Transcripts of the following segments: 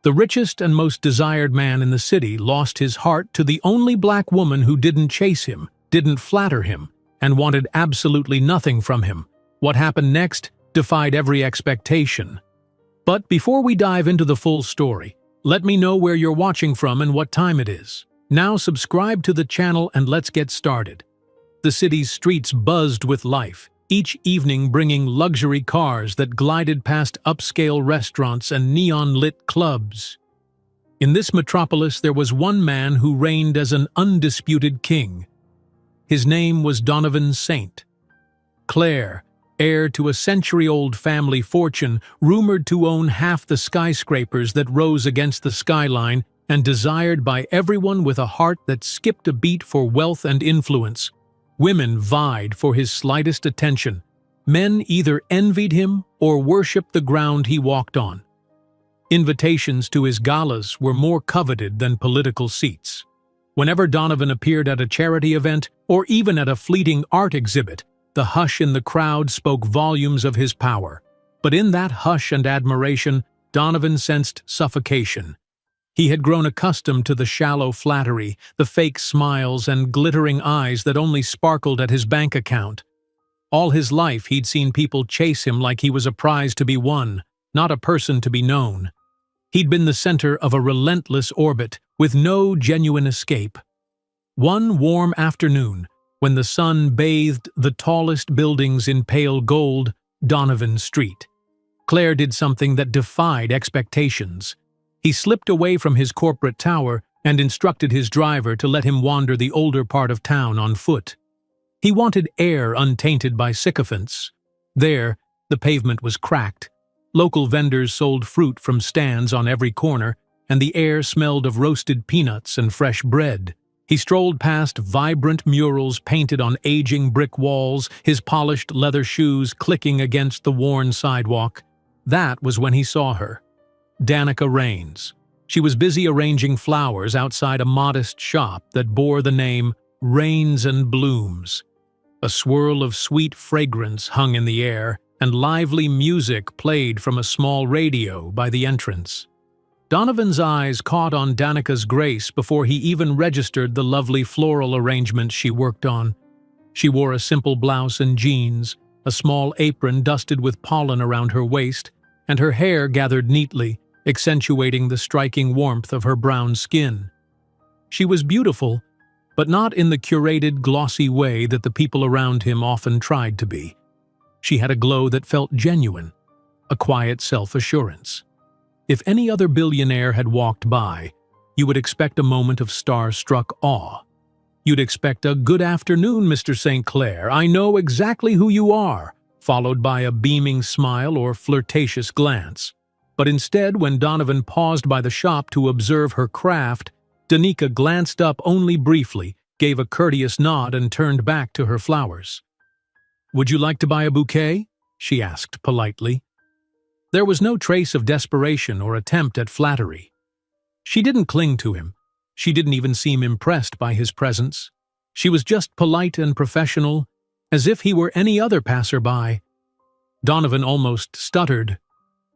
The richest and most desired man in the city lost his heart to the only black woman who didn't chase him, didn't flatter him, and wanted absolutely nothing from him. What happened next defied every expectation. But before we dive into the full story, let me know where you're watching from and what time it is. Now subscribe to the channel and let's get started. The city's streets buzzed with life, each evening bringing luxury cars that glided past upscale restaurants and neon-lit clubs. In this metropolis there was one man who reigned as an undisputed king. His name was Donovan Saint. Claire, heir to a century-old family fortune, rumored to own half the skyscrapers that rose against the skyline and desired by everyone with a heart that skipped a beat for wealth and influence. Women vied for his slightest attention. Men either envied him or worshipped the ground he walked on. Invitations to his galas were more coveted than political seats. Whenever Donovan appeared at a charity event or even at a fleeting art exhibit, the hush in the crowd spoke volumes of his power. But in that hush and admiration, Donovan sensed suffocation. He had grown accustomed to the shallow flattery, the fake smiles and glittering eyes that only sparkled at his bank account. All his life he'd seen people chase him like he was a prize to be won, not a person to be known. He'd been the center of a relentless orbit, with no genuine escape. One warm afternoon, when the sun bathed the tallest buildings in pale gold, Donovan Street, Claire did something that defied expectations. He slipped away from his corporate tower and instructed his driver to let him wander the older part of town on foot. He wanted air untainted by sycophants. There, the pavement was cracked. Local vendors sold fruit from stands on every corner, and the air smelled of roasted peanuts and fresh bread. He strolled past vibrant murals painted on aging brick walls, his polished leather shoes clicking against the worn sidewalk. That was when he saw her. Danica Rains. She was busy arranging flowers outside a modest shop that bore the name Rains and Blooms. A swirl of sweet fragrance hung in the air, and lively music played from a small radio by the entrance. Donovan's eyes caught on Danica's grace before he even registered the lovely floral arrangements she worked on. She wore a simple blouse and jeans, a small apron dusted with pollen around her waist, and her hair gathered neatly, accentuating the striking warmth of her brown skin. She was beautiful, but not in the curated, glossy way that the people around him often tried to be. She had a glow that felt genuine, a quiet self-assurance. If any other billionaire had walked by, you would expect a moment of star-struck awe. You'd expect a "Good afternoon, Mr. St. Clair, I know exactly who you are," followed by a beaming smile or flirtatious glance. But instead, when Donovan paused by the shop to observe her craft, Danica glanced up only briefly, gave a courteous nod and turned back to her flowers. "Would you like to buy a bouquet?" she asked politely. There was no trace of desperation or attempt at flattery. She didn't cling to him. She didn't even seem impressed by his presence. She was just polite and professional, as if he were any other passerby. Donovan almost stuttered.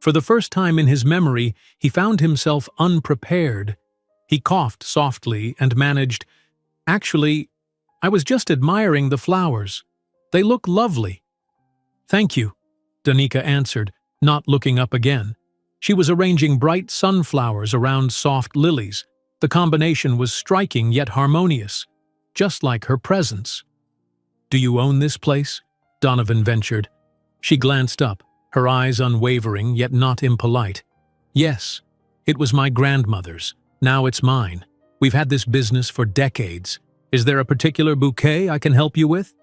For the first time in his memory, he found himself unprepared. He coughed softly and managed, "Actually, I was just admiring the flowers. They look lovely." "Thank you," Danica answered, not looking up again. She was arranging bright sunflowers around soft lilies. The combination was striking yet harmonious, just like her presence. "Do you own this place?" Donovan ventured. She glanced up, her eyes unwavering yet not impolite. "Yes, it was my grandmother's. Now it's mine. We've had this business for decades. Is there a particular bouquet I can help you with?"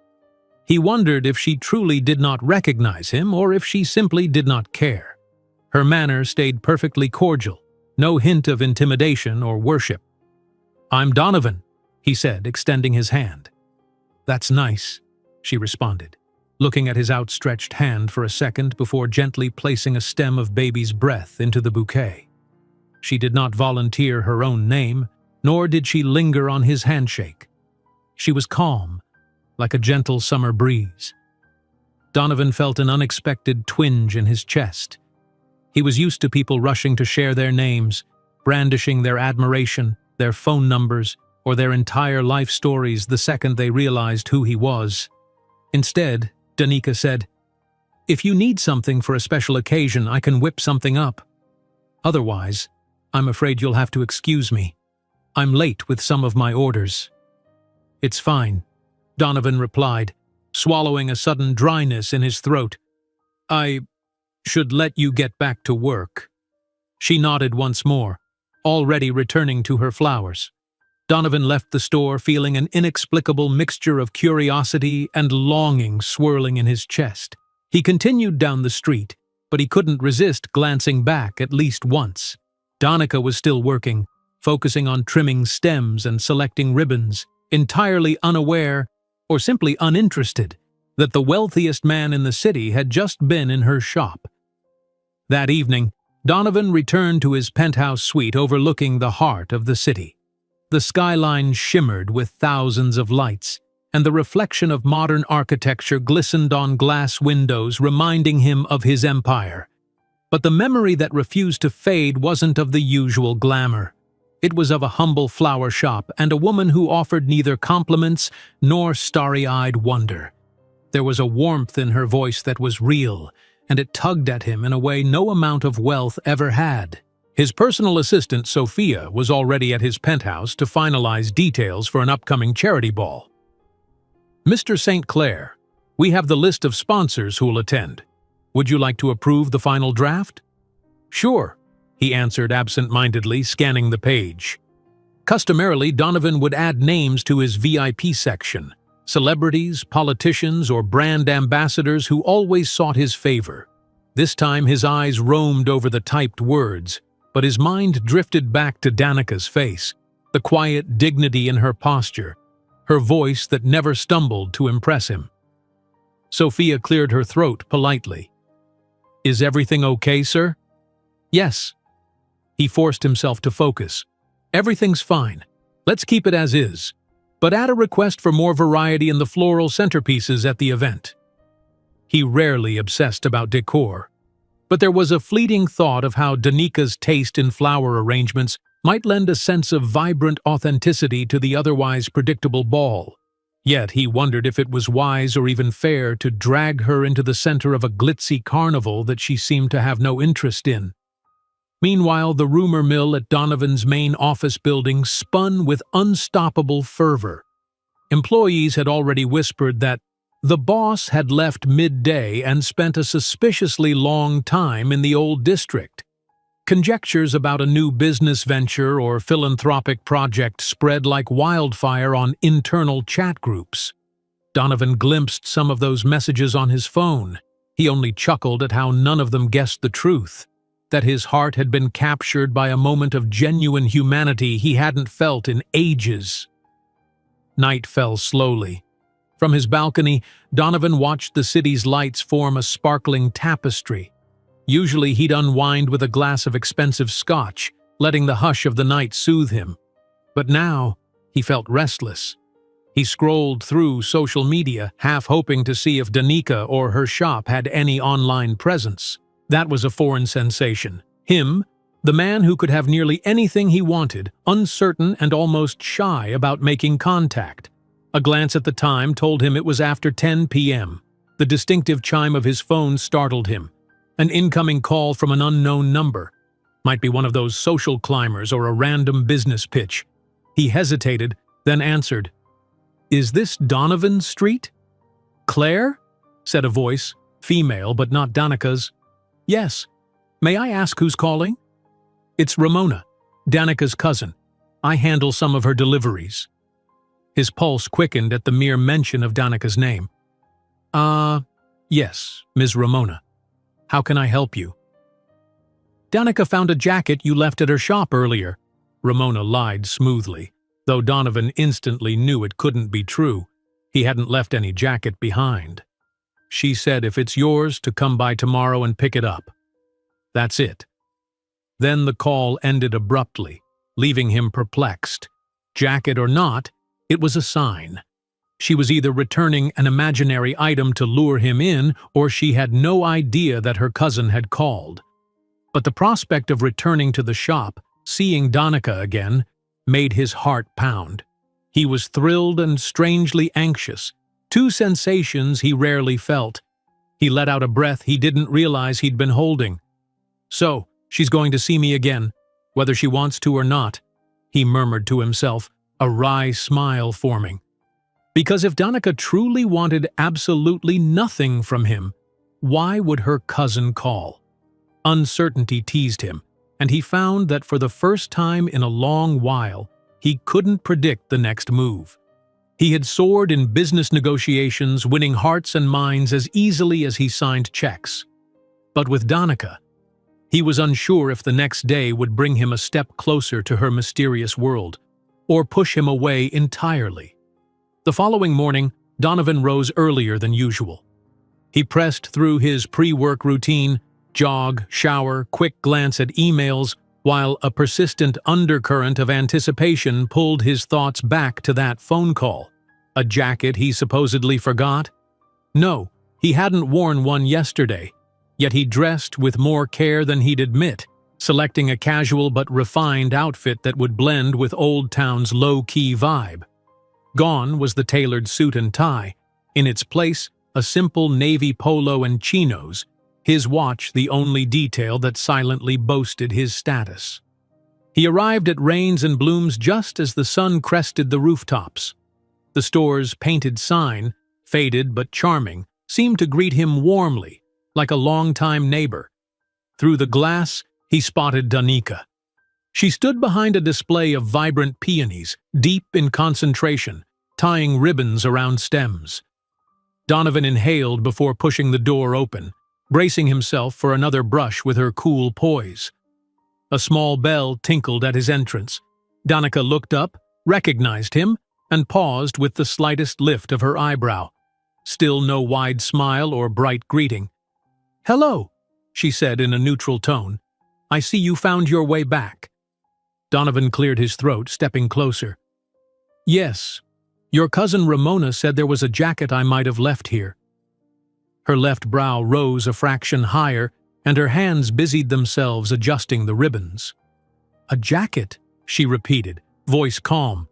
He wondered if she truly did not recognize him or if she simply did not care. Her manner stayed perfectly cordial, no hint of intimidation or worship. "I'm Donovan," he said, extending his hand. "That's nice," she responded, looking at his outstretched hand for a second before gently placing a stem of baby's breath into the bouquet. She did not volunteer her own name, nor did she linger on his handshake. She was calm, like a gentle summer breeze. Donovan felt an unexpected twinge in his chest. He was used to people rushing to share their names, brandishing their admiration, their phone numbers, or their entire life stories the second they realized who he was. Instead, Danica said, "If you need something for a special occasion, I can whip something up. Otherwise, I'm afraid you'll have to excuse me. I'm late with some of my orders." "It's fine," Donovan replied, swallowing a sudden dryness in his throat. "I should let you get back to work." She nodded once more, already returning to her flowers. Donovan left the store feeling an inexplicable mixture of curiosity and longing swirling in his chest. He continued down the street, but he couldn't resist glancing back at least once. Danica was still working, focusing on trimming stems and selecting ribbons, entirely unaware, or simply uninterested, that the wealthiest man in the city had just been in her shop. That evening, Donovan returned to his penthouse suite overlooking the heart of the city. The skyline shimmered with thousands of lights, and the reflection of modern architecture glistened on glass windows, reminding him of his empire. But the memory that refused to fade wasn't of the usual glamour. It was of a humble flower shop and a woman who offered neither compliments nor starry-eyed wonder. There was a warmth in her voice that was real, and it tugged at him in a way no amount of wealth ever had. His personal assistant, Sophia, was already at his penthouse to finalize details for an upcoming charity ball. "Mr. St. Clair, we have the list of sponsors who will attend. Would you like to approve the final draft?" "Sure," he answered absent-mindedly, scanning the page. Customarily, Donovan would add names to his VIP section, celebrities, politicians, or brand ambassadors who always sought his favor. This time his eyes roamed over the typed words, but his mind drifted back to Danica's face, the quiet dignity in her posture, her voice that never stumbled to impress him. Sophia cleared her throat politely. "Is everything okay, sir?" "Yes." He forced himself to focus. "Everything's fine. Let's keep it as is, but add a request for more variety in the floral centerpieces at the event." He rarely obsessed about decor, but there was a fleeting thought of how Danica's taste in flower arrangements might lend a sense of vibrant authenticity to the otherwise predictable ball. Yet he wondered if it was wise or even fair to drag her into the center of a glitzy carnival that she seemed to have no interest in. Meanwhile, the rumor mill at Donovan's main office building spun with unstoppable fervor. Employees had already whispered that the boss had left midday and spent a suspiciously long time in the old district. Conjectures about a new business venture or philanthropic project spread like wildfire on internal chat groups. Donovan glimpsed some of those messages on his phone. He only chuckled at how none of them guessed the truth, that his heart had been captured by a moment of genuine humanity he hadn't felt in ages. Night fell slowly. From his balcony, Donovan watched the city's lights form a sparkling tapestry. Usually he'd unwind with a glass of expensive scotch, letting the hush of the night soothe him. But now, he felt restless. He scrolled through social media, half hoping to see if Danica or her shop had any online presence. That was a foreign sensation. Him, the man who could have nearly anything he wanted, uncertain and almost shy about making contact. A glance at the time told him it was after 10 p.m. The distinctive chime of his phone startled him. An incoming call from an unknown number. Might be one of those social climbers or a random business pitch. He hesitated, then answered. "Is this Donovan Street?" "Claire?" said a voice, female but not Danica's. "Yes. May I ask who's calling?" "It's Ramona, Danica's cousin. I handle some of her deliveries." His pulse quickened at the mere mention of Danica's name. Yes, Ms. Ramona. How can I help you?" "Danica found a jacket you left at her shop earlier," Ramona lied smoothly, though Donovan instantly knew it couldn't be true. He hadn't left any jacket behind. "She said if it's yours to come by tomorrow and pick it up. That's it." Then the call ended abruptly, leaving him perplexed. Jacket or not, it was a sign. She was either returning an imaginary item to lure him in, or she had no idea that her cousin had called. But the prospect of returning to the shop seeing Donica again made his heart pound. He was thrilled and strangely anxious, two sensations he rarely felt. He let out a breath he didn't realize he'd been holding. "So, she's going to see me again, whether she wants to or not," he murmured to himself, a wry smile forming. Because if Donica truly wanted absolutely nothing from him, why would her cousin call? Uncertainty teased him, and he found that for the first time in a long while, he couldn't predict the next move. He had soared in business negotiations, winning hearts and minds as easily as he signed checks. But with Donica, he was unsure if the next day would bring him a step closer to her mysterious world, or push him away entirely. The following morning, Donovan rose earlier than usual. He pressed through his pre-work routine, jog, shower, quick glance at emails, while a persistent undercurrent of anticipation pulled his thoughts back to that phone call. A jacket he supposedly forgot? No, he hadn't worn one yesterday, yet he dressed with more care than he'd admit, selecting a casual but refined outfit that would blend with Old Town's low-key vibe. Gone was the tailored suit and tie. In its place, a simple navy polo and chinos, his watch the only detail that silently boasted his status. He arrived at Rains and Blooms just as the sun crested the rooftops. The store's painted sign, faded but charming, seemed to greet him warmly, like a longtime neighbor. Through the glass, he spotted Donica. She stood behind a display of vibrant peonies, deep in concentration, tying ribbons around stems. Donovan inhaled before pushing the door open, bracing himself for another brush with her cool poise. A small bell tinkled at his entrance. Donica looked up, recognized him, and paused with the slightest lift of her eyebrow. Still no wide smile or bright greeting. "Hello," she said in a neutral tone. "I see you found your way back." Donovan cleared his throat, stepping closer. "Yes, your cousin Ramona said there was a jacket I might have left here." Her left brow rose a fraction higher, and her hands busied themselves adjusting the ribbons. "A jacket," she repeated, voice calm.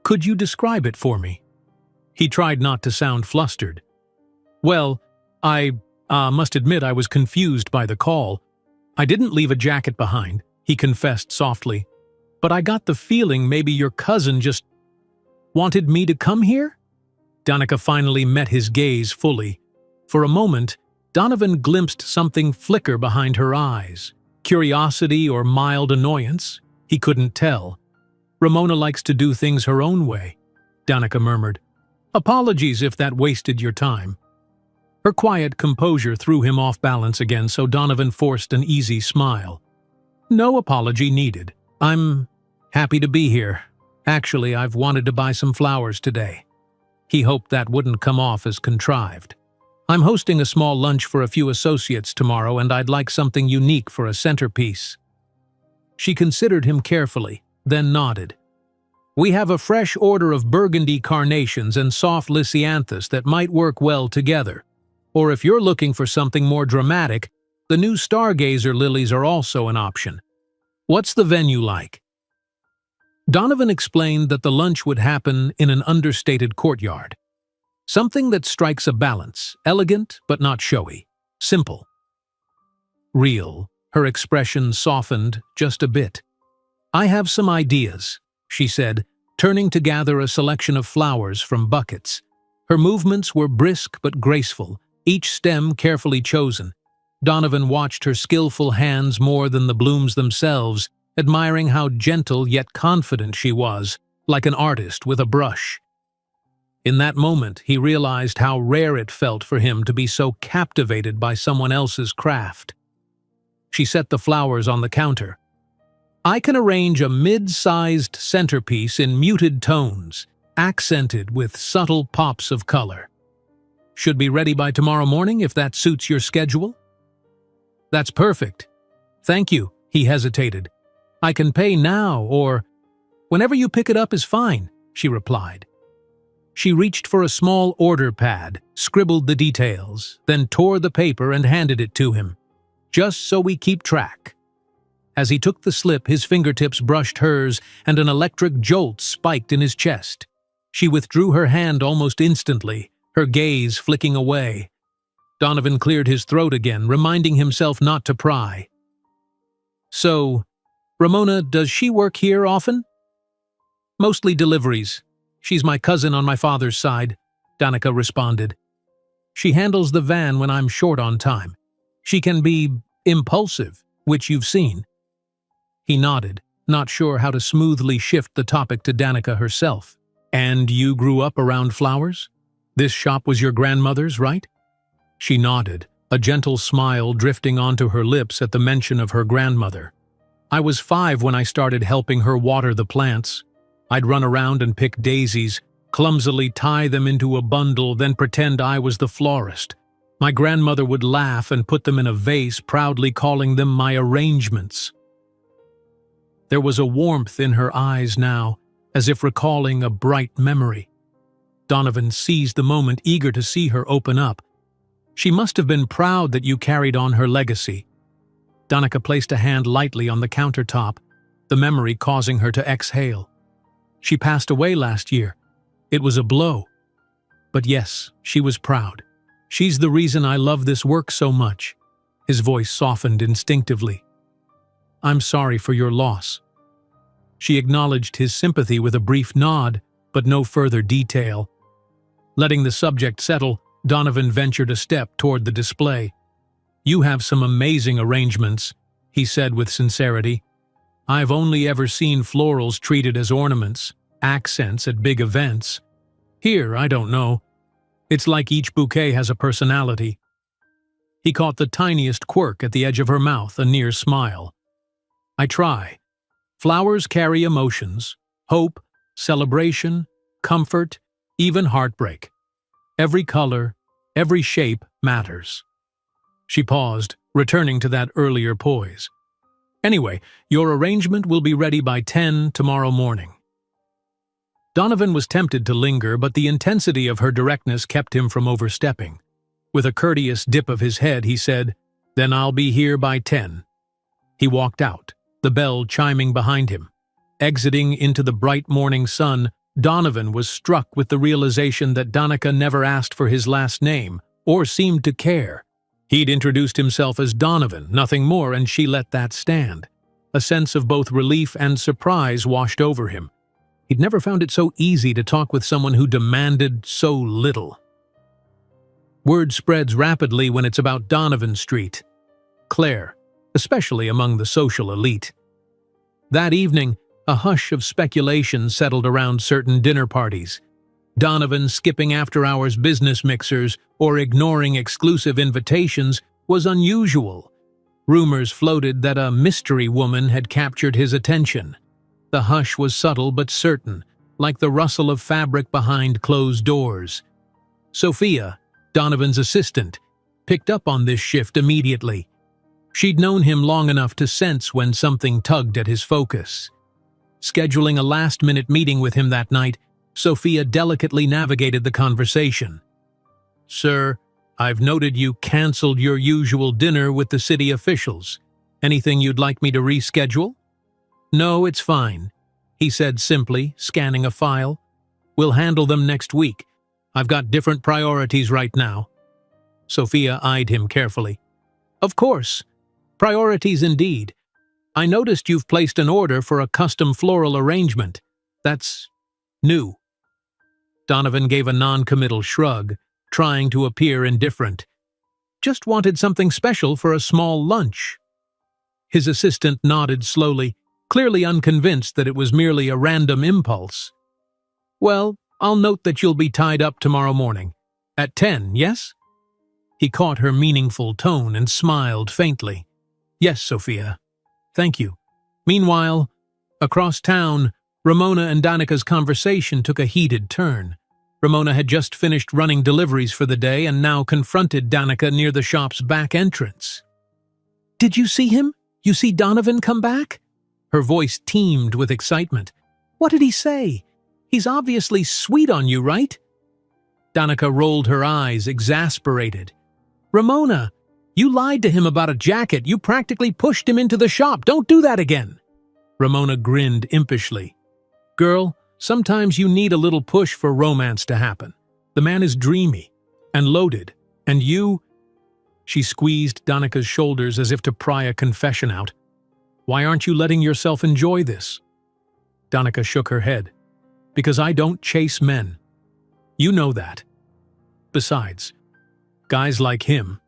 "Could you describe it for me?" He tried not to sound flustered. "Well, I must admit I was confused by the call. I didn't leave a jacket behind," he confessed softly. "But I got the feeling maybe your cousin just wanted me to come here?" Donica finally met his gaze fully. For a moment, Donovan glimpsed something flicker behind her eyes. Curiosity or mild annoyance? He couldn't tell. "Ramona likes to do things her own way," Donica murmured. "Apologies if that wasted your time." Her quiet composure threw him off balance again, so Donovan forced an easy smile. "No apology needed. I'm happy to be here. Actually, I've wanted to buy some flowers today." He hoped that wouldn't come off as contrived. "I'm hosting a small lunch for a few associates tomorrow, and I'd like something unique for a centerpiece." She considered him carefully, then nodded. "We have a fresh order of burgundy carnations and soft lisianthus that might work well together. Or if you're looking for something more dramatic, the new stargazer lilies are also an option. What's the venue like?" Donovan explained that the lunch would happen in an understated courtyard. Something that strikes a balance, elegant but not showy, simple. Real. Her expression softened just a bit. "I have some ideas," she said, turning to gather a selection of flowers from buckets. Her movements were brisk but graceful, each stem carefully chosen. Donovan watched her skillful hands more than the blooms themselves, admiring how gentle yet confident she was, like an artist with a brush. In that moment, he realized how rare it felt for him to be so captivated by someone else's craft. She set the flowers on the counter. "I can arrange a mid-sized centerpiece in muted tones, accented with subtle pops of color. Should be ready by tomorrow morning if that suits your schedule?" "That's perfect. Thank you," he hesitated. "I can pay now or whenever you pick it up is fine," she replied. She reached for a small order pad, scribbled the details, then tore the paper and handed it to him. "Just so we keep track." As he took the slip, his fingertips brushed hers, and an electric jolt spiked in his chest. She withdrew her hand almost instantly, her gaze flicking away. Donovan cleared his throat again, reminding himself not to pry. "So, Ramona, does she work here often?" "Mostly deliveries. She's my cousin on my father's side," Danica responded. "She handles the van when I'm short on time. She can be impulsive, which you've seen." He nodded, not sure how to smoothly shift the topic to Danica herself. "And you grew up around flowers? This shop was your grandmother's, right?" She nodded, a gentle smile drifting onto her lips at the mention of her grandmother. "I was 5 when I started helping her water the plants. I'd run around and pick daisies, clumsily tie them into a bundle, then pretend I was the florist. My grandmother would laugh and put them in a vase, proudly calling them my arrangements." There was a warmth in her eyes now, as if recalling a bright memory. Donovan seized the moment, eager to see her open up. "She must have been proud that you carried on her legacy." Danica placed a hand lightly on the countertop, the memory causing her to exhale. "She passed away last year. It was a blow. But yes, she was proud. She's the reason I love this work so much." His voice softened instinctively. "I'm sorry for your loss." She acknowledged his sympathy with a brief nod, but no further detail. Letting the subject settle, Donovan ventured a step toward the display. "You have some amazing arrangements," he said with sincerity. "I've only ever seen florals treated as ornaments, accents at big events. Here, I don't know. It's like each bouquet has a personality." He caught the tiniest quirk at the edge of her mouth, a near smile. "I try. Flowers carry emotions, hope, celebration, comfort, even heartbreak. Every color, every shape matters." She paused, returning to that earlier poise. "Anyway, your arrangement will be ready by 10 tomorrow morning." Donovan was tempted to linger, but the intensity of her directness kept him from overstepping. With a courteous dip of his head, he said, "Then I'll be here by 10. He walked out, the bell chiming behind him. Exiting into the bright morning sun, Donovan was struck with the realization that Danica never asked for his last name, or seemed to care. He'd introduced himself as Donovan, nothing more, and she let that stand. A sense of both relief and surprise washed over him. He'd never found it so easy to talk with someone who demanded so little. Word spreads rapidly when it's about Donovan Street. Claire, especially among the social elite. That evening, a hush of speculation settled around certain dinner parties. Donovan skipping after-hours business mixers or ignoring exclusive invitations was unusual. Rumors floated that a mystery woman had captured his attention. The hush was subtle but certain, like the rustle of fabric behind closed doors. Sophia, Donovan's assistant, picked up on this shift immediately. She'd known him long enough to sense when something tugged at his focus. Scheduling a last-minute meeting with him that night, Sophia delicately navigated the conversation. "Sir, I've noted you canceled your usual dinner with the city officials. Anything you'd like me to reschedule?" "No, it's fine," he said simply, scanning a file. "We'll handle them next week. I've got different priorities right now." Sophia eyed him carefully. "Of course. Priorities indeed. I noticed you've placed an order for a custom floral arrangement. That's new." Donovan gave a non-committal shrug, trying to appear indifferent. "Just wanted something special for a small lunch." His assistant nodded slowly, clearly unconvinced that it was merely a random impulse. "Well, I'll note that you'll be tied up tomorrow morning. At 10, yes?" He caught her meaningful tone and smiled faintly. "Yes, Sophia. Thank you." Meanwhile, across town, Ramona and Danica's conversation took a heated turn. Ramona had just finished running deliveries for the day and now confronted Danica near the shop's back entrance. "Did you see him? You see Donovan come back?" Her voice teemed with excitement. "What did he say? He's obviously sweet on you, right?" Danica rolled her eyes, exasperated. "Ramona, You lied to him about a jacket. You practically pushed him into the shop. Don't do that again." Ramona grinned impishly. "Girl, sometimes you need a little push for romance to happen. The man is dreamy and loaded, and you—" She squeezed Danica's shoulders as if to pry a confession out. "Why aren't you letting yourself enjoy this?" Danica shook her head. "Because I don't chase men. You know that. Besides, guys like him—"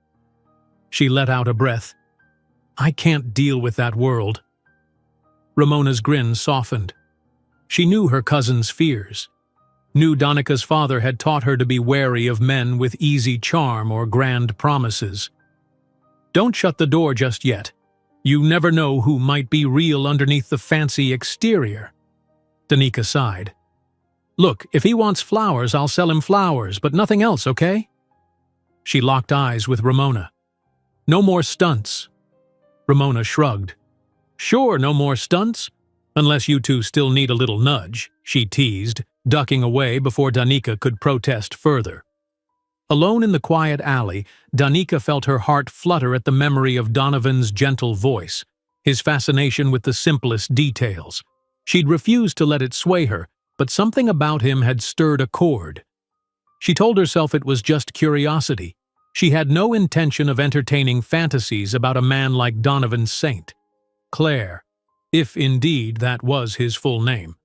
She let out a breath. "I can't deal with that world." Ramona's grin softened. She knew her cousin's fears. Knew Danica's father had taught her to be wary of men with easy charm or grand promises. "Don't shut the door just yet. You never know who might be real underneath the fancy exterior." Danica sighed. "Look, if he wants flowers, I'll sell him flowers, but nothing else, okay?" She locked eyes with Ramona. "No more stunts." Ramona shrugged. "Sure, no more stunts. Unless you two still need a little nudge," she teased, ducking away before Danica could protest further. Alone in the quiet alley, Danica felt her heart flutter at the memory of Donovan's gentle voice, his fascination with the simplest details. She'd refused to let it sway her, but something about him had stirred a chord. She told herself it was just curiosity. She had no intention of entertaining fantasies about a man like Donovan Saint. Claire, if indeed that was his full name.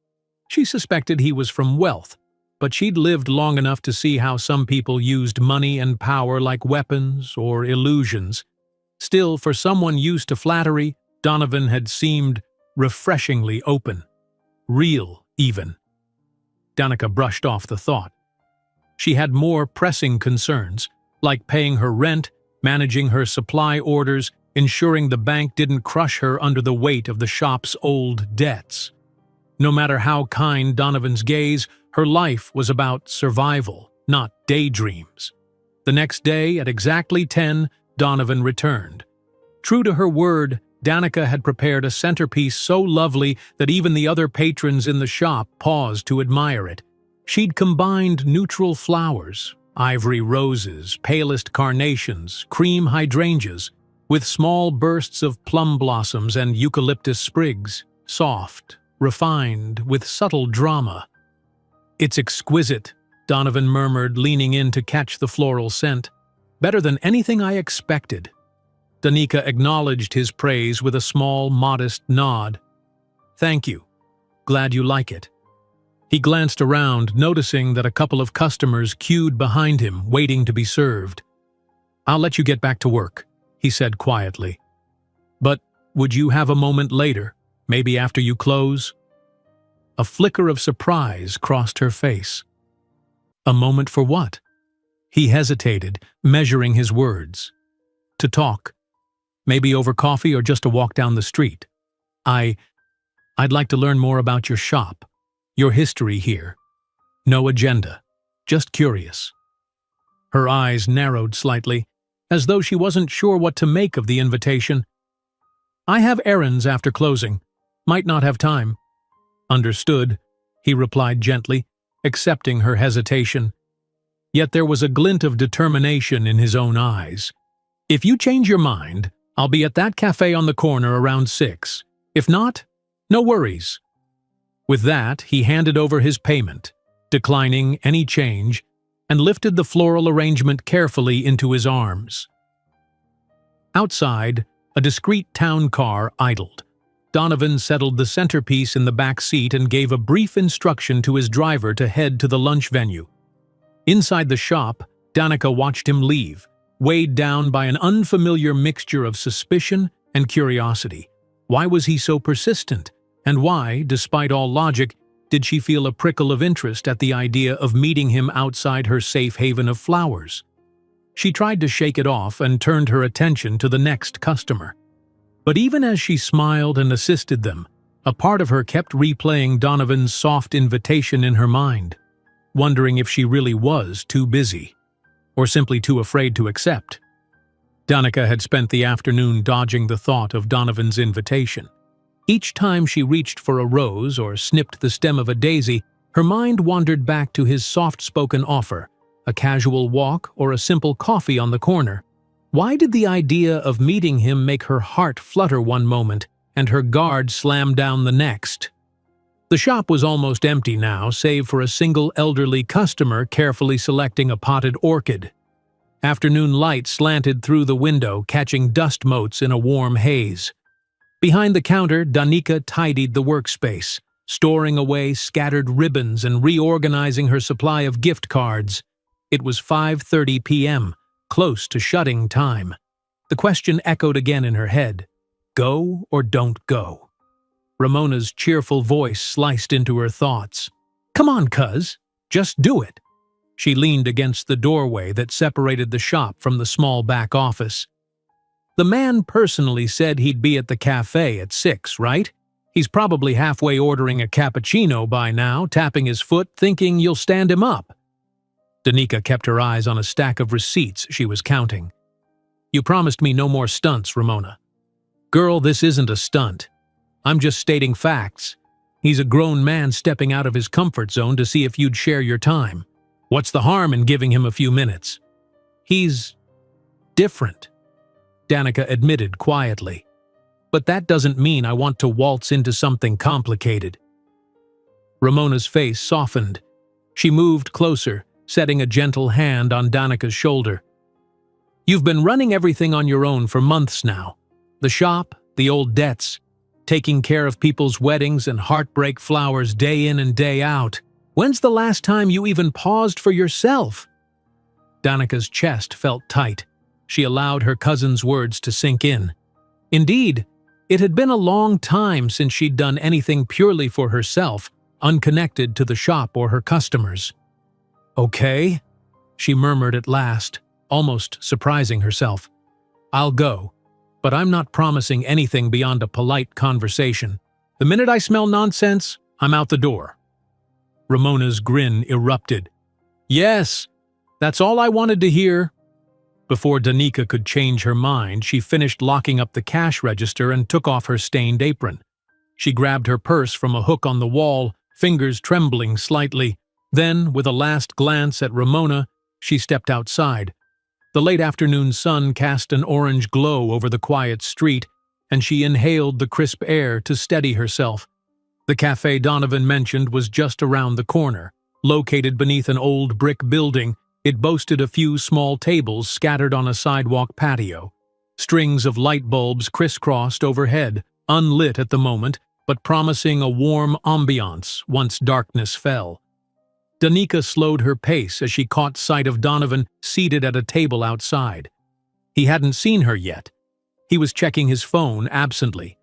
She suspected he was from wealth, but she'd lived long enough to see how some people used money and power like weapons or illusions. Still, for someone used to flattery, Donovan had seemed refreshingly open. Real, even. Danica brushed off the thought. She had more pressing concerns, like paying her rent, managing her supply orders, ensuring the bank didn't crush her under the weight of the shop's old debts. No matter how kind Donovan's gaze, her life was about survival, not daydreams. The next day, at exactly 10, Donovan returned. True to her word, Danica had prepared a centerpiece so lovely that even the other patrons in the shop paused to admire it. She'd combined neutral flowers, ivory roses, palest carnations, cream hydrangeas, with small bursts of plum blossoms and eucalyptus sprigs, soft, refined, with subtle drama. "It's exquisite," Donovan murmured, leaning in to catch the floral scent. "Better than anything I expected." Danica acknowledged his praise with a small, modest nod. "Thank you. Glad you like it." He glanced around, noticing that a couple of customers queued behind him, waiting to be served. "I'll let you get back to work," he said quietly. "But would you have a moment later, maybe after you close?" A flicker of surprise crossed her face. A moment for what? He hesitated, measuring his words. "To talk. Maybe over coffee or just a walk down the street. I'd like to learn more about your shop, your history here. No agenda, just curious." Her eyes narrowed slightly, as though she wasn't sure what to make of the invitation. "I have errands after closing. Might not have time." "Understood," he replied gently, accepting her hesitation. Yet there was a glint of determination in his own eyes. "If you change your mind, I'll be at that cafe on the corner around 6. If not, no worries." With that, he handed over his payment, declining any change, and lifted the floral arrangement carefully into his arms. Outside, a discreet town car idled. Donovan settled the centerpiece in the back seat and gave a brief instruction to his driver to head to the lunch venue. Inside the shop, Danica watched him leave, weighed down by an unfamiliar mixture of suspicion and curiosity. Why was he so persistent? And why, despite all logic, did she feel a prickle of interest at the idea of meeting him outside her safe haven of flowers? She tried to shake it off and turned her attention to the next customer. But even as she smiled and assisted them, a part of her kept replaying Donovan's soft invitation in her mind, wondering if she really was too busy, or simply too afraid to accept. Danica had spent the afternoon dodging the thought of Donovan's invitation. Each time she reached for a rose or snipped the stem of a daisy, her mind wandered back to his soft-spoken offer, a casual walk or a simple coffee on the corner. Why did the idea of meeting him make her heart flutter one moment and her guard slam down the next? The shop was almost empty now, save for a single elderly customer carefully selecting a potted orchid. Afternoon light slanted through the window, catching dust motes in a warm haze. Behind the counter, Danica tidied the workspace, storing away scattered ribbons and reorganizing her supply of gift cards. It was 5:30 p.m., close to shutting time. The question echoed again in her head. Go or don't go? Ramona's cheerful voice sliced into her thoughts. Come on, cuz. Just do it. She leaned against the doorway that separated the shop from the small back office. The man personally said he'd be at the cafe at 6, right? He's probably halfway ordering a cappuccino by now, tapping his foot, thinking you'll stand him up. Danica kept her eyes on a stack of receipts she was counting. You promised me no more stunts, Ramona. Girl, this isn't a stunt. I'm just stating facts. He's a grown man stepping out of his comfort zone to see if you'd share your time. What's the harm in giving him a few minutes? He's different, Danica admitted quietly. But that doesn't mean I want to waltz into something complicated. Ramona's face softened. She moved closer, setting a gentle hand on Danica's shoulder. You've been running everything on your own for months now. The shop, the old debts, taking care of people's weddings and heartbreak flowers day in and day out. When's the last time you even paused for yourself? Danica's chest felt tight. She allowed her cousin's words to sink in. Indeed, it had been a long time since she'd done anything purely for herself, unconnected to the shop or her customers. Okay, she murmured at last, almost surprising herself. I'll go, but I'm not promising anything beyond a polite conversation. The minute I smell nonsense, I'm out the door. Ramona's grin erupted. Yes, that's all I wanted to hear. Before Danica could change her mind, she finished locking up the cash register and took off her stained apron. She grabbed her purse from a hook on the wall, fingers trembling slightly. Then, with a last glance at Ramona, she stepped outside. The late afternoon sun cast an orange glow over the quiet street, and she inhaled the crisp air to steady herself. The cafe Donovan mentioned was just around the corner. Located beneath an old brick building, it boasted a few small tables scattered on a sidewalk patio. Strings of light bulbs crisscrossed overhead, unlit at the moment, but promising a warm ambiance once darkness fell. Danica slowed her pace as she caught sight of Donovan seated at a table outside. He hadn't seen her yet. He was checking his phone absently.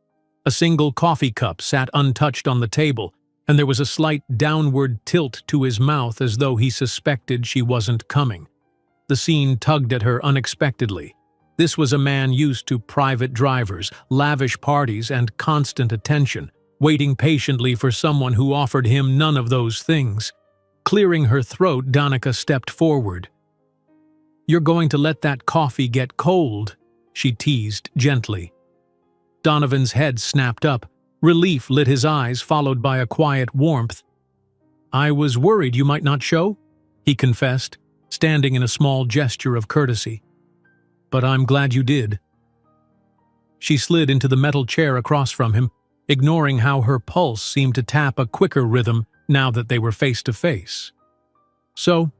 A single coffee cup sat untouched on the table, and there was a slight downward tilt to his mouth as though he suspected she wasn't coming. The scene tugged at her unexpectedly. This was a man used to private drivers, lavish parties, and constant attention, waiting patiently for someone who offered him none of those things. Clearing her throat, Danica stepped forward. "You're going to let that coffee get cold," she teased gently. Donovan's head snapped up. Relief lit his eyes, followed by a quiet warmth. "I was worried you might not show," he confessed, standing in a small gesture of courtesy. "But I'm glad you did." She slid into the metal chair across from him, ignoring how her pulse seemed to tap a quicker rhythm now that they were face to face. "So,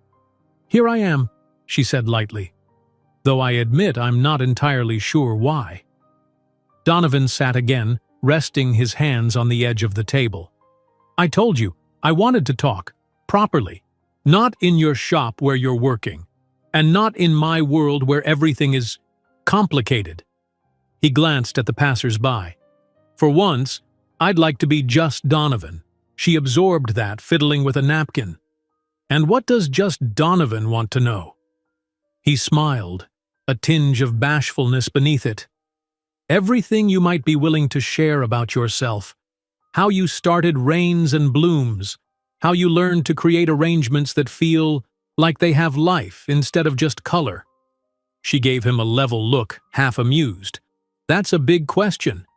here I am," she said lightly, "though I admit I'm not entirely sure why." Donovan sat again, resting his hands on the edge of the table. "I told you, I wanted to talk, properly. Not in your shop where you're working, and not in my world where everything is complicated." He glanced at the passers-by. "For once, I'd like to be just Donovan." She absorbed that, fiddling with a napkin. "And what does just Donovan want to know?" He smiled, a tinge of bashfulness beneath it. "Everything you might be willing to share about yourself. How you started Rains and Blooms. How you learned to create arrangements that feel like they have life instead of just color." She gave him a level look, half amused. "That's a big question.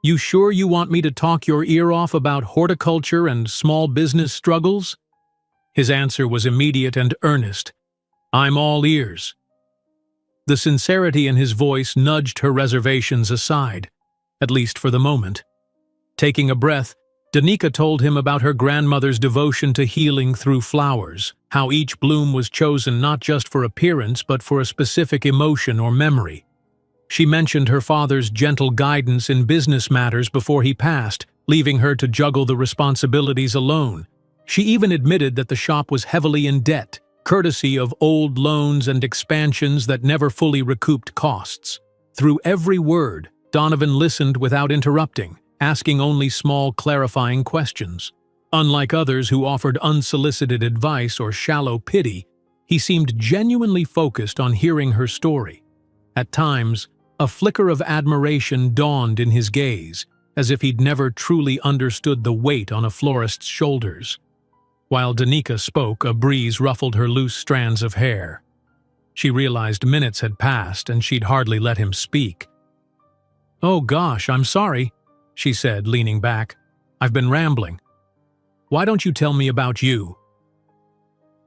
You sure you want me to talk your ear off about horticulture and small business struggles?" His answer was immediate and earnest. "I'm all ears." The sincerity in his voice nudged her reservations aside, at least for the moment. Taking a breath, Danica told him about her grandmother's devotion to healing through flowers, how each bloom was chosen not just for appearance but for a specific emotion or memory. She mentioned her father's gentle guidance in business matters before he passed, leaving her to juggle the responsibilities alone. She even admitted that the shop was heavily in debt, courtesy of old loans and expansions that never fully recouped costs. Through every word, Donovan listened without interrupting, asking only small clarifying questions. Unlike others who offered unsolicited advice or shallow pity, he seemed genuinely focused on hearing her story. At times, a flicker of admiration dawned in his gaze, as if he'd never truly understood the weight on a florist's shoulders. While Danica spoke, a breeze ruffled her loose strands of hair. She realized minutes had passed and she'd hardly let him speak. "Oh gosh, I'm sorry," she said, leaning back. "I've been rambling. Why don't you tell me about you?"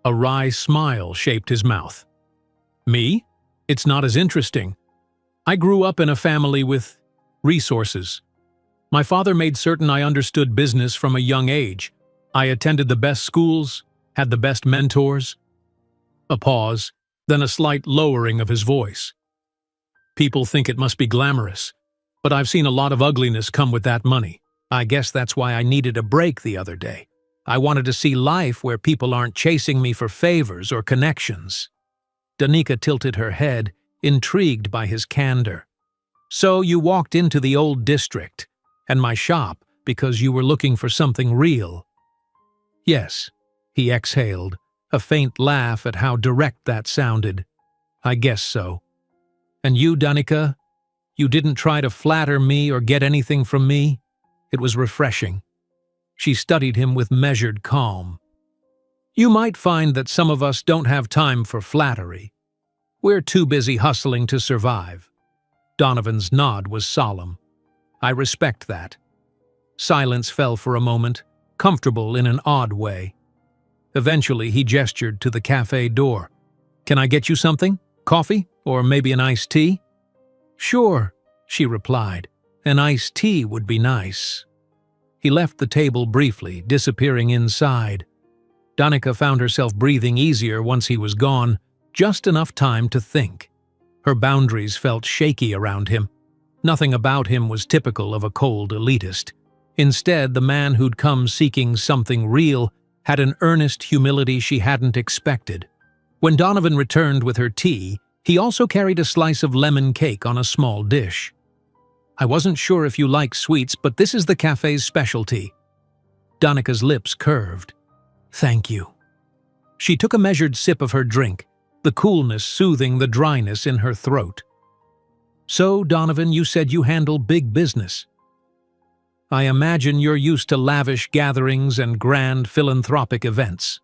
A wry smile shaped his mouth. "Me? It's not as interesting. I grew up in a family with resources. My father made certain I understood business from a young age. I attended the best schools, had the best mentors." A pause, then a slight lowering of his voice. "People think it must be glamorous, but I've seen a lot of ugliness come with that money. I guess that's why I needed a break the other day. I wanted to see life where people aren't chasing me for favors or connections." Danica tilted her head, intrigued by his candor. "So you walked into the old district and my shop because you were looking for something real?" "Yes," he exhaled, a faint laugh at how direct that sounded. "I guess so. And you, Danica? You didn't try to flatter me or get anything from me?" It was refreshing. She studied him with measured calm. "You might find that some of us don't have time for flattery. We're too busy hustling to survive." Donovan's nod was solemn. "I respect that." Silence fell for a moment, comfortable in an odd way. Eventually, he gestured to the cafe door. "Can I get you something? Coffee? Or maybe an iced tea?" "Sure," she replied. "An iced tea would be nice." He left the table briefly, disappearing inside. Danica found herself breathing easier once he was gone, just enough time to think. Her boundaries felt shaky around him. Nothing about him was typical of a cold elitist. Instead, the man who'd come seeking something real had an earnest humility she hadn't expected. When Donovan returned with her tea, he also carried a slice of lemon cake on a small dish. "I wasn't sure if you like sweets, but this is the cafe's specialty." Danica's lips curved. "Thank you." She took a measured sip of her drink, the coolness soothing the dryness in her throat. "So, Donovan, you said you handle big business. I imagine you're used to lavish gatherings and grand philanthropic events.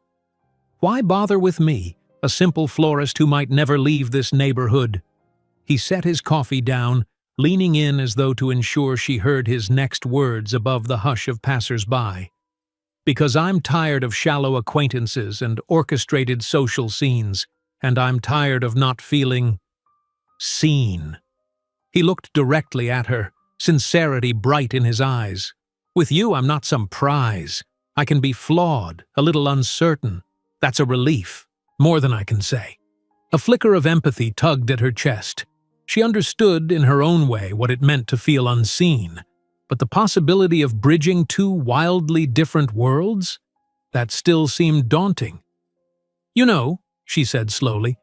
Why bother with me, a simple florist who might never leave this neighborhood?" He set his coffee down, leaning in as though to ensure she heard his next words above the hush of passers-by. "Because I'm tired of shallow acquaintances and orchestrated social scenes, and I'm tired of not feeling seen." He looked directly at her, sincerity bright in his eyes. "With you, I'm not some prize. I can be flawed, a little uncertain. That's a relief, more than I can say." A flicker of empathy tugged at her chest. She understood in her own way what it meant to feel unseen, but the possibility of bridging two wildly different worlds? That still seemed daunting. "You know," she said slowly,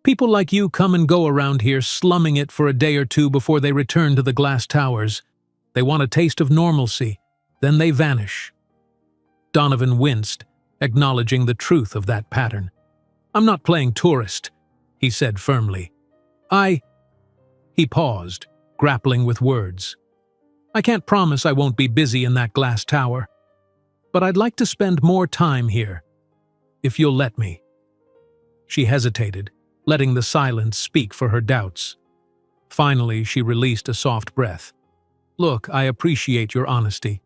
"people like you come and go around here, slumming it for a day or two before they return to the glass towers. They want a taste of normalcy, then they vanish." Donovan winced, acknowledging the truth of that pattern. "I'm not playing tourist," he said firmly. He paused, grappling with words. "I can't promise I won't be busy in that glass tower, but I'd like to spend more time here, if you'll let me." She hesitated, letting the silence speak for her doubts. Finally, she released a soft breath. "Look, I appreciate your honesty.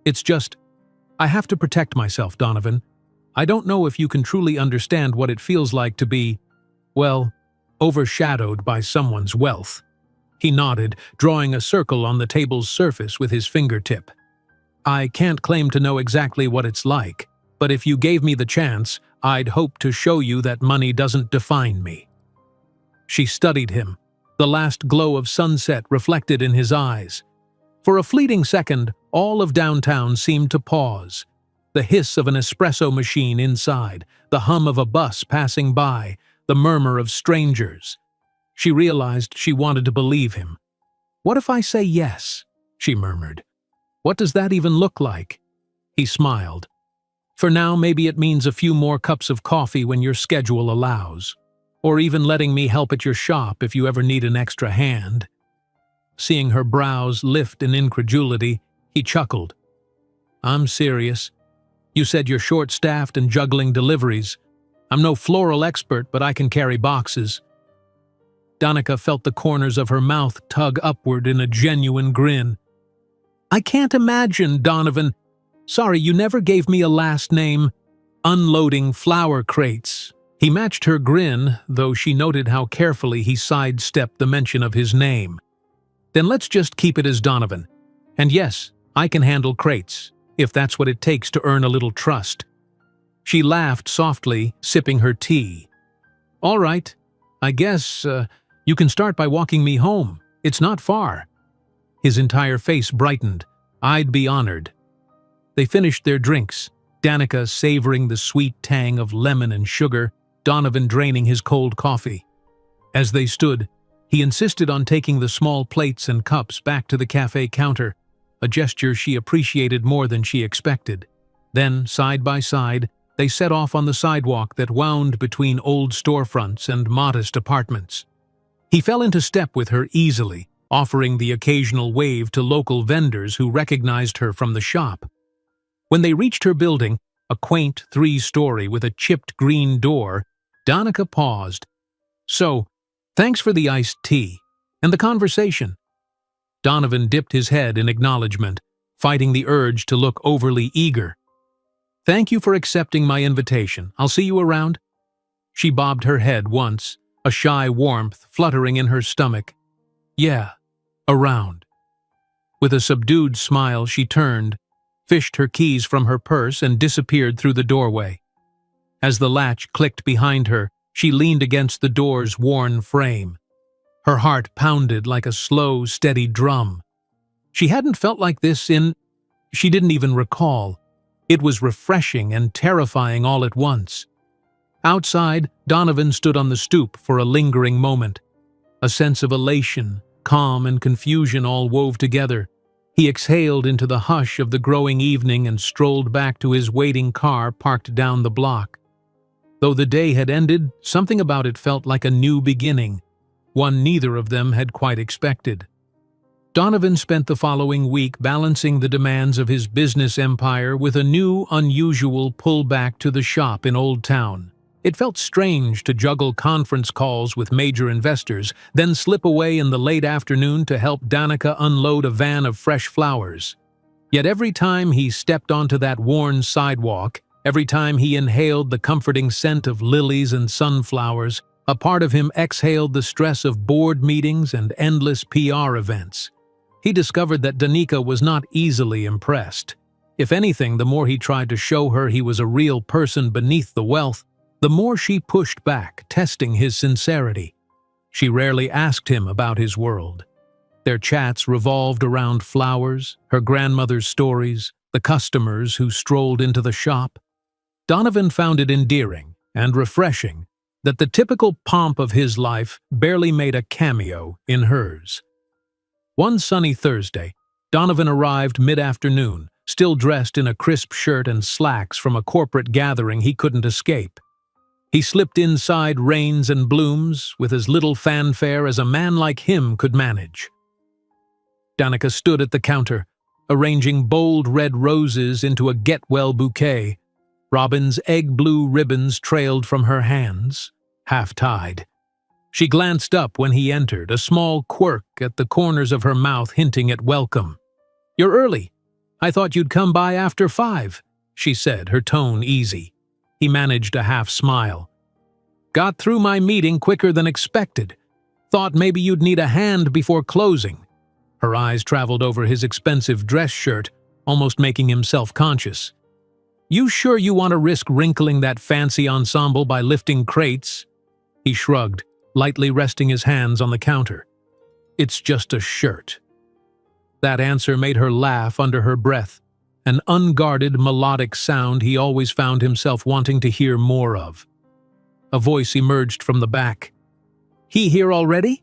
It's just, I have to protect myself, Donovan. I don't know if you can truly understand what it feels like to be, well, overshadowed by someone's wealth. He nodded, drawing a circle on the table's surface with his fingertip. I can't claim to know exactly what it's like, but if you gave me the chance, I'd hope to show you that money doesn't define me. She studied him, the last glow of sunset reflected in his eyes. For a fleeting second, all of downtown seemed to pause. The hiss of an espresso machine inside, the hum of a bus passing by, the murmur of strangers. She realized she wanted to believe him. "What if I say yes?" she murmured. "What does that even look like?" He smiled. "For now, maybe it means a few more cups of coffee when your schedule allows. Or even letting me help at your shop if you ever need an extra hand." Seeing her brows lift in incredulity, he chuckled. "I'm serious. You said you're short-staffed and juggling deliveries. I'm no floral expert, but I can carry boxes." Danica felt the corners of her mouth tug upward in a genuine grin. "I can't imagine, Donovan. Sorry, you never gave me a last name. Unloading flower crates." He matched her grin, though she noted how carefully he sidestepped the mention of his name. "Then let's just keep it as Donovan. And yes, I can handle crates, if that's what it takes to earn a little trust." She laughed softly, sipping her tea. "All right, I guess you can start by walking me home. It's not far." His entire face brightened. "I'd be honored." They finished their drinks, Danica savoring the sweet tang of lemon and sugar, Donovan draining his cold coffee. As they stood, he insisted on taking the small plates and cups back to the cafe counter, a gesture she appreciated more than she expected. Then, side by side, they set off on the sidewalk that wound between old storefronts and modest apartments. He fell into step with her easily, offering the occasional wave to local vendors who recognized her from the shop. When they reached her building, a quaint 3-story with a chipped green door, Danica paused. "So, thanks for the iced tea. And the conversation." Donovan dipped his head in acknowledgement, fighting the urge to look overly eager. "Thank you for accepting my invitation. I'll see you around." She bobbed her head once, a shy warmth fluttering in her stomach. "Yeah, around." With a subdued smile, she turned, fished her keys from her purse and disappeared through the doorway. As the latch clicked behind her, she leaned against the door's worn frame. Her heart pounded like a slow, steady drum. She hadn't felt like this she didn't even recall. It was refreshing and terrifying all at once. Outside, Donovan stood on the stoop for a lingering moment. A sense of elation, calm and confusion all wove together. He exhaled into the hush of the growing evening and strolled back to his waiting car parked down the block. Though the day had ended, something about it felt like a new beginning, one neither of them had quite expected. Donovan spent the following week balancing the demands of his business empire with a new, unusual pull back to the shop in Old Town. It felt strange to juggle conference calls with major investors, then slip away in the late afternoon to help Danica unload a van of fresh flowers. Yet every time he stepped onto that worn sidewalk, every time he inhaled the comforting scent of lilies and sunflowers, a part of him exhaled the stress of board meetings and endless PR events. He discovered that Danica was not easily impressed. If anything, the more he tried to show her he was a real person beneath the wealth, the more she pushed back, testing his sincerity. She rarely asked him about his world. Their chats revolved around flowers, her grandmother's stories, the customers who strolled into the shop. Donovan found it endearing and refreshing that the typical pomp of his life barely made a cameo in hers. One sunny Thursday, Donovan arrived mid-afternoon, still dressed in a crisp shirt and slacks from a corporate gathering he couldn't escape. He slipped inside rains and blooms with as little fanfare as a man like him could manage. Danica stood at the counter, arranging bold red roses into a get-well bouquet. Robin's egg-blue ribbons trailed from her hands, half-tied. She glanced up when he entered, a small quirk at the corners of her mouth hinting at welcome. "You're early. I thought you'd come by after 5, she said, her tone easy. He managed a half-smile. Got through my meeting quicker than expected. Thought maybe you'd need a hand before closing." Her eyes traveled over his expensive dress shirt, almost making him self-conscious. "You sure you want to risk wrinkling that fancy ensemble by lifting crates?" He shrugged, lightly resting his hands on the counter. "It's just a shirt." That answer made her laugh under her breath, an unguarded, melodic sound he always found himself wanting to hear more of. A voice emerged from the back. "He here already?"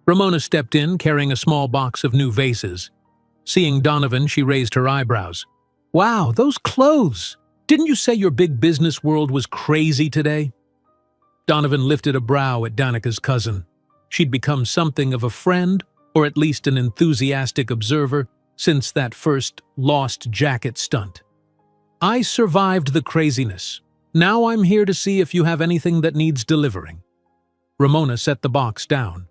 Ramona stepped in, carrying a small box of new vases. Seeing Donovan, she raised her eyebrows. "Wow, those clothes! Didn't you say your big business world was crazy today?" Donovan lifted a brow at Danica's cousin. She'd become something of a friend, or at least an enthusiastic observer, since that first lost jacket stunt. "I survived the craziness. Now I'm here to see if you have anything that needs delivering." Ramona set the box down.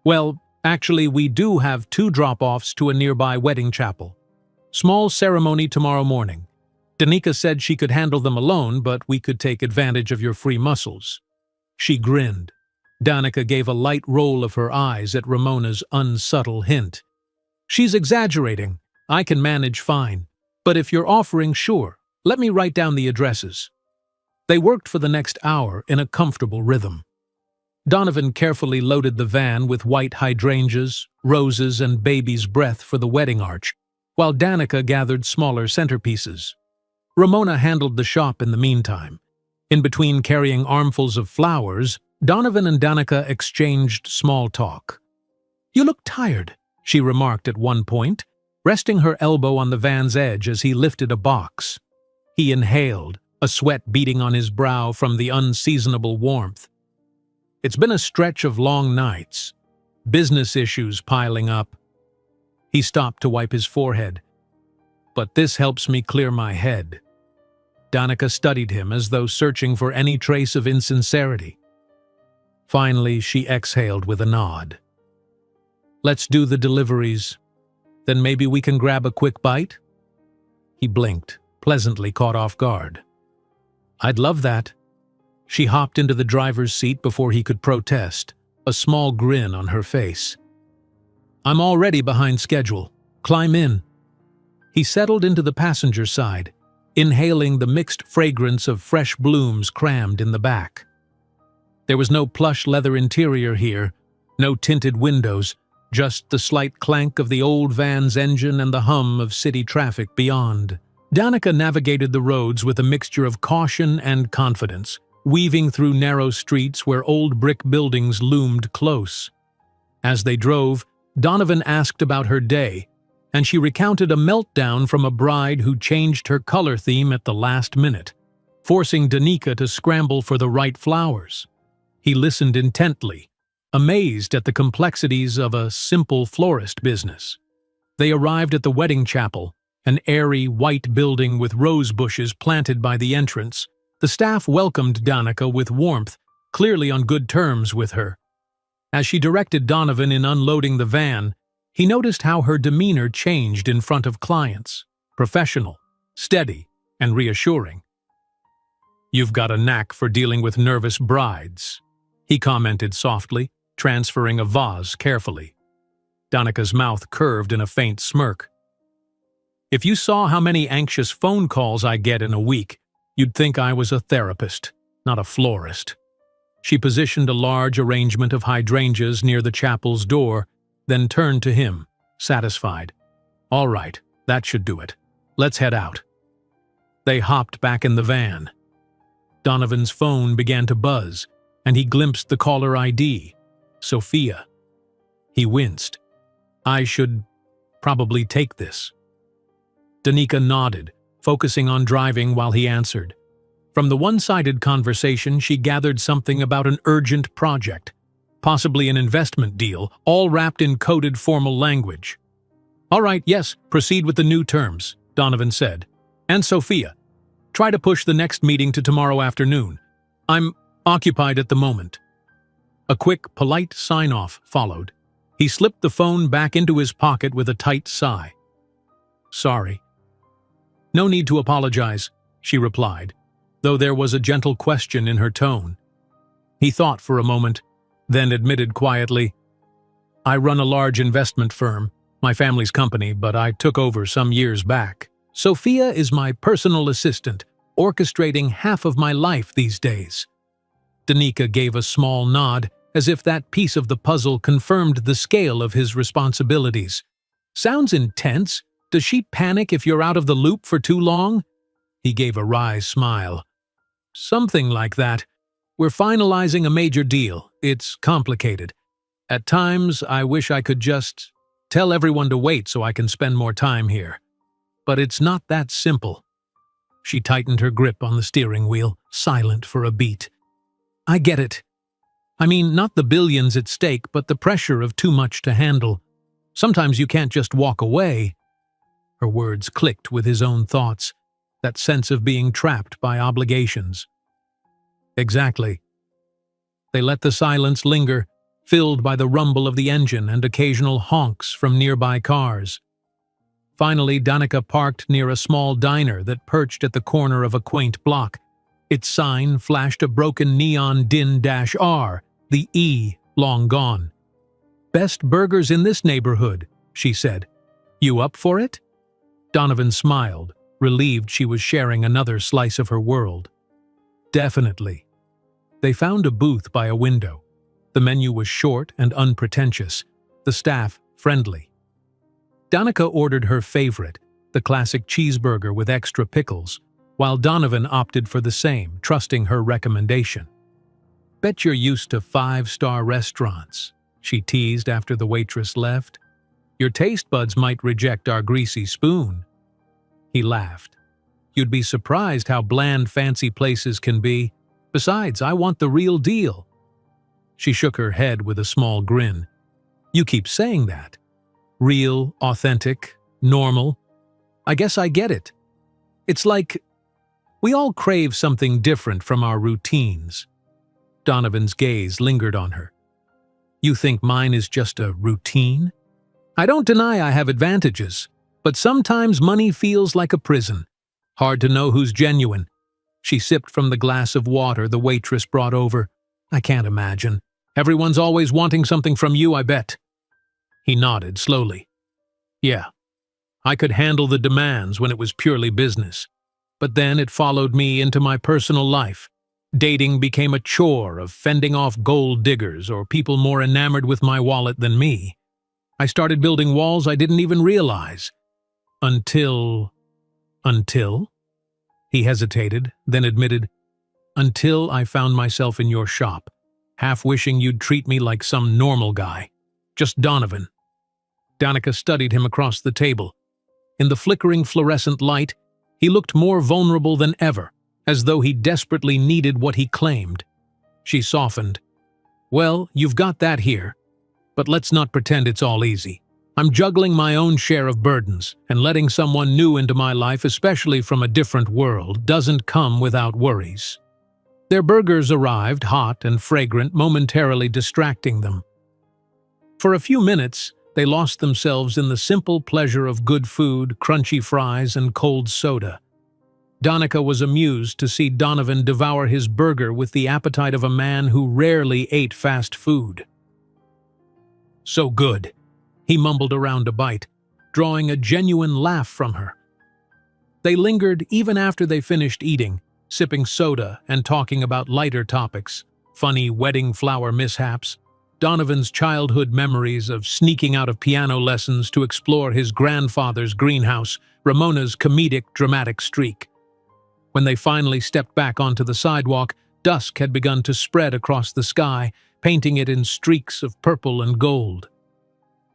"Well, actually, we do have 2 drop-offs to a nearby wedding chapel. Small ceremony tomorrow morning. Danica said she could handle them alone, but we could take advantage of your free muscles." She grinned. Danica gave a light roll of her eyes at Ramona's unsubtle hint. "She's exaggerating. I can manage fine. But if you're offering, sure, let me write down the addresses." They worked for the next hour in a comfortable rhythm. Donovan carefully loaded the van with white hydrangeas, roses, and baby's breath for the wedding arch, while Danica gathered smaller centerpieces. Ramona handled the shop in the meantime. In between carrying armfuls of flowers, Donovan and Danica exchanged small talk. "You look tired," she remarked at one point, resting her elbow on the van's edge as he lifted a box. He inhaled, a sweat beading on his brow from the unseasonable warmth. "It's been a stretch of long nights. Business issues piling up." He stopped to wipe his forehead. "But this helps me clear my head." Danica studied him as though searching for any trace of insincerity. Finally, she exhaled with a nod. "Let's do the deliveries. Then maybe we can grab a quick bite?" He blinked, pleasantly caught off guard. "I'd love that." She hopped into the driver's seat before he could protest, a small grin on her face. "I'm already behind schedule. Climb in." He settled into the passenger side, inhaling the mixed fragrance of fresh blooms crammed in the back. There was no plush leather interior here, no tinted windows, just the slight clank of the old van's engine and the hum of city traffic beyond. Danica navigated the roads with a mixture of caution and confidence, weaving through narrow streets where old brick buildings loomed close. As they drove, Donovan asked about her day, and she recounted a meltdown from a bride who changed her color theme at the last minute, forcing Danica to scramble for the right flowers. He listened intently, amazed at the complexities of a simple florist business. They arrived at the wedding chapel, an airy white building with rose bushes planted by the entrance. The staff welcomed Danica with warmth, clearly on good terms with her. As she directed Donovan in unloading the van, he noticed how her demeanor changed in front of clients, professional, steady, and reassuring. "You've got a knack for dealing with nervous brides," he commented softly, transferring a vase carefully. Danica's mouth curved in a faint smirk. "If you saw how many anxious phone calls I get in a week, you'd think I was a therapist, not a florist." She positioned a large arrangement of hydrangeas near the chapel's door, then turned to him, satisfied. "All right, that should do it. Let's head out." They hopped back in the van. Donovan's phone began to buzz, and he glimpsed the caller ID, Sophia. He winced. "I should probably take this." Danica nodded, focusing on driving while he answered. From the one-sided conversation, she gathered something about an urgent project, possibly an investment deal, all wrapped in coded formal language. "All right, yes, proceed with the new terms," Donovan said. "And Sophia, try to push the next meeting to tomorrow afternoon. I'm occupied at the moment." A quick, polite sign-off followed. He slipped the phone back into his pocket with a tight sigh. "Sorry." "No need to apologize," she replied, though there was a gentle question in her tone. He thought for a moment, then admitted quietly, "I run a large investment firm, my family's company, but I took over some years back. Sophia is my personal assistant, orchestrating half of my life these days." Danica gave a small nod, as if that piece of the puzzle confirmed the scale of his responsibilities. "Sounds intense. Does she panic if you're out of the loop for too long?" He gave a wry smile. "Something like that. We're finalizing a major deal. It's complicated. At times, I wish I could just tell everyone to wait so I can spend more time here. But it's not that simple." She tightened her grip on the steering wheel, silent for a beat. "I get it. I mean, not the billions at stake, but the pressure of too much to handle. Sometimes you can't just walk away." Her words clicked with his own thoughts, that sense of being trapped by obligations. Exactly. They let the silence linger, filled by the rumble of the engine and occasional honks from nearby cars. Finally, Danica parked near a small diner that perched at the corner of a quaint block. Its sign flashed a broken neon DIN-R, the E long gone. "Best burgers in this neighborhood," she said. "You up for it?" Donovan smiled, relieved she was sharing another slice of her world. "Definitely." They found a booth by a window. The menu was short and unpretentious, the staff friendly. Danica ordered her favorite, the classic cheeseburger with extra pickles, while Donovan opted for the same, trusting her recommendation. "Bet you're used to five-star restaurants," she teased after the waitress left. "Your taste buds might reject our greasy spoon." He laughed. "You'd be surprised how bland fancy places can be. Besides, I want the real deal." She shook her head with a small grin. "You keep saying that. Real, authentic, normal. I guess I get it. It's like we all crave something different from our routines." Donovan's gaze lingered on her. "You think mine is just a routine? I don't deny I have advantages, but sometimes money feels like a prison. Hard to know who's genuine." She sipped from the glass of water the waitress brought over. "I can't imagine. Everyone's always wanting something from you, I bet." He nodded slowly. "Yeah, I could handle the demands when it was purely business. But then it followed me into my personal life. Dating became a chore of fending off gold diggers or people more enamored with my wallet than me. I started building walls I didn't even realize. Until... He hesitated, then admitted, "Until I found myself in your shop, half wishing you'd treat me like some normal guy. Just Donovan." Danica studied him across the table. In the flickering fluorescent light, he looked more vulnerable than ever, as though he desperately needed what he claimed. She softened. "Well, you've got that here. But let's not pretend it's all easy. I'm juggling my own share of burdens, and letting someone new into my life, especially from a different world, doesn't come without worries." Their burgers arrived, hot and fragrant, momentarily distracting them. For a few minutes, they lost themselves in the simple pleasure of good food, crunchy fries, and cold soda. Danica was amused to see Donovan devour his burger with the appetite of a man who rarely ate fast food. "So good," he mumbled around a bite, drawing a genuine laugh from her. They lingered even after they finished eating, sipping soda and talking about lighter topics, funny wedding flower mishaps, Donovan's childhood memories of sneaking out of piano lessons to explore his grandfather's greenhouse, Ramona's comedic, dramatic streak. When they finally stepped back onto the sidewalk, dusk had begun to spread across the sky, painting it in streaks of purple and gold.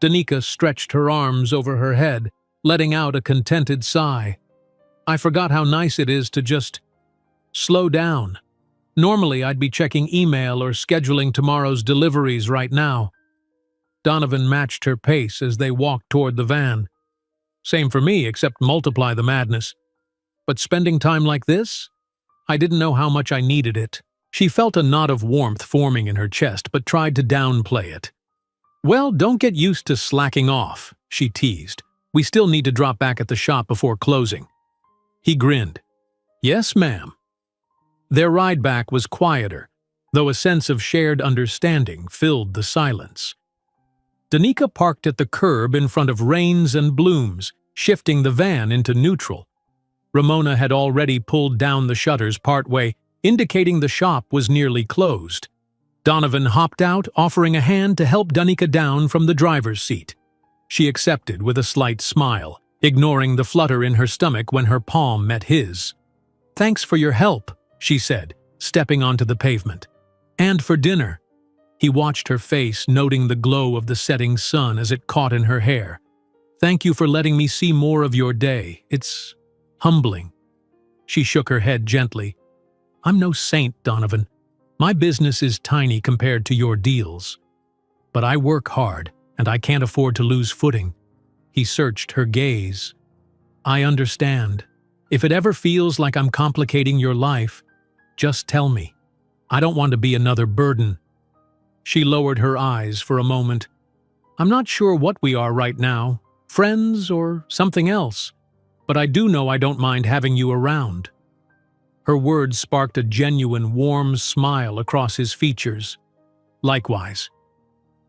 Danica stretched her arms over her head, letting out a contented sigh. "I forgot how nice it is to just slow down. Normally I'd be checking email or scheduling tomorrow's deliveries right now." Donovan matched her pace as they walked toward the van. "Same for me, except multiply the madness. But spending time like this? I didn't know how much I needed it." She felt a knot of warmth forming in her chest, but tried to downplay it. "Well, don't get used to slacking off," she teased. "We still need to drop back at the shop before closing." He grinned. "Yes, ma'am." Their ride back was quieter, though a sense of shared understanding filled the silence. Danica parked at the curb in front of Rains and Blooms, shifting the van into neutral. Ramona had already pulled down the shutters partway, indicating the shop was nearly closed. Donovan hopped out, offering a hand to help Danica down from the driver's seat. She accepted with a slight smile, ignoring the flutter in her stomach when her palm met his. "Thanks for your help," she said, stepping onto the pavement. "And for dinner." He watched her face, noting the glow of the setting sun as it caught in her hair. "Thank you for letting me see more of your day. It's humbling." She shook her head gently. "I'm no saint, Donovan. My business is tiny compared to your deals. But I work hard, and I can't afford to lose footing." He searched her gaze. "I understand. If it ever feels like I'm complicating your life, just tell me. I don't want to be another burden." She lowered her eyes for a moment. "I'm not sure what we are right now, friends or something else, but I do know I don't mind having you around." Her words sparked a genuine, warm smile across his features. "Likewise."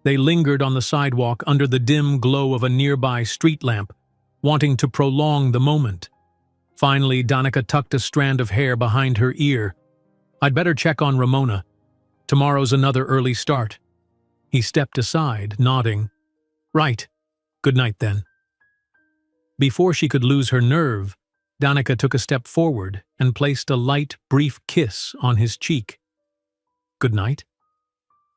They lingered on the sidewalk under the dim glow of a nearby street lamp, wanting to prolong the moment. Finally, Danica tucked a strand of hair behind her ear. "I'd better check on Ramona. Tomorrow's another early start." He stepped aside, nodding. "Right. Good night, then." Before she could lose her nerve, Danica took a step forward and placed a light, brief kiss on his cheek. "Good night."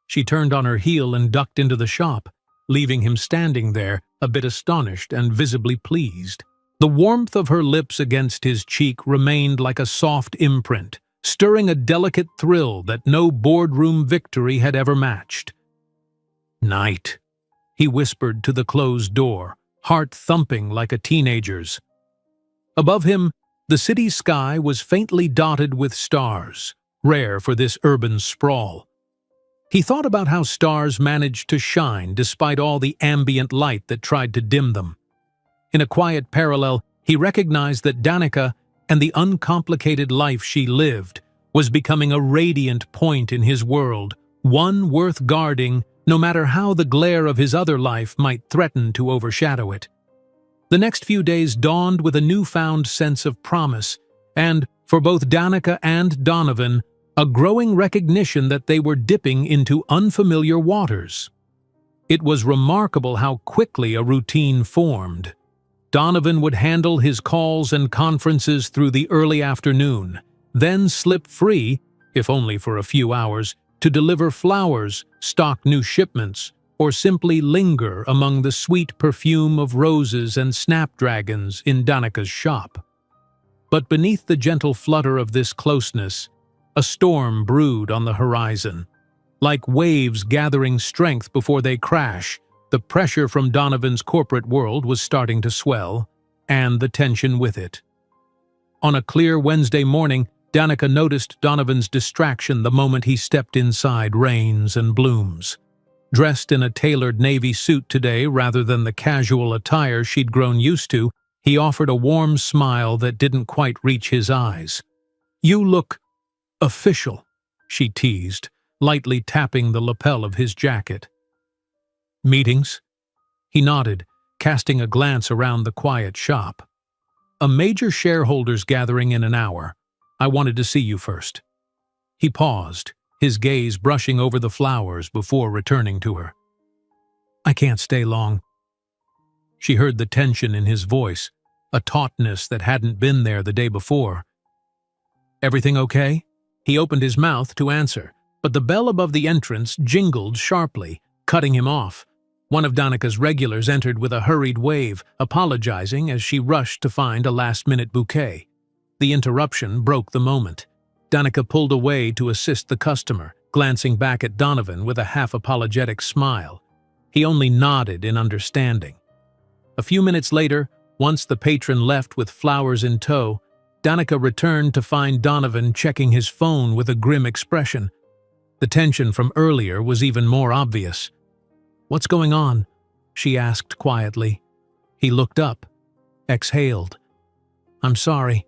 She turned on her heel and ducked into the shop, leaving him standing there, a bit astonished and visibly pleased. The warmth of her lips against his cheek remained like a soft imprint, stirring a delicate thrill that no boardroom victory had ever matched. "Night," he whispered to the closed door, heart thumping like a teenager's. Above him, the city sky was faintly dotted with stars, rare for this urban sprawl. He thought about how stars managed to shine despite all the ambient light that tried to dim them. In a quiet parallel, he recognized that Danica and the uncomplicated life she lived was becoming a radiant point in his world, one worth guarding no matter how the glare of his other life might threaten to overshadow it. The next few days dawned with a newfound sense of promise, and, for both Danica and Donovan, a growing recognition that they were dipping into unfamiliar waters. It was remarkable how quickly a routine formed. Donovan would handle his calls and conferences through the early afternoon, then slip free, if only for a few hours, to deliver flowers, stock new shipments, or simply linger among the sweet perfume of roses and snapdragons in Danica's shop. But beneath the gentle flutter of this closeness, a storm brewed on the horizon. Like waves gathering strength before they crash, the pressure from Donovan's corporate world was starting to swell, and the tension with it. On a clear Wednesday morning, Danica noticed Donovan's distraction the moment he stepped inside Rains and Blooms. Dressed in a tailored navy suit today rather than the casual attire she'd grown used to, he offered a warm smile that didn't quite reach his eyes. "You look official," she teased, lightly tapping the lapel of his jacket. "Meetings?" He nodded, casting a glance around the quiet shop. "A major shareholders gathering in an hour. I wanted to see you first." He paused, his gaze brushing over the flowers before returning to her. "I can't stay long." She heard the tension in his voice, a tautness that hadn't been there the day before. "Everything okay?" He opened his mouth to answer, but the bell above the entrance jingled sharply, cutting him off. One of Danica's regulars entered with a hurried wave, apologizing as she rushed to find a last-minute bouquet. The interruption broke the moment. Danica pulled away to assist the customer, glancing back at Donovan with a half-apologetic smile. He only nodded in understanding. A few minutes later, once the patron left with flowers in tow, Danica returned to find Donovan checking his phone with a grim expression. The tension from earlier was even more obvious. "What's going on?" she asked quietly. He looked up, exhaled. "I'm sorry.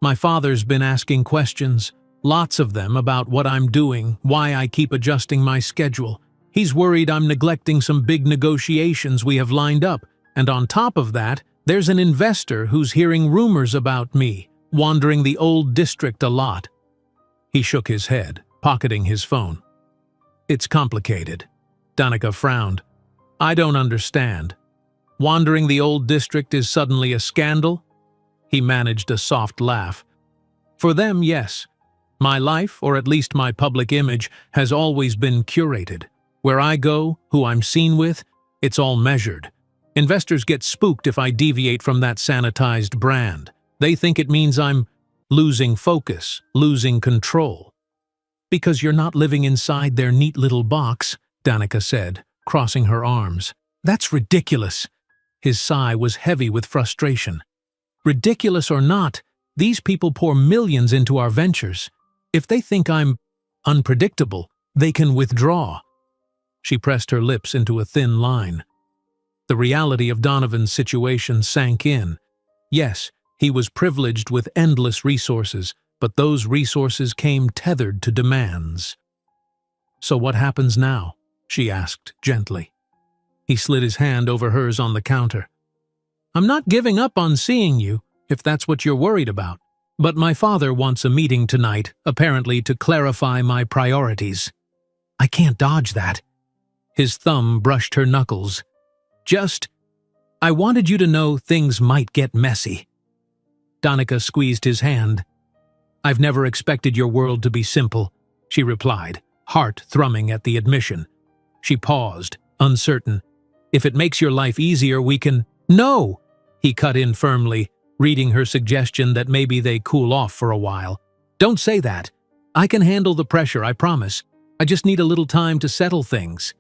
My father's been asking questions." Lots of them about what I'm doing, why I keep adjusting my schedule. He's worried I'm neglecting some big negotiations we have lined up, and on top of that, there's an investor who's hearing rumors about me, wandering the old district a lot." He shook his head, pocketing his phone. "It's complicated." Danica frowned. "I don't understand. Wandering the old district is suddenly a scandal?" He managed a soft laugh. "For them, yes. My life, or at least my public image, has always been curated. Where I go, who I'm seen with, it's all measured. Investors get spooked if I deviate from that sanitized brand. They think it means I'm losing focus, losing control." "Because you're not living inside their neat little box," Danica said, crossing her arms. "That's ridiculous." His sigh was heavy with frustration. "Ridiculous or not, these people pour millions into our ventures. If they think I'm unpredictable, they can withdraw." She pressed her lips into a thin line. The reality of Donovan's situation sank in. Yes, he was privileged with endless resources, but those resources came tethered to demands. "So what happens now?" she asked gently. He slid his hand over hers on the counter. "I'm not giving up on seeing you, if that's what you're worried about. But my father wants a meeting tonight, apparently to clarify my priorities." "I can't dodge that." His thumb brushed her knuckles. I wanted you to know things might get messy." Danica squeezed his hand. "I've never expected your world to be simple," she replied, heart thrumming at the admission. She paused, uncertain. "If it makes your life easier, we can—" "No!" he cut in firmly, reading her suggestion that maybe they cool off for a while. "Don't say that. I can handle the pressure, I promise. I just need a little time to settle things."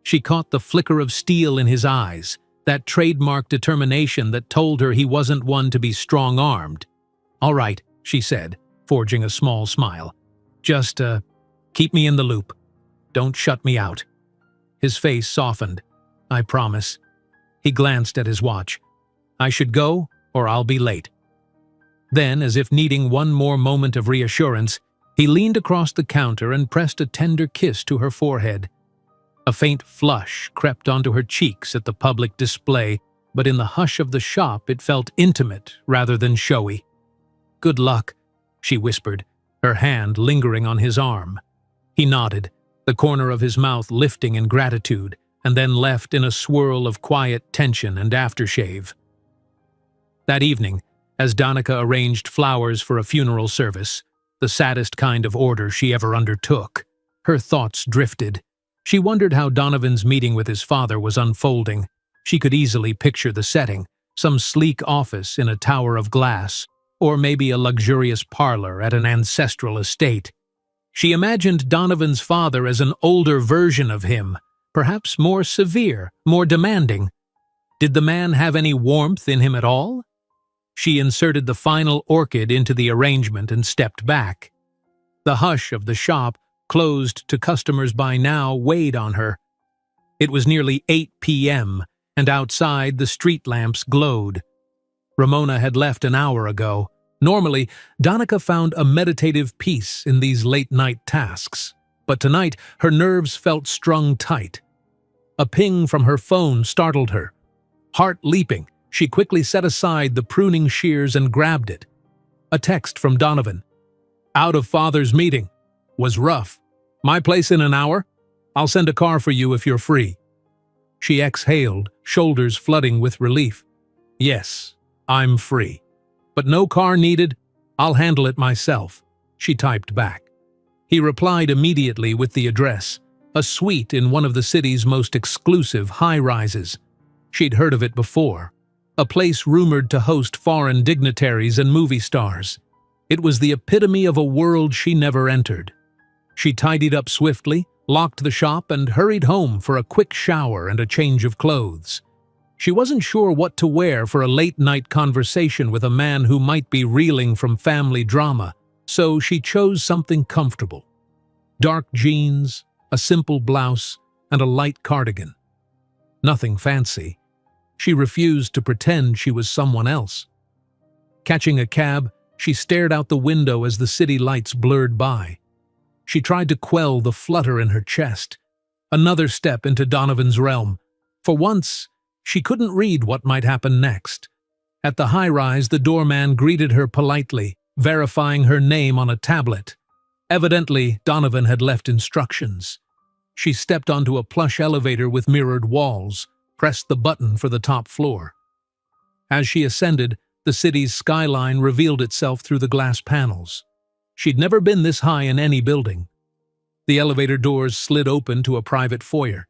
She caught the flicker of steel in his eyes, that trademark determination that told her he wasn't one to be strong-armed. "All right," she said, forging a small smile. "Just, keep me in the loop. Don't shut me out." His face softened. "I promise." He glanced at his watch. "I should go, or I'll be late." Then, as if needing one more moment of reassurance, he leaned across the counter and pressed a tender kiss to her forehead. A faint flush crept onto her cheeks at the public display, but in the hush of the shop it felt intimate rather than showy. "Good luck," she whispered, her hand lingering on his arm. He nodded, the corner of his mouth lifting in gratitude, and then left in a swirl of quiet tension and aftershave. That evening, as Danica arranged flowers for a funeral service, the saddest kind of order she ever undertook, her thoughts drifted. She wondered how Donovan's meeting with his father was unfolding. She could easily picture the setting, some sleek office in a tower of glass, or maybe a luxurious parlor at an ancestral estate. She imagined Donovan's father as an older version of him, perhaps more severe, more demanding. Did the man have any warmth in him at all? She inserted the final orchid into the arrangement and stepped back. The hush of the shop, closed to customers by now, weighed on her. It was nearly 8 p.m., and outside the street lamps glowed. Ramona had left an hour ago. Normally, Danica found a meditative peace in these late-night tasks, but tonight her nerves felt strung tight. A ping from her phone startled her. Heart leaping, she quickly set aside the pruning shears and grabbed it. A text from Donovan. "Out of father's meeting. Was rough. My place in an hour? I'll send a car for you if you're free." She exhaled, shoulders flooding with relief. "Yes, I'm free. But no car needed. I'll handle it myself," she typed back. He replied immediately with the address, a suite in one of the city's most exclusive high-rises. She'd heard of it before, a place rumored to host foreign dignitaries and movie stars. It was the epitome of a world she never entered. She tidied up swiftly, locked the shop, and hurried home for a quick shower and a change of clothes. She wasn't sure what to wear for a late-night conversation with a man who might be reeling from family drama, so she chose something comfortable. Dark jeans, a simple blouse, and a light cardigan. Nothing fancy. She refused to pretend she was someone else. Catching a cab, She stared out the window as the city lights blurred by. She tried to quell the flutter in her chest. Another step into Donovan's realm. For once, she couldn't read what might happen next. At the high-rise, the doorman greeted her politely, verifying her name on a tablet. Evidently, Donovan had left instructions. She stepped onto a plush elevator with mirrored walls, pressed the button for the top floor. As she ascended, the city's skyline revealed itself through the glass panels. She'd never been this high in any building. The elevator doors slid open to a private foyer.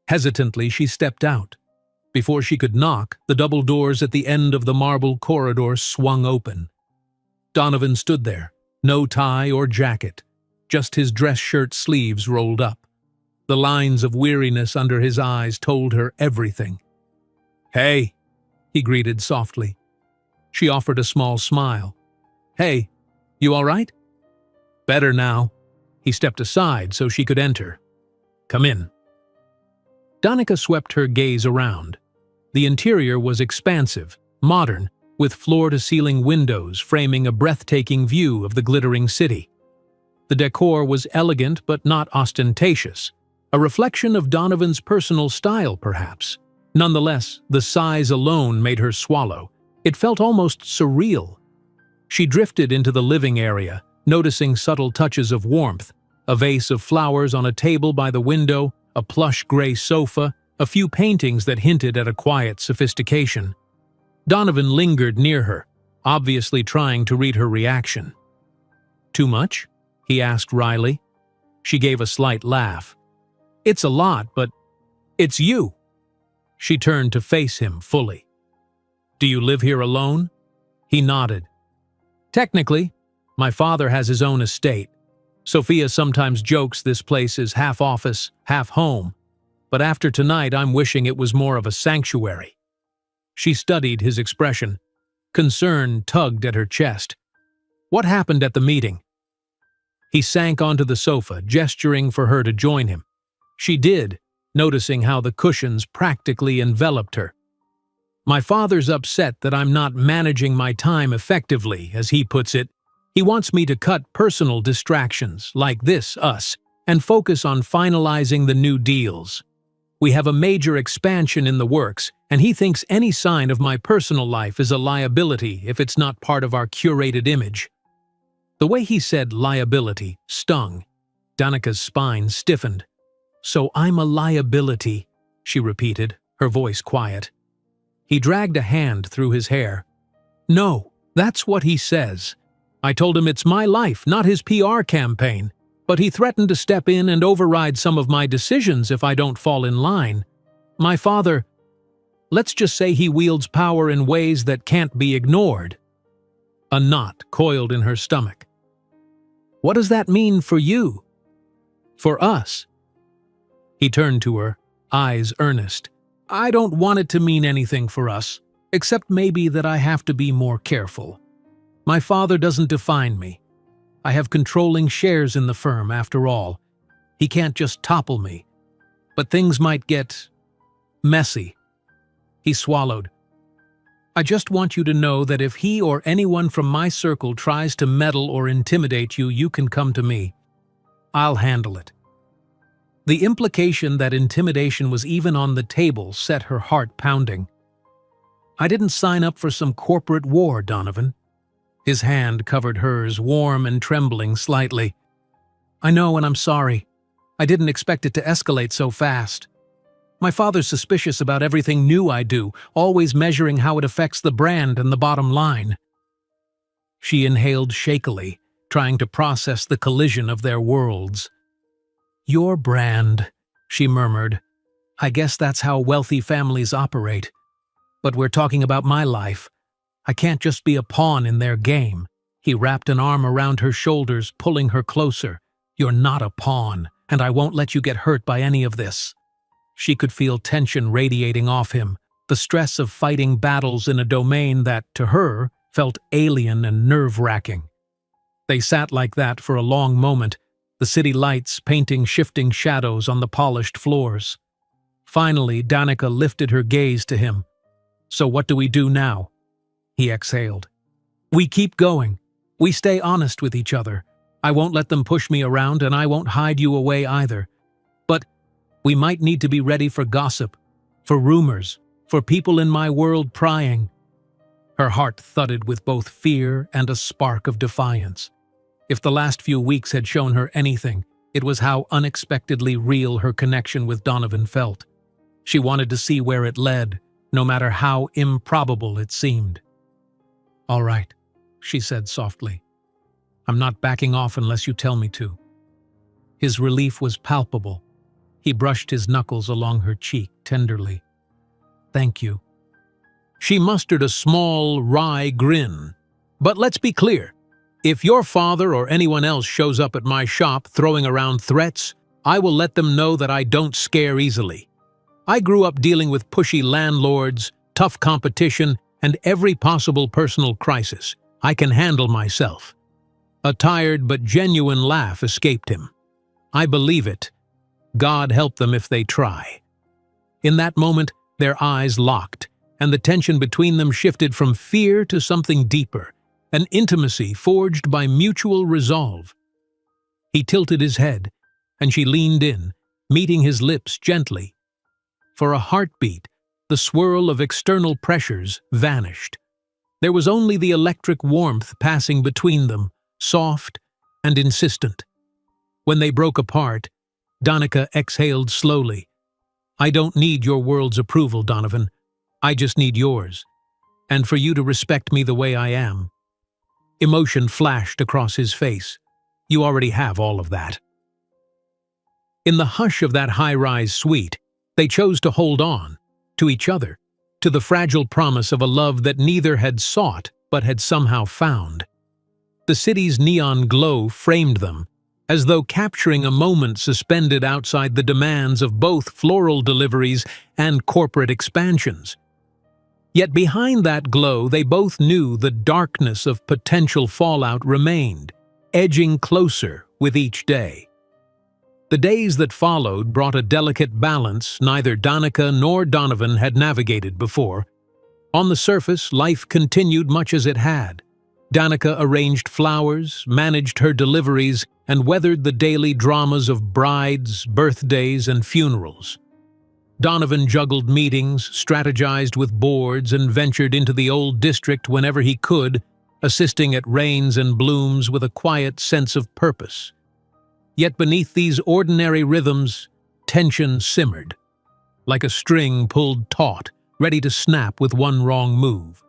Hesitantly, she stepped out. Before she could knock, the double doors at the end of the marble corridor swung open. Donovan stood there, no tie or jacket, just his dress shirt sleeves rolled up. The lines of weariness under his eyes told her everything. "Hey," he greeted softly. She offered a small smile. "Hey, you all right?" "Better now." He stepped aside so she could enter. "Come in." Danica swept her gaze around. The interior was expansive, modern, with floor-to-ceiling windows framing a breathtaking view of the glittering city. The decor was elegant but not ostentatious, a reflection of Donovan's personal style, perhaps. Nonetheless, the size alone made her swallow. It felt almost surreal. She drifted into the living area, noticing subtle touches of warmth, a vase of flowers on a table by the window, a plush gray sofa, a few paintings that hinted at a quiet sophistication. Donovan lingered near her, obviously trying to read her reaction. "Too much?" he asked wryly. She gave a slight laugh. "It's a lot, but it's you." She turned to face him fully. "Do you live here alone?" He nodded. "Technically, my father has his own estate. Sophia sometimes jokes this place is half office, half home, but after tonight I'm wishing it was more of a sanctuary." She studied his expression. Concern tugged at her chest. "What happened at the meeting?" He sank onto the sofa, gesturing for her to join him. She did, noticing how the cushions practically enveloped her. "My father's upset that I'm not managing my time effectively, as he puts it. He wants me to cut personal distractions, like this, us, and focus on finalizing the new deals. We have a major expansion in the works, and he thinks any sign of my personal life is a liability if it's not part of our curated image." The way he said liability stung. Danica's spine stiffened. "So I'm a liability," she repeated, her voice quiet. He dragged a hand through his hair. "No, that's what he says. I told him it's my life, not his PR campaign, but he threatened to step in and override some of my decisions if I don't fall in line. My father, let's just say he wields power in ways that can't be ignored." A knot coiled in her stomach. "What does that mean for you? For us?" He turned to her, eyes earnest. "I don't want it to mean anything for us, except maybe that I have to be more careful. My father doesn't define me. I have controlling shares in the firm, after all. He can't just topple me. But things might get messy." He swallowed. "I just want you to know that if he or anyone from my circle tries to meddle or intimidate you, you can come to me. I'll handle it." The implication that intimidation was even on the table set her heart pounding. "I didn't sign up for some corporate war, Donovan." His hand covered hers, warm and trembling slightly. "I know, and I'm sorry. I didn't expect it to escalate so fast. My father's suspicious about everything new I do, always measuring how it affects the brand and the bottom line." She inhaled shakily, trying to process the collision of their worlds. "Your brand," she murmured. "I guess that's how wealthy families operate. But we're talking about my life. I can't just be a pawn in their game." He wrapped an arm around her shoulders, pulling her closer. "You're not a pawn, and I won't let you get hurt by any of this." She could feel tension radiating off him, the stress of fighting battles in a domain that, to her, felt alien and nerve-wracking. They sat like that for a long moment, the city lights painting shifting shadows on the polished floors. Finally, Danica lifted her gaze to him. "So what do we do now?" He exhaled. "We keep going. We stay honest with each other. I won't let them push me around, and I won't hide you away either. But we might need to be ready for gossip, for rumors, for people in my world prying." Her heart thudded with both fear and a spark of defiance. If the last few weeks had shown her anything, it was how unexpectedly real her connection with Donovan felt. She wanted to see where it led, no matter how improbable it seemed. "All right," she said softly. "I'm not backing off unless you tell me to." His relief was palpable. He brushed his knuckles along her cheek tenderly. "Thank you." She mustered a small, wry grin. "But let's be clear. If your father or anyone else shows up at my shop throwing around threats, I will let them know that I don't scare easily. I grew up dealing with pushy landlords, tough competition, and every possible personal crisis. I can handle myself." A tired but genuine laugh escaped him. "I believe it. God help them if they try." In that moment, their eyes locked, and the tension between them shifted from fear to something deeper, an intimacy forged by mutual resolve. He tilted his head, and she leaned in, meeting his lips gently. For a heartbeat, the swirl of external pressures vanished. There was only the electric warmth passing between them, soft and insistent. When they broke apart, Danica exhaled slowly. "I don't need your world's approval, Donovan. I just need yours. And for you to respect me the way I am." Emotion flashed across his face. "You already have all of that." In the hush of that high-rise suite, they chose to hold on, to each other, to the fragile promise of a love that neither had sought but had somehow found. The city's neon glow framed them, as though capturing a moment suspended outside the demands of both floral deliveries and corporate expansions. Yet behind that glow, they both knew the darkness of potential fallout remained, edging closer with each day. The days that followed brought a delicate balance neither Danica nor Donovan had navigated before. On the surface, life continued much as it had. Danica arranged flowers, managed her deliveries, and weathered the daily dramas of brides, birthdays, and funerals. Donovan juggled meetings, strategized with boards, and ventured into the old district whenever he could, assisting at rains and blooms with a quiet sense of purpose. Yet beneath these ordinary rhythms, tension simmered, like a string pulled taut, ready to snap with one wrong move.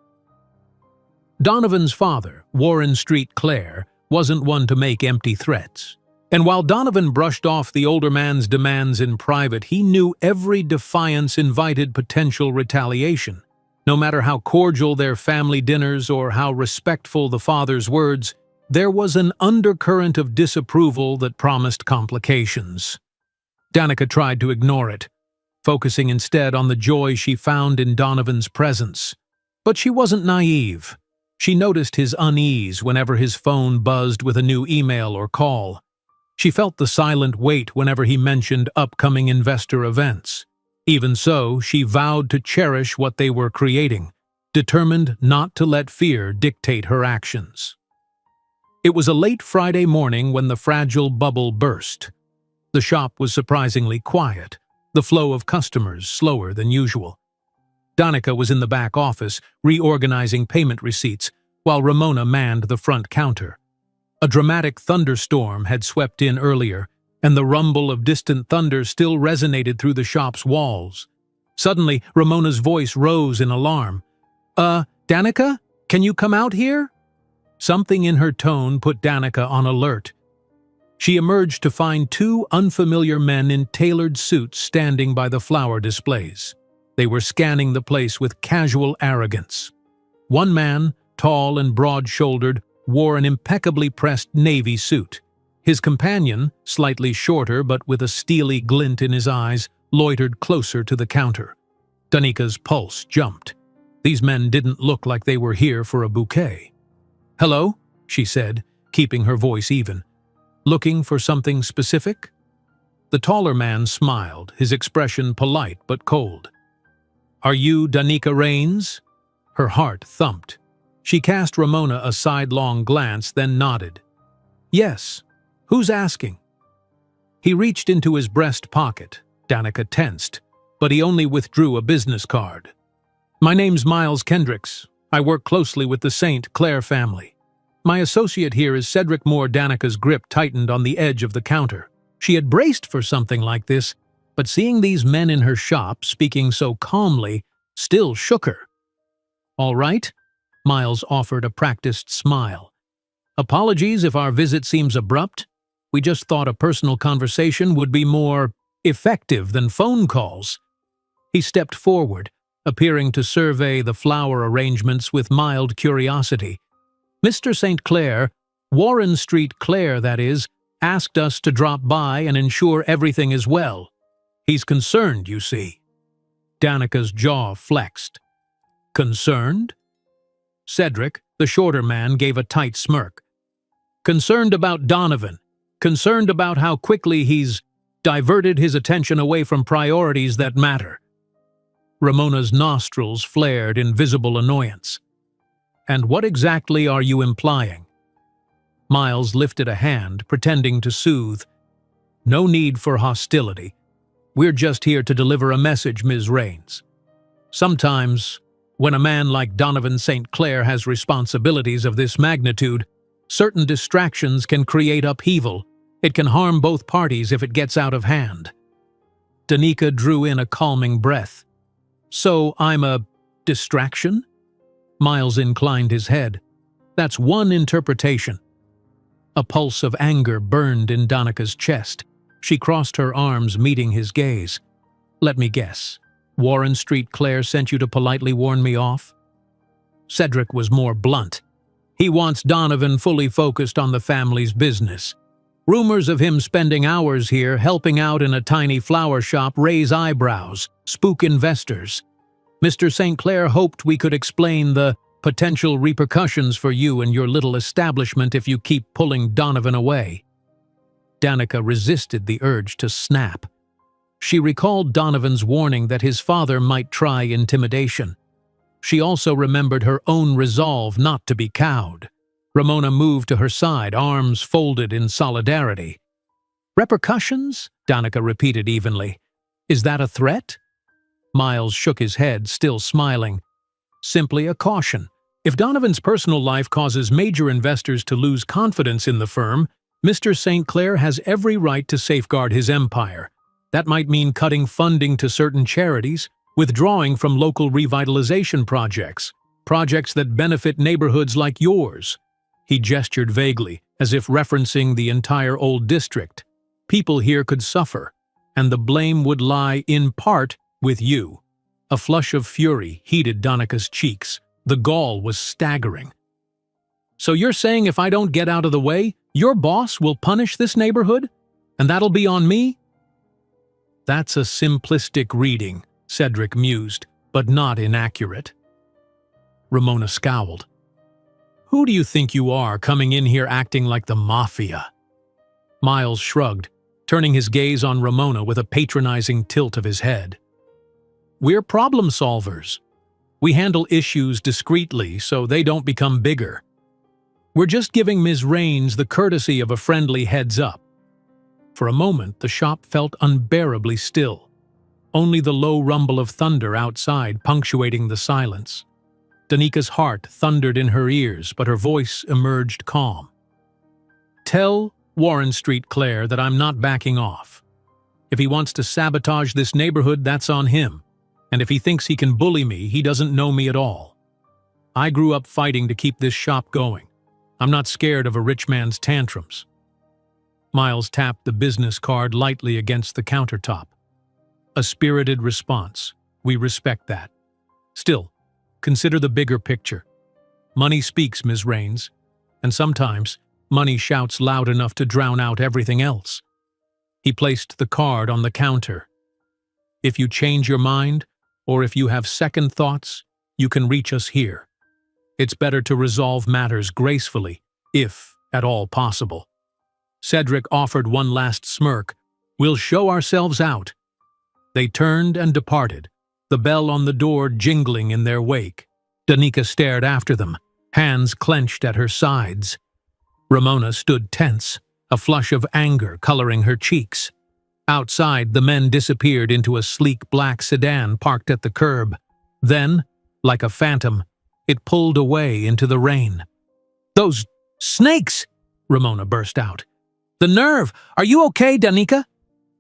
Donovan's father, Warren Street Clare, wasn't one to make empty threats. And while Donovan brushed off the older man's demands in private, he knew every defiance invited potential retaliation. No matter how cordial their family dinners or how respectful the father's words, there was an undercurrent of disapproval that promised complications. Danica tried to ignore it, focusing instead on the joy she found in Donovan's presence. But she wasn't naive. She noticed his unease whenever his phone buzzed with a new email or call. She felt the silent weight whenever he mentioned upcoming investor events. Even so, she vowed to cherish what they were creating, determined not to let fear dictate her actions. It was a late Friday morning when the fragile bubble burst. The shop was surprisingly quiet, the flow of customers slower than usual. Danica was in the back office, reorganizing payment receipts, while Ramona manned the front counter. A dramatic thunderstorm had swept in earlier, and the rumble of distant thunder still resonated through the shop's walls. Suddenly, Ramona's voice rose in alarm. Danica? Can you come out here?" Something in her tone put Danica on alert. She emerged to find two unfamiliar men in tailored suits standing by the flower displays. They were scanning the place with casual arrogance. One man, tall and broad-shouldered, wore an impeccably pressed navy suit. His companion, slightly shorter but with a steely glint in his eyes, loitered closer to the counter. Danica's pulse jumped. These men didn't look like they were here for a bouquet. "Hello?" she said, keeping her voice even. "Looking for something specific?" The taller man smiled, his expression polite but cold. "Are you Danica Rains?" Her heart thumped. She cast Ramona a sidelong glance, then nodded. Yes. Who's asking? He reached into his breast pocket. Danica tensed, but he only withdrew a business card. My name's Miles Kendricks. I work closely with the St. Clair family. My associate here is Cedric Moore. Danica's grip tightened on the edge of the counter. She had braced for something like this, but seeing these men in her shop speaking so calmly still shook her. All right, Miles offered a practiced smile. Apologies if our visit seems abrupt. We just thought a personal conversation would be more effective than phone calls. He stepped forward, appearing to survey the flower arrangements with mild curiosity. Mr. St. Clair, Warren Street Clair that is, asked us to drop by and ensure everything is well. He's concerned, you see. Danica's jaw flexed. Concerned? Cedric, the shorter man, gave a tight smirk. Concerned about Donovan. Concerned about how quickly he's diverted his attention away from priorities that matter. Ramona's nostrils flared in visible annoyance. And what exactly are you implying? Miles lifted a hand, pretending to soothe. No need for hostility. We're just here to deliver a message, Ms. Raines. Sometimes, when a man like Donovan St. Clair has responsibilities of this magnitude, certain distractions can create upheaval. It can harm both parties if it gets out of hand. Danica drew in a calming breath. So I'm a distraction? Miles inclined his head. That's one interpretation. A pulse of anger burned in Danica's chest. She crossed her arms, meeting his gaze. Let me guess. Warren Street Clair sent you to politely warn me off? Cedric was more blunt. He wants Donovan fully focused on the family's business. Rumors of him spending hours here helping out in a tiny flower shop raise eyebrows, spook investors. Mr. St. Clair hoped we could explain the potential repercussions for you and your little establishment if you keep pulling Donovan away. Danica resisted the urge to snap. She recalled Donovan's warning that his father might try intimidation. She also remembered her own resolve not to be cowed. Ramona moved to her side, arms folded in solidarity. Repercussions? Danica repeated evenly. Is that a threat? Miles shook his head, still smiling. Simply a caution. If Donovan's personal life causes major investors to lose confidence in the firm, Mr. St. Clair has every right to safeguard his empire. That might mean cutting funding to certain charities, withdrawing from local revitalization projects that benefit neighborhoods like yours. He gestured vaguely, as if referencing the entire old district. People here could suffer, and the blame would lie, in part, with you. A flush of fury heated Danica's cheeks. The gall was staggering. So you're saying if I don't get out of the way, your boss will punish this neighborhood? And that'll be on me? That's a simplistic reading, Cedric mused, but not inaccurate. Ramona scowled. Who do you think you are, coming in here acting like the mafia? Miles shrugged, turning his gaze on Ramona with a patronizing tilt of his head. We're problem solvers. We handle issues discreetly so they don't become bigger. We're just giving Ms. Raines the courtesy of a friendly heads-up. For a moment, the shop felt unbearably still, only the low rumble of thunder outside punctuating the silence. Danica's heart thundered in her ears, but her voice emerged calm. Tell Warren Street Clair that I'm not backing off. If he wants to sabotage this neighborhood, that's on him. And if he thinks he can bully me, he doesn't know me at all. I grew up fighting to keep this shop going. I'm not scared of a rich man's tantrums. Miles tapped the business card lightly against the countertop. A spirited response. We respect that. Still, consider the bigger picture. Money speaks, Ms. Raines, and sometimes money shouts loud enough to drown out everything else. He placed the card on the counter. If you change your mind, or if you have second thoughts, you can reach us here. It's better to resolve matters gracefully, if at all possible. Cedric offered one last smirk. We'll show ourselves out. They turned and departed, the bell on the door jingling in their wake. Danica stared after them, hands clenched at her sides. Ramona stood tense, a flush of anger coloring her cheeks. Outside, the men disappeared into a sleek black sedan parked at the curb. Then, like a phantom, it pulled away into the rain. "Those snakes!" Ramona burst out. "The nerve! Are you okay, Danica?"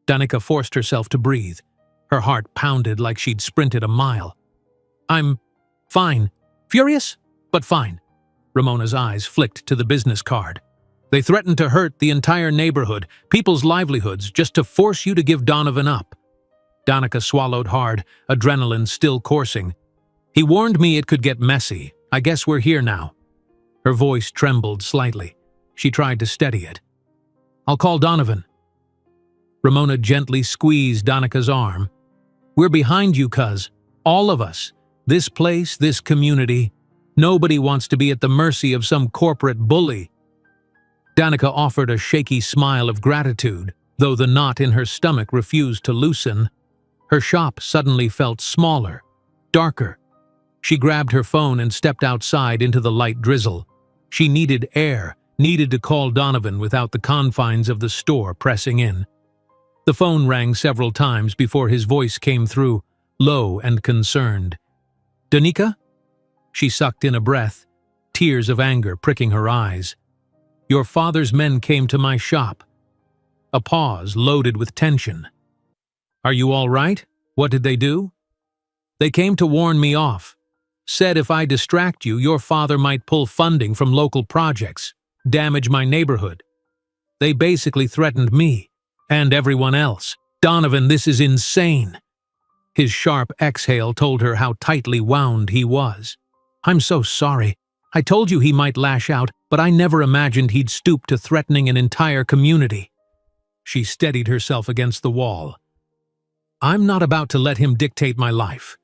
Danica forced herself to breathe. Her heart pounded like she'd sprinted a mile. "I'm fine. Furious, but fine." Ramona's eyes flicked to the business card. "They threatened to hurt the entire neighborhood, people's livelihoods, just to force you to give Donovan up." Danica swallowed hard, adrenaline still coursing. "He warned me it could get messy. I guess we're here now." Her voice trembled slightly. She tried to steady it. "I'll call Donovan." Ramona gently squeezed Danica's arm. "We're behind you, cuz. All of us. This place, this community. Nobody wants to be at the mercy of some corporate bully." Danica offered a shaky smile of gratitude, though the knot in her stomach refused to loosen. Her shop suddenly felt smaller, darker. She grabbed her phone and stepped outside into the light drizzle. She needed air, needed to call Donovan without the confines of the store pressing in. The phone rang several times before his voice came through, low and concerned. "Danica?" She sucked in a breath, tears of anger pricking her eyes. "Your father's men came to my shop." A pause loaded with tension. "Are you all right? What did they do?" "They came to warn me off. Said if I distract you, your father might pull funding from local projects, damage my neighborhood. They basically threatened me, and everyone else. Donovan, this is insane." His sharp exhale told her how tightly wound he was. "I'm so sorry. I told you he might lash out, but I never imagined he'd stoop to threatening an entire community." She steadied herself against the wall. "I'm not about to let him dictate my life,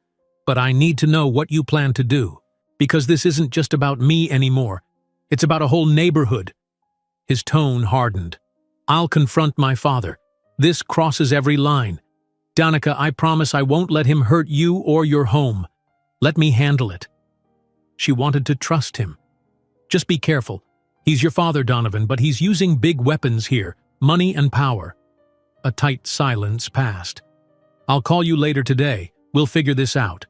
but I need to know what you plan to do, because this isn't just about me anymore. It's about a whole neighborhood." His tone hardened. "I'll confront my father. This crosses every line. Danica, I promise I won't let him hurt you or your home. Let me handle it." She wanted to trust him. "Just be careful. He's your father, Donovan, but he's using big weapons here, money and power." A tight silence passed. "I'll call you later today. We'll figure this out."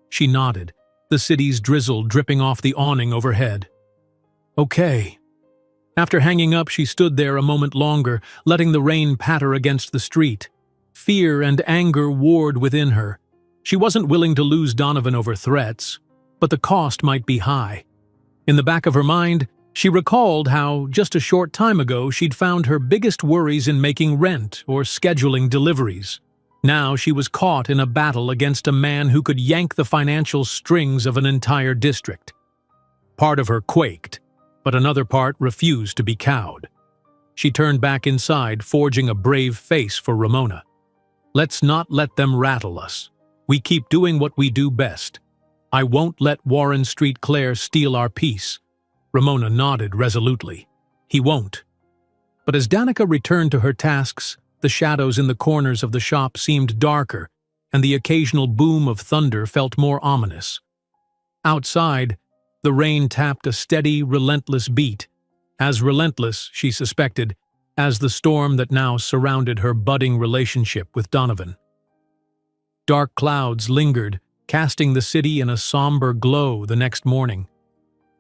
She nodded, the city's drizzle dripping off the awning overhead. "Okay." After hanging up, she stood there a moment longer, letting the rain patter against the street. Fear and anger warred within her. She wasn't willing to lose Donovan over threats, but the cost might be high. In the back of her mind, she recalled how, just a short time ago, she'd found her biggest worries in making rent or scheduling deliveries. Now she was caught in a battle against a man who could yank the financial strings of an entire district. Part of her quaked, but another part refused to be cowed. She turned back inside, forging a brave face for Ramona. "Let's not let them rattle us. We keep doing what we do best. I won't let Warren Street Claire steal our peace." Ramona nodded resolutely. "He won't." But as Danica returned to her tasks, the shadows in the corners of the shop seemed darker, and the occasional boom of thunder felt more ominous. Outside, the rain tapped a steady, relentless beat, as relentless, she suspected, as the storm that now surrounded her budding relationship with Donovan. Dark clouds lingered, casting the city in a somber glow the next morning.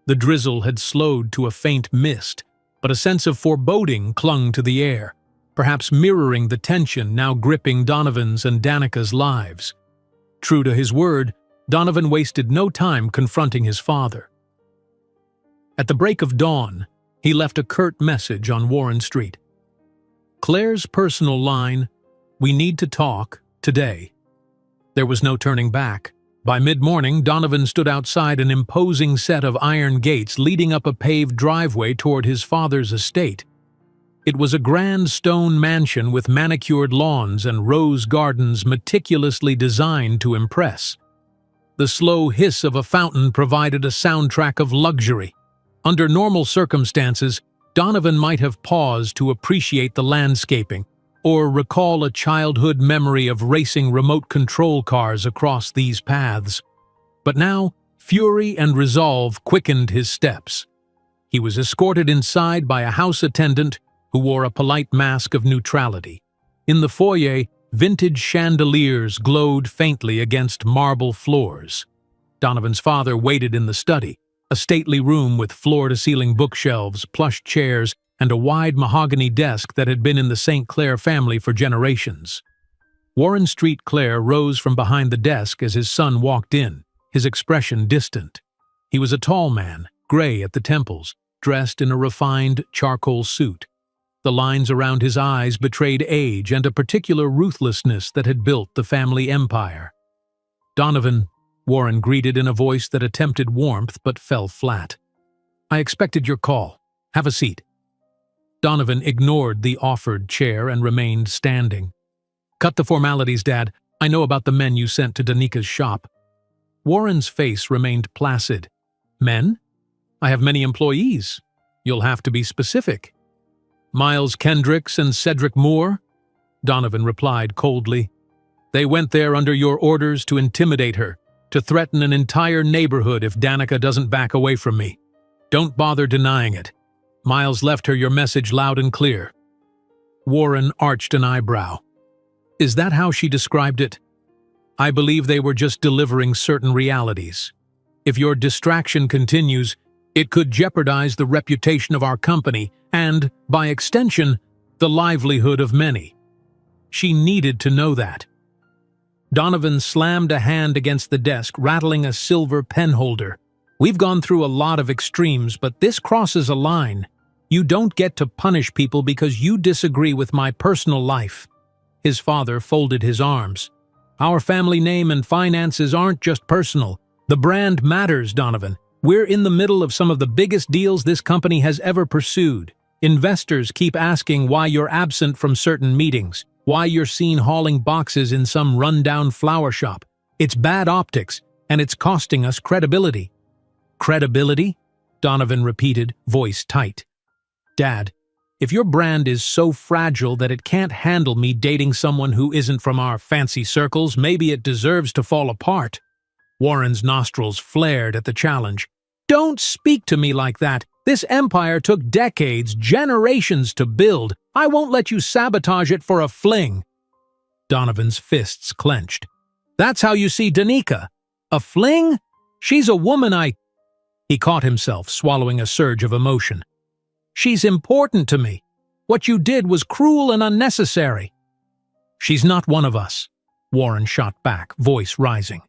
The drizzle had slowed to a faint mist, but a sense of foreboding clung to the air, perhaps mirroring the tension now gripping Donovan's and Danica's lives. True to his word, Donovan wasted no time confronting his father. At the break of dawn, he left a curt message on Warren Street. Claire's personal line, "We need to talk, today." There was no turning back. By mid-morning, Donovan stood outside an imposing set of iron gates leading up a paved driveway toward his father's estate. It was a grand stone mansion with manicured lawns and rose gardens meticulously designed to impress. The slow hiss of a fountain provided a soundtrack of luxury. Under normal circumstances, Donovan might have paused to appreciate the landscaping or recall a childhood memory of racing remote control cars across these paths. But now, Fury and resolve quickened his steps. He was escorted inside by a house attendant who wore a polite mask of neutrality. In the foyer, vintage chandeliers glowed faintly against marble floors. Donovan's father waited in the study, a stately room with floor-to-ceiling bookshelves, plush chairs, and a wide mahogany desk that had been in the St. Clair family for generations. Warren Street Clair rose from behind the desk as his son walked in, his expression distant. He was a tall man, gray at the temples, dressed in a refined charcoal suit. The lines around his eyes betrayed age and a particular ruthlessness that had built the family empire. "Donovan," Warren greeted in a voice that attempted warmth but fell flat. "I expected your call. Have a seat." Donovan ignored the offered chair and remained standing. "Cut the formalities, Dad. I know about the men you sent to Danika's shop." Warren's face remained placid. "Men? I have many employees. You'll have to be specific." "Miles Kendricks and Cedric Moore?" Donovan replied coldly. "They went there under your orders to intimidate her, to threaten an entire neighborhood if Danica doesn't back away from me. Don't bother denying it. Miles left her your message loud and clear." Warren arched an eyebrow. "Is that how she described it?" "I believe they were just delivering certain realities. If your distraction continues, it could jeopardize the reputation of our company and, by extension, the livelihood of many." She needed to know that. Donovan slammed a hand against the desk, rattling a silver penholder. "We've gone through a lot of extremes, but this crosses a line. You don't get to punish people because you disagree with my personal life." His father folded his arms. "Our family name and finances aren't just personal. The brand matters, Donovan. We're in the middle of some of the biggest deals this company has ever pursued. Investors keep asking why you're absent from certain meetings, why you're seen hauling boxes in some rundown flower shop. It's bad optics, and it's costing us credibility." "Credibility?" Donovan repeated, voice tight. "Dad, if your brand is so fragile that it can't handle me dating someone who isn't from our fancy circles, maybe it deserves to fall apart." Warren's nostrils flared at the challenge. "Don't speak to me like that. This empire took decades, generations to build. I won't let you sabotage it for a fling." Donovan's fists clenched. "That's how you see Danica? A fling? She's a woman He caught himself, swallowing a surge of emotion. "She's important to me. What you did was cruel and unnecessary." "She's not one of us," Warren shot back, voice rising.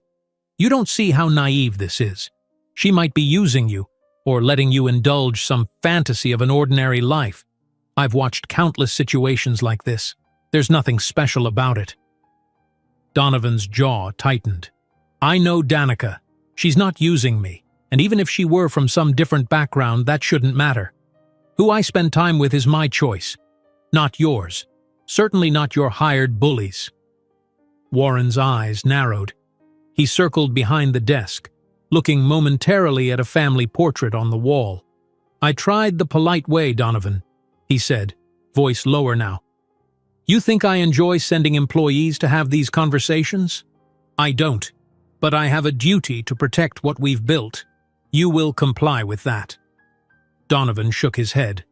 "You don't see how naive this is. She might be using you, or letting you indulge some fantasy of an ordinary life. I've watched countless situations like this. There's nothing special about it." Donovan's jaw tightened. "I know Danica. She's not using me, and even if she were from some different background, that shouldn't matter. Who I spend time with is my choice, not yours. Certainly not your hired bullies." Warren's eyes narrowed. He circled behind the desk, looking momentarily at a family portrait on the wall. "I tried the polite way, Donovan," he said, voice lower now. "You think I enjoy sending employees to have these conversations? I don't, but I have a duty to protect what we've built. You will comply with that." Donovan shook his head.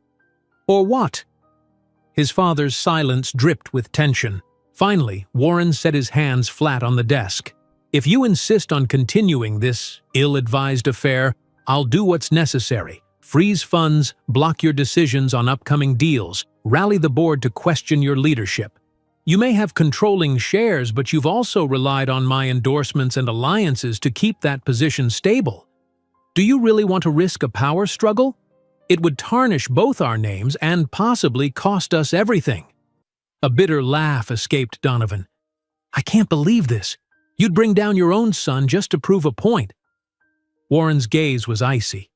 "Or what?" His father's silence dripped with tension. Finally, Warren set his hands flat on the desk. "If you insist on continuing this ill-advised affair, I'll do what's necessary. Freeze funds, block your decisions on upcoming deals, rally the board to question your leadership. You may have controlling shares, but you've also relied on my endorsements and alliances to keep that position stable. Do you really want to risk a power struggle? It would tarnish both our names and possibly cost us everything." A bitter laugh escaped Donovan. "I can't believe this. You'd bring down your own son just to prove a point." Warren's gaze was icy.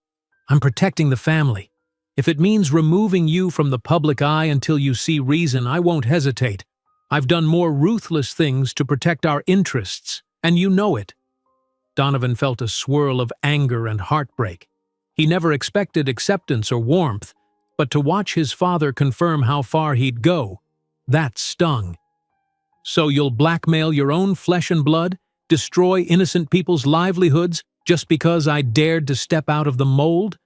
"I'm protecting the family. If it means removing you from the public eye until you see reason, I won't hesitate. I've done more ruthless things to protect our interests, and you know it." Donovan felt a swirl of anger and heartbreak. He never expected acceptance or warmth, but to watch his father confirm how far he'd go, that stung. "So you'll blackmail your own flesh and blood, destroy innocent people's livelihoods, Just because I dared to step out of the mold?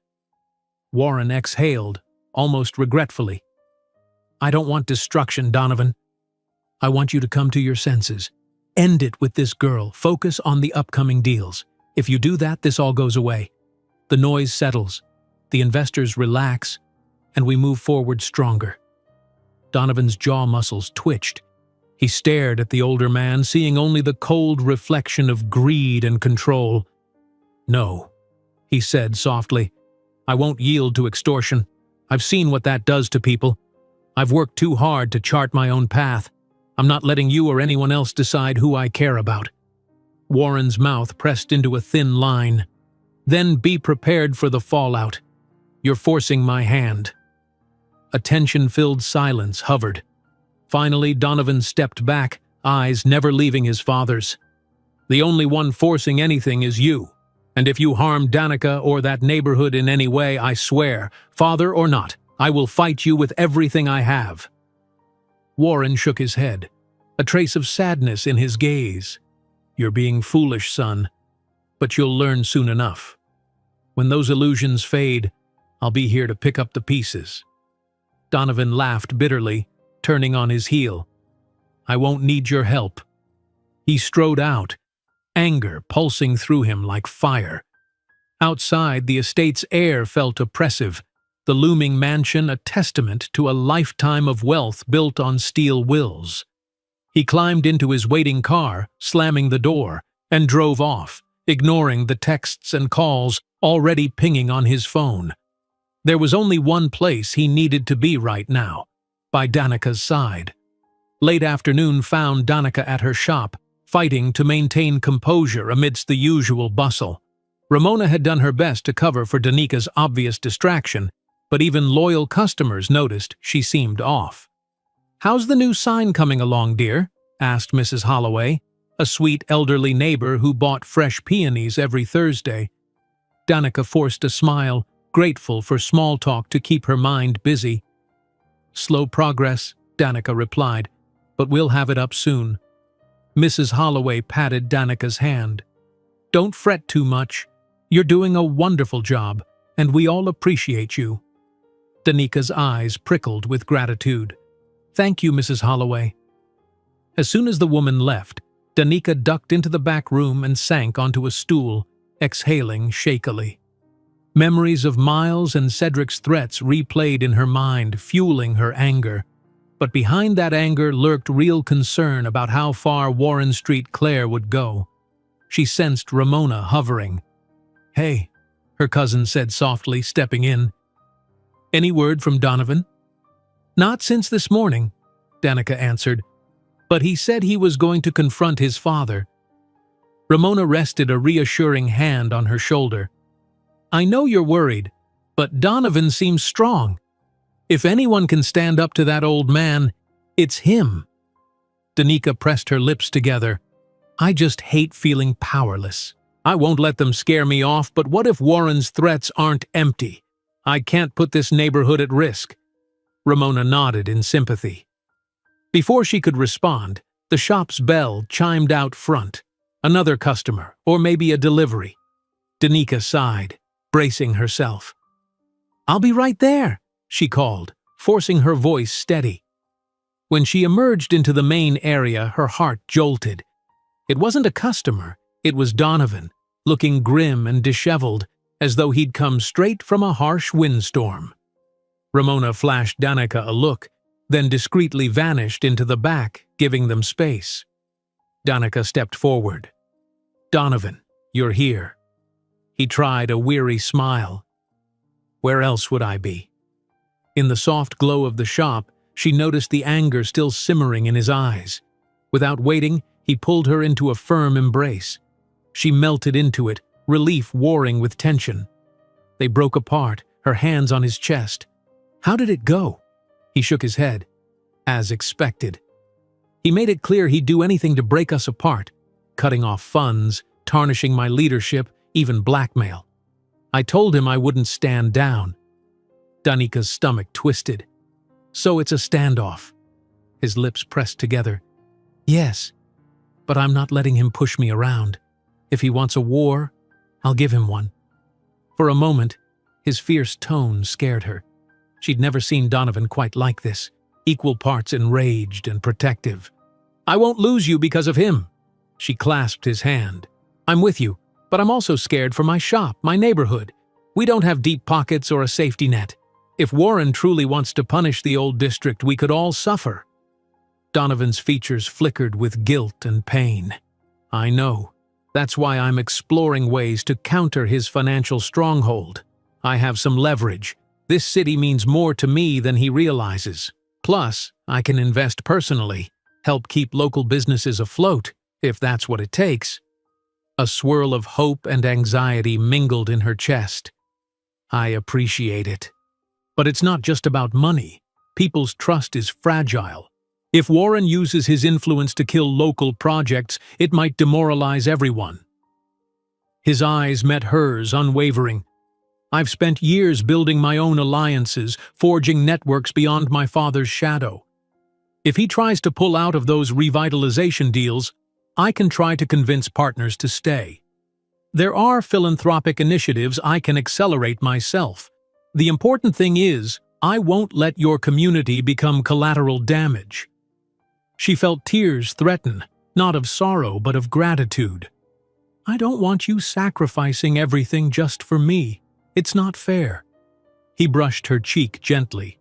Warren exhaled, almost regretfully. I don't want destruction, Donovan. I want you to come to your senses. End it with this girl. Focus on the upcoming deals. If you do that, this all goes away. The noise settles, the investors relax, and we move forward stronger. Donovan's jaw muscles twitched. He stared at the older man, seeing only the cold reflection of greed and control. No, he said softly. I won't yield to extortion. I've seen what that does to people. I've worked too hard to chart my own path. I'm not letting you or anyone else decide who I care about. Warren's mouth pressed into a thin line. Then be prepared for the fallout. You're forcing my hand. A tension-filled silence hovered. Finally, Donovan stepped back, eyes never leaving his father's. The only one forcing anything is you. And if you harm Danica or that neighborhood in any way, I swear, father or not, I will fight you with everything I have. Warren shook his head, a trace of sadness in his gaze. You're being foolish, son, but you'll learn soon enough. When those illusions fade, I'll be here to pick up the pieces. Donovan laughed bitterly, turning on his heel. I won't need your help. He strode out, anger pulsing through him like fire. Outside, the estate's air felt oppressive, the looming mansion a testament to a lifetime of wealth built on steel wills. He climbed into his waiting car, slamming the door, and drove off, ignoring the texts and calls already pinging on his phone. There was only one place he needed to be right now, by Danica's side. Late afternoon found Danica at her shop, fighting to maintain composure amidst the usual bustle. Ramona had done her best to cover for Danica's obvious distraction, but even loyal customers noticed she seemed off. "How's the new sign coming along, dear?" asked Mrs. Holloway, a sweet elderly neighbor who bought fresh peonies every Thursday. Danica forced a smile, grateful for small talk to keep her mind busy. "Slow progress," Danica replied, "but we'll have it up soon." Mrs. Holloway patted Danica's hand. "Don't fret too much. You're doing a wonderful job, and we all appreciate you." Danica's eyes prickled with gratitude. "Thank you, Mrs. Holloway." As soon as the woman left, Danica ducked into the back room and sank onto a stool, exhaling shakily. Memories of Miles and Cedric's threats replayed in her mind, fueling her anger. But behind that anger lurked real concern about how far Warren Street Claire would go. She sensed Ramona hovering. "Hey," her cousin said softly, stepping in. "Any word from Donovan?" "Not since this morning," Danica answered, "but he said he was going to confront his father." Ramona rested a reassuring hand on her shoulder. "I know you're worried, but Donovan seems strong. If anyone can stand up to that old man, it's him." Danica pressed her lips together. "I just hate feeling powerless. I won't let them scare me off, but what if Warren's threats aren't empty? I can't put this neighborhood at risk." Ramona nodded in sympathy. Before she could respond, the shop's bell chimed out front. Another customer, or maybe a delivery. Danica sighed, bracing herself. "I'll be right there," she called, forcing her voice steady. When she emerged into the main area, her heart jolted. It wasn't a customer, it was Donovan, looking grim and disheveled, as though he'd come straight from a harsh windstorm. Ramona flashed Danica a look, then discreetly vanished into the back, giving them space. Danica stepped forward. "Donovan, you're here." He tried a weary smile. "Where else would I be?" In the soft glow of the shop, she noticed the anger still simmering in his eyes. Without waiting, he pulled her into a firm embrace. She melted into it, relief warring with tension. They broke apart, her hands on his chest. "How did it go?" He shook his head. "As expected. He made it clear he'd do anything to break us apart, cutting off funds, tarnishing my leadership, even blackmail. I told him I wouldn't stand down." Danica's stomach twisted. "So it's a standoff." His lips pressed together. "Yes, but I'm not letting him push me around. If he wants a war, I'll give him one." For a moment, his fierce tone scared her. She'd never seen Donovan quite like this, equal parts enraged and protective. "I won't lose you because of him." She clasped his hand. "I'm with you, but I'm also scared for my shop, my neighborhood. We don't have deep pockets or a safety net. If Warren truly wants to punish the old district, we could all suffer." Donovan's features flickered with guilt and pain. "I know. That's why I'm exploring ways to counter his financial stronghold. I have some leverage. This city means more to me than he realizes. Plus, I can invest personally, help keep local businesses afloat, if that's what it takes." A swirl of hope and anxiety mingled in her chest. "I appreciate it. But it's not just about money. People's trust is fragile. If Warren uses his influence to kill local projects, it might demoralize everyone." His eyes met hers, unwavering. "I've spent years building my own alliances, forging networks beyond my father's shadow. If he tries to pull out of those revitalization deals, I can try to convince partners to stay. There are philanthropic initiatives I can accelerate myself. The important thing is, I won't let your community become collateral damage." She felt tears threaten, not of sorrow but of gratitude. "I don't want you sacrificing everything just for me. It's not fair." He brushed her cheek gently.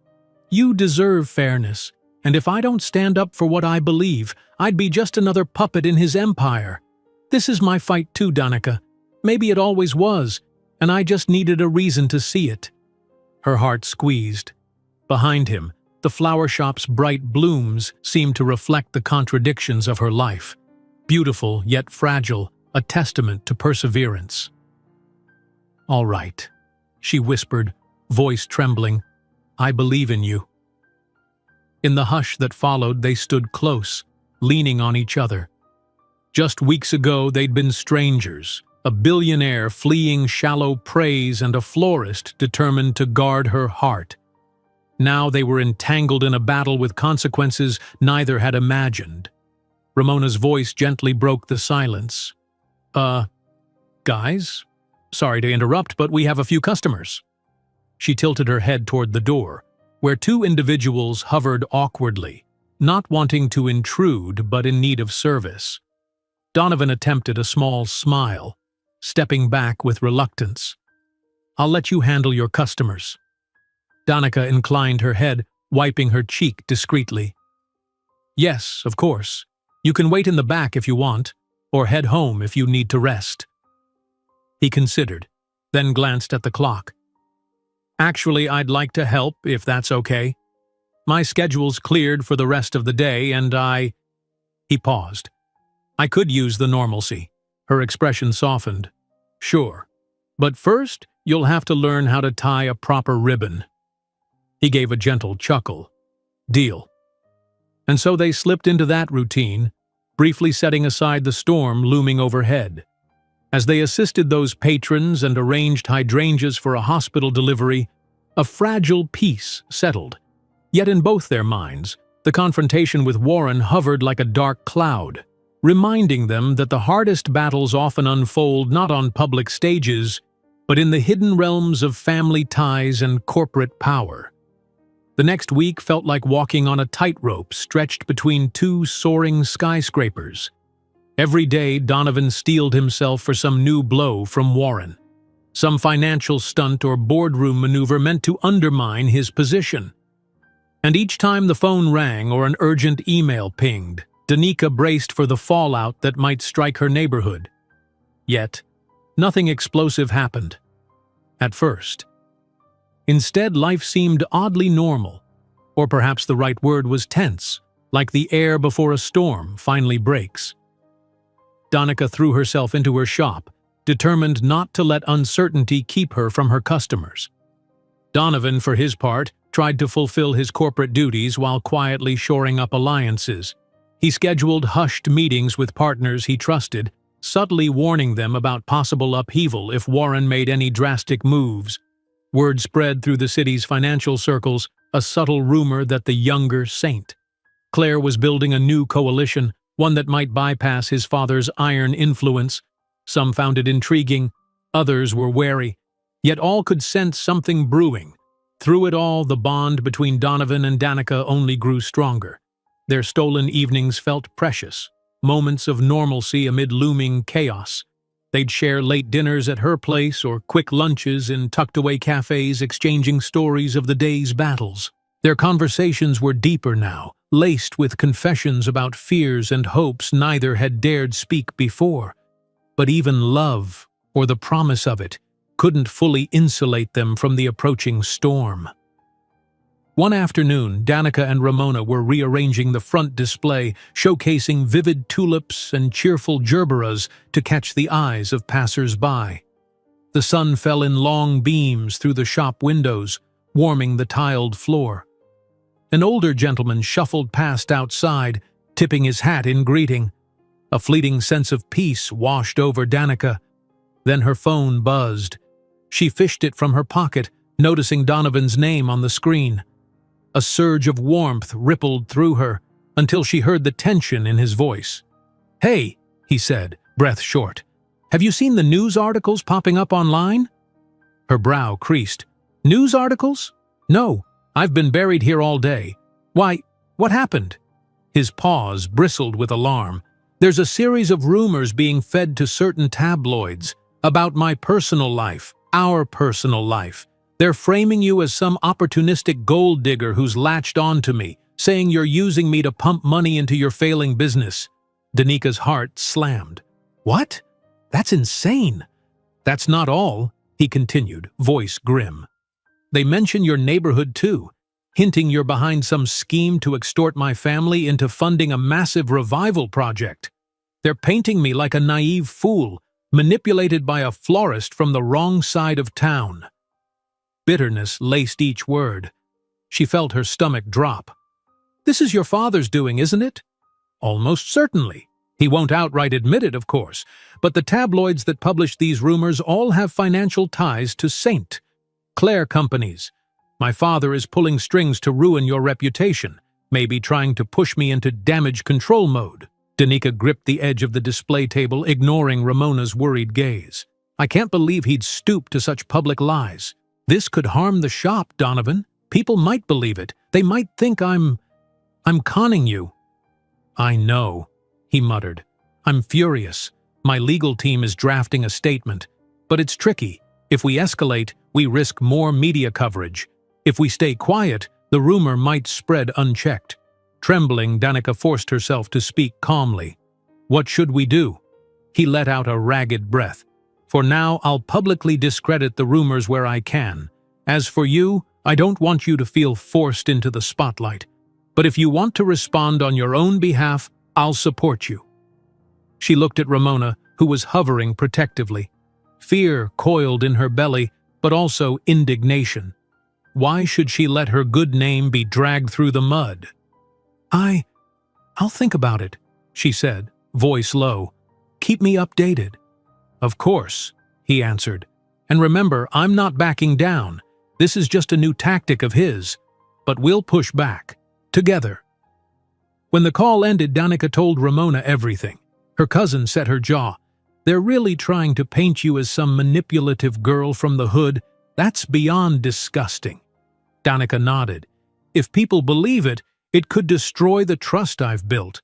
"You deserve fairness, and if I don't stand up for what I believe, I'd be just another puppet in his empire. This is my fight too, Danica. Maybe it always was, and I just needed a reason to see it." Her heart squeezed. Behind him, the flower shop's bright blooms seemed to reflect the contradictions of her life. Beautiful yet fragile, a testament to perseverance. "All right," she whispered, voice trembling. "I believe in you." In the hush that followed, they stood close, leaning on each other. Just weeks ago, they'd been strangers, a billionaire fleeing shallow praise and a florist determined to guard her heart. Now they were entangled in a battle with consequences neither had imagined. Ramona's voice gently broke the silence. Guys? Sorry to interrupt, but we have a few customers." She tilted her head toward the door, where two individuals hovered awkwardly, not wanting to intrude but in need of service. Donovan attempted a small smile, stepping back with reluctance. "I'll let you handle your customers." Danica inclined her head, wiping her cheek discreetly. "Yes, of course. You can wait in the back if you want, or head home if you need to rest." He considered, then glanced at the clock. "Actually, I'd like to help, if that's okay. My schedule's cleared for the rest of the day, and He paused. "I could use the normalcy." Her expression softened. "Sure. But first, you'll have to learn how to tie a proper ribbon." He gave a gentle chuckle. "Deal." And so they slipped into that routine, briefly setting aside the storm looming overhead. As they assisted those patrons and arranged hydrangeas for a hospital delivery, a fragile peace settled. Yet in both their minds, the confrontation with Warren hovered like a dark cloud, reminding them that the hardest battles often unfold not on public stages, but in the hidden realms of family ties and corporate power. The next week felt like walking on a tightrope stretched between two soaring skyscrapers. Every day, Donovan steeled himself for some new blow from Warren, some financial stunt or boardroom maneuver meant to undermine his position. And each time the phone rang or an urgent email pinged, Danica braced for the fallout that might strike her neighborhood. Yet, nothing explosive happened. At first. Instead, life seemed oddly normal, or perhaps the right word was tense, like the air before a storm finally breaks. Danica threw herself into her shop, determined not to let uncertainty keep her from her customers. Donovan, for his part, tried to fulfill his corporate duties while quietly shoring up alliances. He scheduled hushed meetings with partners he trusted, subtly warning them about possible upheaval if Warren made any drastic moves. Word spread through the city's financial circles, a subtle rumor that the younger saint, Claire, was building a new coalition, one that might bypass his father's iron influence. Some found it intriguing, Others were wary, yet all could sense something brewing. Through it all, the bond between Donovan and Danica only grew stronger. Their stolen evenings felt precious, moments of normalcy amid looming chaos. They'd share late dinners at her place or quick lunches in tucked-away cafes, exchanging stories of the day's battles. Their conversations were deeper now, laced with confessions about fears and hopes neither had dared speak before. But even love, or the promise of it, couldn't fully insulate them from the approaching storm. One afternoon, Danica and Ramona were rearranging the front display, showcasing vivid tulips and cheerful gerberas to catch the eyes of passers-by. The sun fell in long beams through the shop windows, warming the tiled floor. An older gentleman shuffled past outside, tipping his hat in greeting. A fleeting sense of peace washed over Danica. Then her phone buzzed. She fished it from her pocket, noticing Donovan's name on the screen. A surge of warmth rippled through her, until she heard the tension in his voice. "Hey," he said, breath short. "Have you seen the news articles popping up online?" Her brow creased. "News articles? No, I've been buried here all day. Why, what happened?" His pause bristled with alarm. "There's a series of rumors being fed to certain tabloids about my personal life, our personal life. They're framing you as some opportunistic gold digger who's latched onto me, saying you're using me to pump money into your failing business." Danica's heart slammed. "What? That's insane." "That's not all," he continued, voice grim. "They mention your neighborhood too, hinting you're behind some scheme to extort my family into funding a massive revival project. They're painting me like a naive fool, manipulated by a florist from the wrong side of town." Bitterness laced each word. She felt her stomach drop. "This is your father's doing, isn't it?" "Almost certainly. He won't outright admit it, of course, but the tabloids that publish these rumors all have financial ties to St. Clair companies. My father is pulling strings to ruin your reputation, maybe trying to push me into damage control mode." Danica gripped the edge of the display table, ignoring Ramona's worried gaze. "I can't believe he'd stoop to such public lies. This could harm the shop, Donovan. People might believe it. They might think I'm conning you." "I know," he muttered. "I'm furious. My legal team is drafting a statement. But it's tricky. If we escalate, we risk more media coverage. If we stay quiet, the rumor might spread unchecked." Trembling, Danica forced herself to speak calmly. "What should we do?" He let out a ragged breath. "For now, I'll publicly discredit the rumors where I can. As for you, I don't want you to feel forced into the spotlight. But if you want to respond on your own behalf, I'll support you." She looked at Ramona, who was hovering protectively. Fear coiled in her belly, but also indignation. Why should she let her good name be dragged through the mud? I'll think about it," she said, voice low. "Keep me updated." "Of course," he answered. "And remember, I'm not backing down. This is just a new tactic of his. But we'll push back. Together." When the call ended, Danica told Ramona everything. Her cousin set her jaw. "They're really trying to paint you as some manipulative girl from the hood. That's beyond disgusting." Danica nodded. "If people believe it, it could destroy the trust I've built.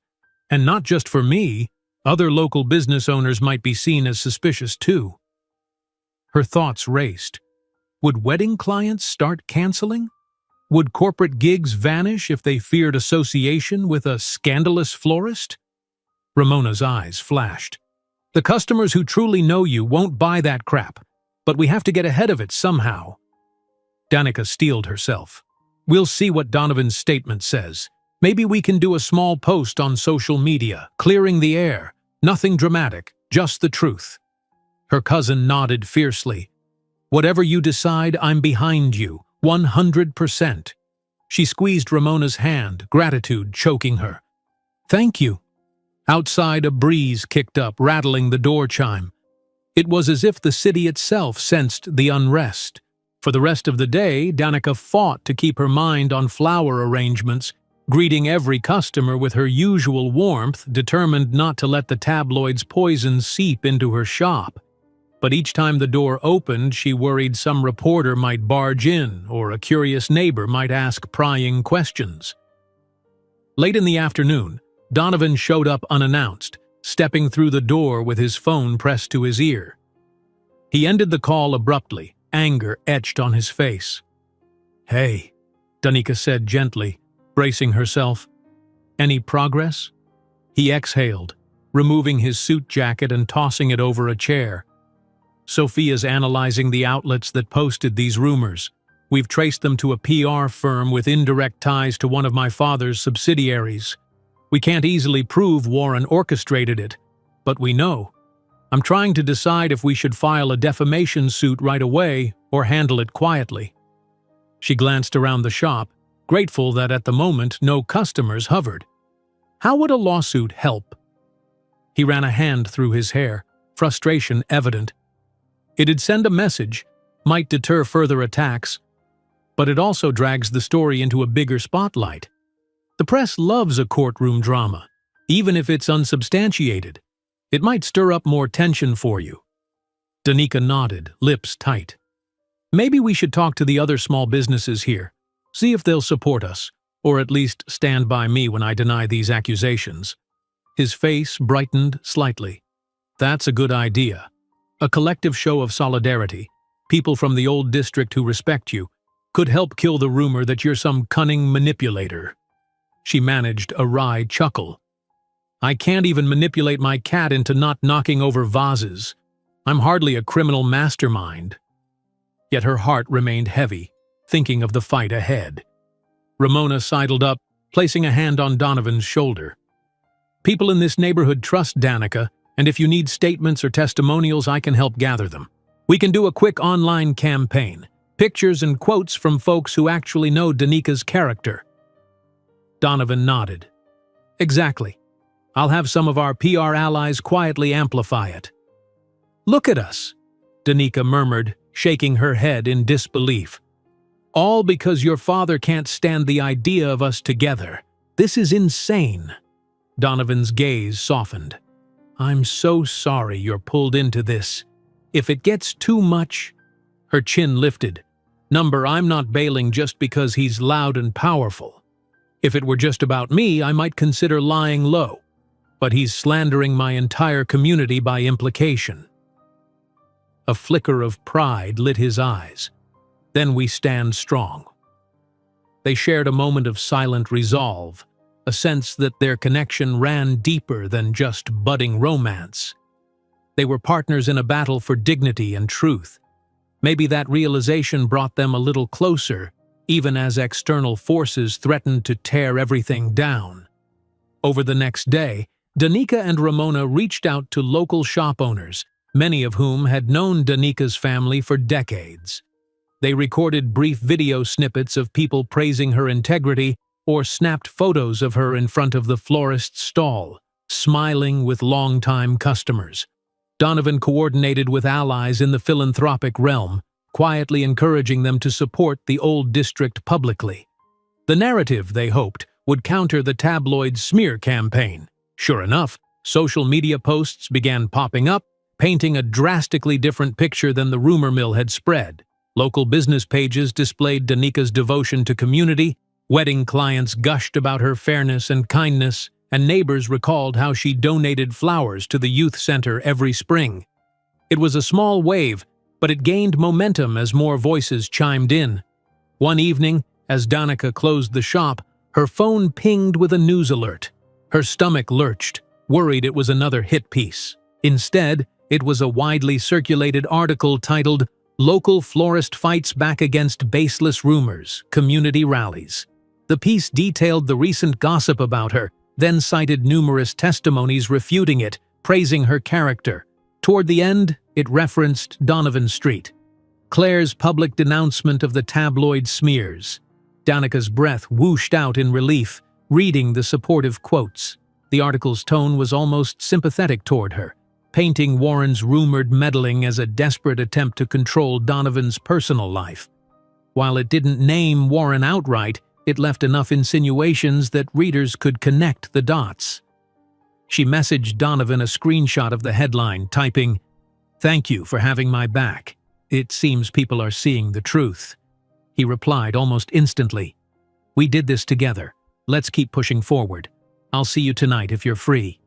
And not just for me. Other local business owners might be seen as suspicious too." Her thoughts raced. Would wedding clients start canceling? Would corporate gigs vanish if they feared association with a scandalous florist? Ramona's eyes flashed. "The customers who truly know you won't buy that crap, but we have to get ahead of it somehow." Danica steeled herself. "We'll see what Donovan's statement says. Maybe we can do a small post on social media, clearing the air. Nothing dramatic, just the truth." Her cousin nodded fiercely. "Whatever you decide, I'm behind you, 100%. She squeezed Ramona's hand, gratitude choking her. "Thank you." Outside, a breeze kicked up, rattling the door chime. It was as if the city itself sensed the unrest. For the rest of the day, Danica fought to keep her mind on flower arrangements, greeting every customer with her usual warmth, determined not to let the tabloids' poison seep into her shop. But each time the door opened, she worried some reporter might barge in or a curious neighbor might ask prying questions. Late in the afternoon, Donovan showed up unannounced, stepping through the door with his phone pressed to his ear. He ended the call abruptly, anger etched on his face. "Hey," Danica said gently, bracing herself. "Any progress?" He exhaled, removing his suit jacket and tossing it over a chair. "Sophia's analyzing the outlets that posted these rumors. We've traced them to a PR firm with indirect ties to one of my father's subsidiaries. We can't easily prove Warren orchestrated it, but we know. I'm trying to decide if we should file a defamation suit right away or handle it quietly." She glanced around the shop, grateful that at the moment no customers hovered. How would a lawsuit help? He ran a hand through his hair, frustration evident. It'd send a message, might deter further attacks, but it also drags the story into a bigger spotlight. The press loves a courtroom drama, even if it's unsubstantiated. It might stir up more tension for you. Danica nodded, lips tight. "Maybe we should talk to the other small businesses here, see if they'll support us, or at least stand by me when I deny these accusations." His face brightened slightly. "That's a good idea. A collective show of solidarity, people from the old district who respect you, could help kill the rumor that you're some cunning manipulator." She managed a wry chuckle. "I can't even manipulate my cat into not knocking over vases. I'm hardly a criminal mastermind." Yet her heart remained heavy, thinking of the fight ahead. Ramona sidled up, placing a hand on Donovan's shoulder. "People in this neighborhood trust Danica, and if you need statements or testimonials, I can help gather them. We can do a quick online campaign, pictures and quotes from folks who actually know Danica's character." Donovan nodded. "Exactly. I'll have some of our PR allies quietly amplify it." "Look at us," Danica murmured, shaking her head in disbelief. "All because your father can't stand the idea of us together. This is insane." Donovan's gaze softened. "I'm so sorry you're pulled into this. If it gets too much—" Her chin lifted. "I'm not bailing just because he's loud and powerful. If it were just about me, I might consider lying low. But he's slandering my entire community by implication." A flicker of pride lit his eyes. "Then we stand strong." They shared a moment of silent resolve, a sense that their connection ran deeper than just budding romance. They were partners in a battle for dignity and truth. Maybe that realization brought them a little closer, even as external forces threatened to tear everything down. Over the next day, Danica and Ramona reached out to local shop owners, many of whom had known Danica's family for decades. They recorded brief video snippets of people praising her integrity or snapped photos of her in front of the florist's stall, smiling with longtime customers. Donovan coordinated with allies in the philanthropic realm, quietly encouraging them to support the old district publicly. The narrative, they hoped, would counter the tabloid smear campaign. Sure enough, social media posts began popping up, painting a drastically different picture than the rumor mill had spread. Local business pages displayed Danica's devotion to community, wedding clients gushed about her fairness and kindness, and neighbors recalled how she donated flowers to the youth center every spring. It was a small wave, but it gained momentum as more voices chimed in. One evening, as Danica closed the shop, her phone pinged with a news alert. Her stomach lurched, worried it was another hit piece. Instead, it was a widely circulated article titled, "Local Florist Fights Back Against Baseless Rumors, Community Rallies." The piece detailed the recent gossip about her, then cited numerous testimonies refuting it, praising her character. Toward the end, it referenced Donovan Street. Claire's public denouncement of the tabloid smears. Danica's breath whooshed out in relief, reading the supportive quotes. The article's tone was almost sympathetic toward her, painting Warren's rumored meddling as a desperate attempt to control Donovan's personal life. While it didn't name Warren outright, it left enough insinuations that readers could connect the dots. She messaged Donovan a screenshot of the headline, typing, "Thank you for having my back. It seems people are seeing the truth," he replied almost instantly. "We did this together. Let's keep pushing forward. I'll see you tonight if you're free."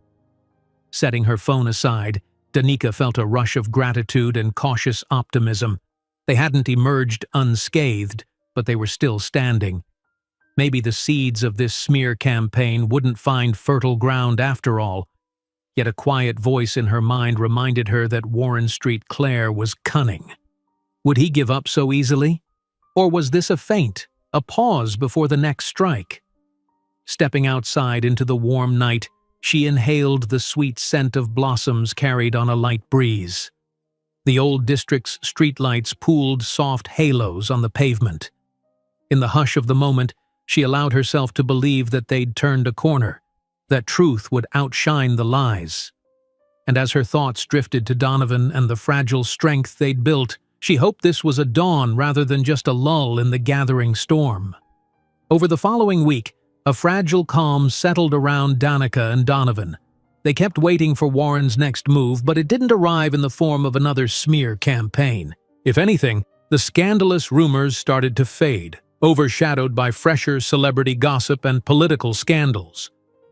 Setting her phone aside, Danica felt a rush of gratitude and cautious optimism. They hadn't emerged unscathed, but they were still standing. Maybe the seeds of this smear campaign wouldn't find fertile ground after all. Yet a quiet voice in her mind reminded her that Warren Street Claire was cunning. Would he give up so easily? Or was this a feint, a pause before the next strike? Stepping outside into the warm night, she inhaled the sweet scent of blossoms carried on a light breeze. The old district's streetlights pooled soft halos on the pavement. In the hush of the moment, she allowed herself to believe that they'd turned a corner, that truth would outshine the lies. And as her thoughts drifted to Donovan and the fragile strength they'd built, she hoped this was a dawn rather than just a lull in the gathering storm. Over the following week, a fragile calm settled around Danica and Donovan. They kept waiting for Warren's next move, but it didn't arrive in the form of another smear campaign. If anything, the scandalous rumors started to fade, overshadowed by fresher celebrity gossip and political scandals.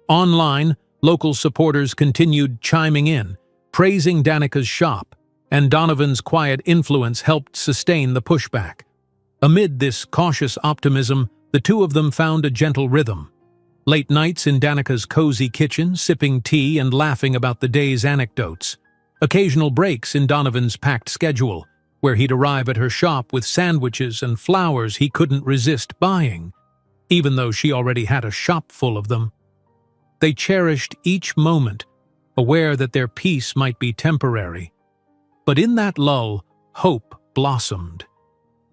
Online, local supporters continued chiming in, praising Danica's shop, and Donovan's quiet influence helped sustain the pushback. Amid this cautious optimism, the two of them found a gentle rhythm. Late nights in Danica's cozy kitchen, sipping tea and laughing about the day's anecdotes. Occasional breaks in Donovan's packed schedule, where he'd arrive at her shop with sandwiches and flowers he couldn't resist buying, even though she already had a shop full of them. They cherished each moment, aware that their peace might be temporary. But in that lull, hope blossomed.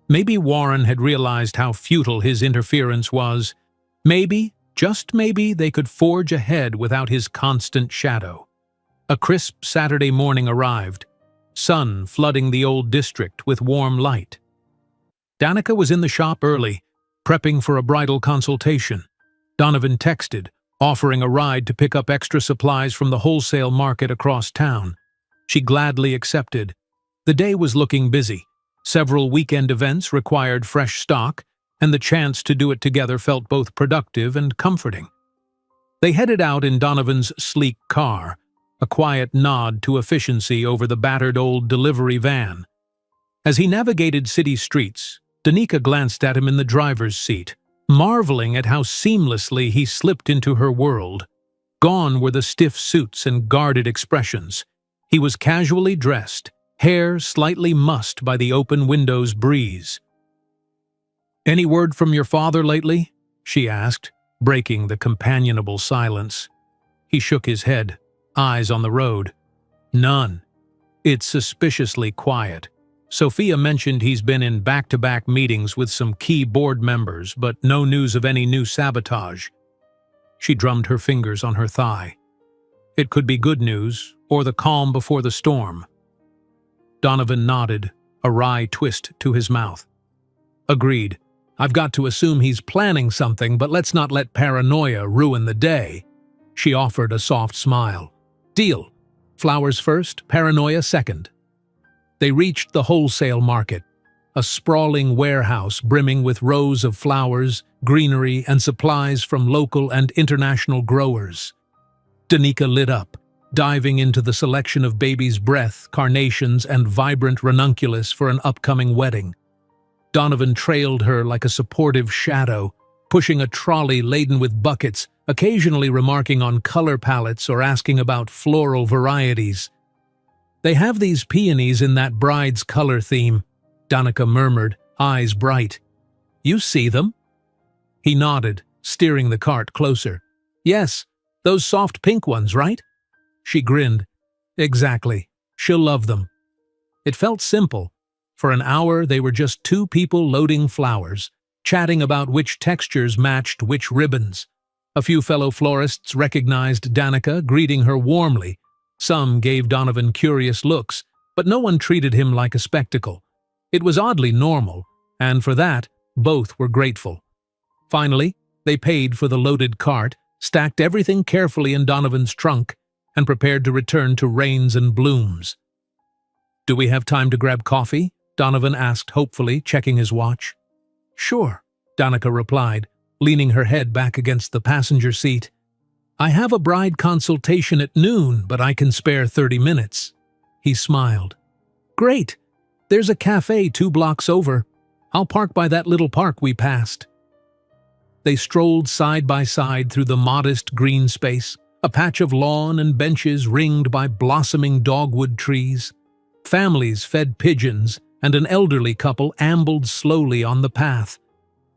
Maybe Warren had realized how futile his interference was. Maybe, just maybe, they could forge ahead without his constant shadow. A crisp Saturday morning arrived, sun flooding the old district with warm light. Danica was in the shop early, prepping for a bridal consultation. Donovan texted, offering a ride to pick up extra supplies from the wholesale market across town. She gladly accepted. The day was looking busy. Several weekend events required fresh stock, and the chance to do it together felt both productive and comforting. They headed out in Donovan's sleek car, a quiet nod to efficiency over the battered old delivery van. As he navigated city streets, Danica glanced at him in the driver's seat, marveling at how seamlessly he slipped into her world. Gone were the stiff suits and guarded expressions. He was casually dressed, hair slightly mussed by the open window's breeze. "Any word from your father lately?" she asked, breaking the companionable silence. He shook his head, eyes on the road. "None. It's suspiciously quiet. Sophia mentioned he's been in back-to-back meetings with some key board members, but no news of any new sabotage." She drummed her fingers on her thigh. It could be good news, or the calm before the storm. Donovan nodded, a wry twist to his mouth. "Agreed. I've got to assume he's planning something, but let's not let paranoia ruin the day." She offered a soft smile. "Deal. Flowers first, paranoia second." They reached the wholesale market, a sprawling warehouse brimming with rows of flowers, greenery, and supplies from local and international growers. Danica lit up, diving into the selection of baby's breath, carnations, and vibrant ranunculus for an upcoming wedding. Donovan trailed her like a supportive shadow, pushing a trolley laden with buckets, occasionally remarking on color palettes or asking about floral varieties. "They have these peonies in that bride's color theme," Danica murmured, eyes bright. "You see them?" He nodded, steering the cart closer. "Yes, those soft pink ones, right?" She grinned. "Exactly. She'll love them." It felt simple. For an hour, they were just two people loading flowers, chatting about which textures matched which ribbons. A few fellow florists recognized Danica, greeting her warmly. Some gave Donovan curious looks, but no one treated him like a spectacle. It was oddly normal, and for that, both were grateful. Finally, they paid for the loaded cart, stacked everything carefully in Donovan's trunk, and prepared to return to Rains and Blooms. "Do we have time to grab coffee?" Donovan asked hopefully, checking his watch. "Sure," Danica replied, leaning her head back against the passenger seat. "I have a bride consultation at noon, but I can spare 30 minutes. He smiled. "Great. There's a cafe 2 blocks over. I'll park by that little park we passed." They strolled side by side through the modest green space, a patch of lawn and benches ringed by blossoming dogwood trees. Families fed pigeons, and an elderly couple ambled slowly on the path.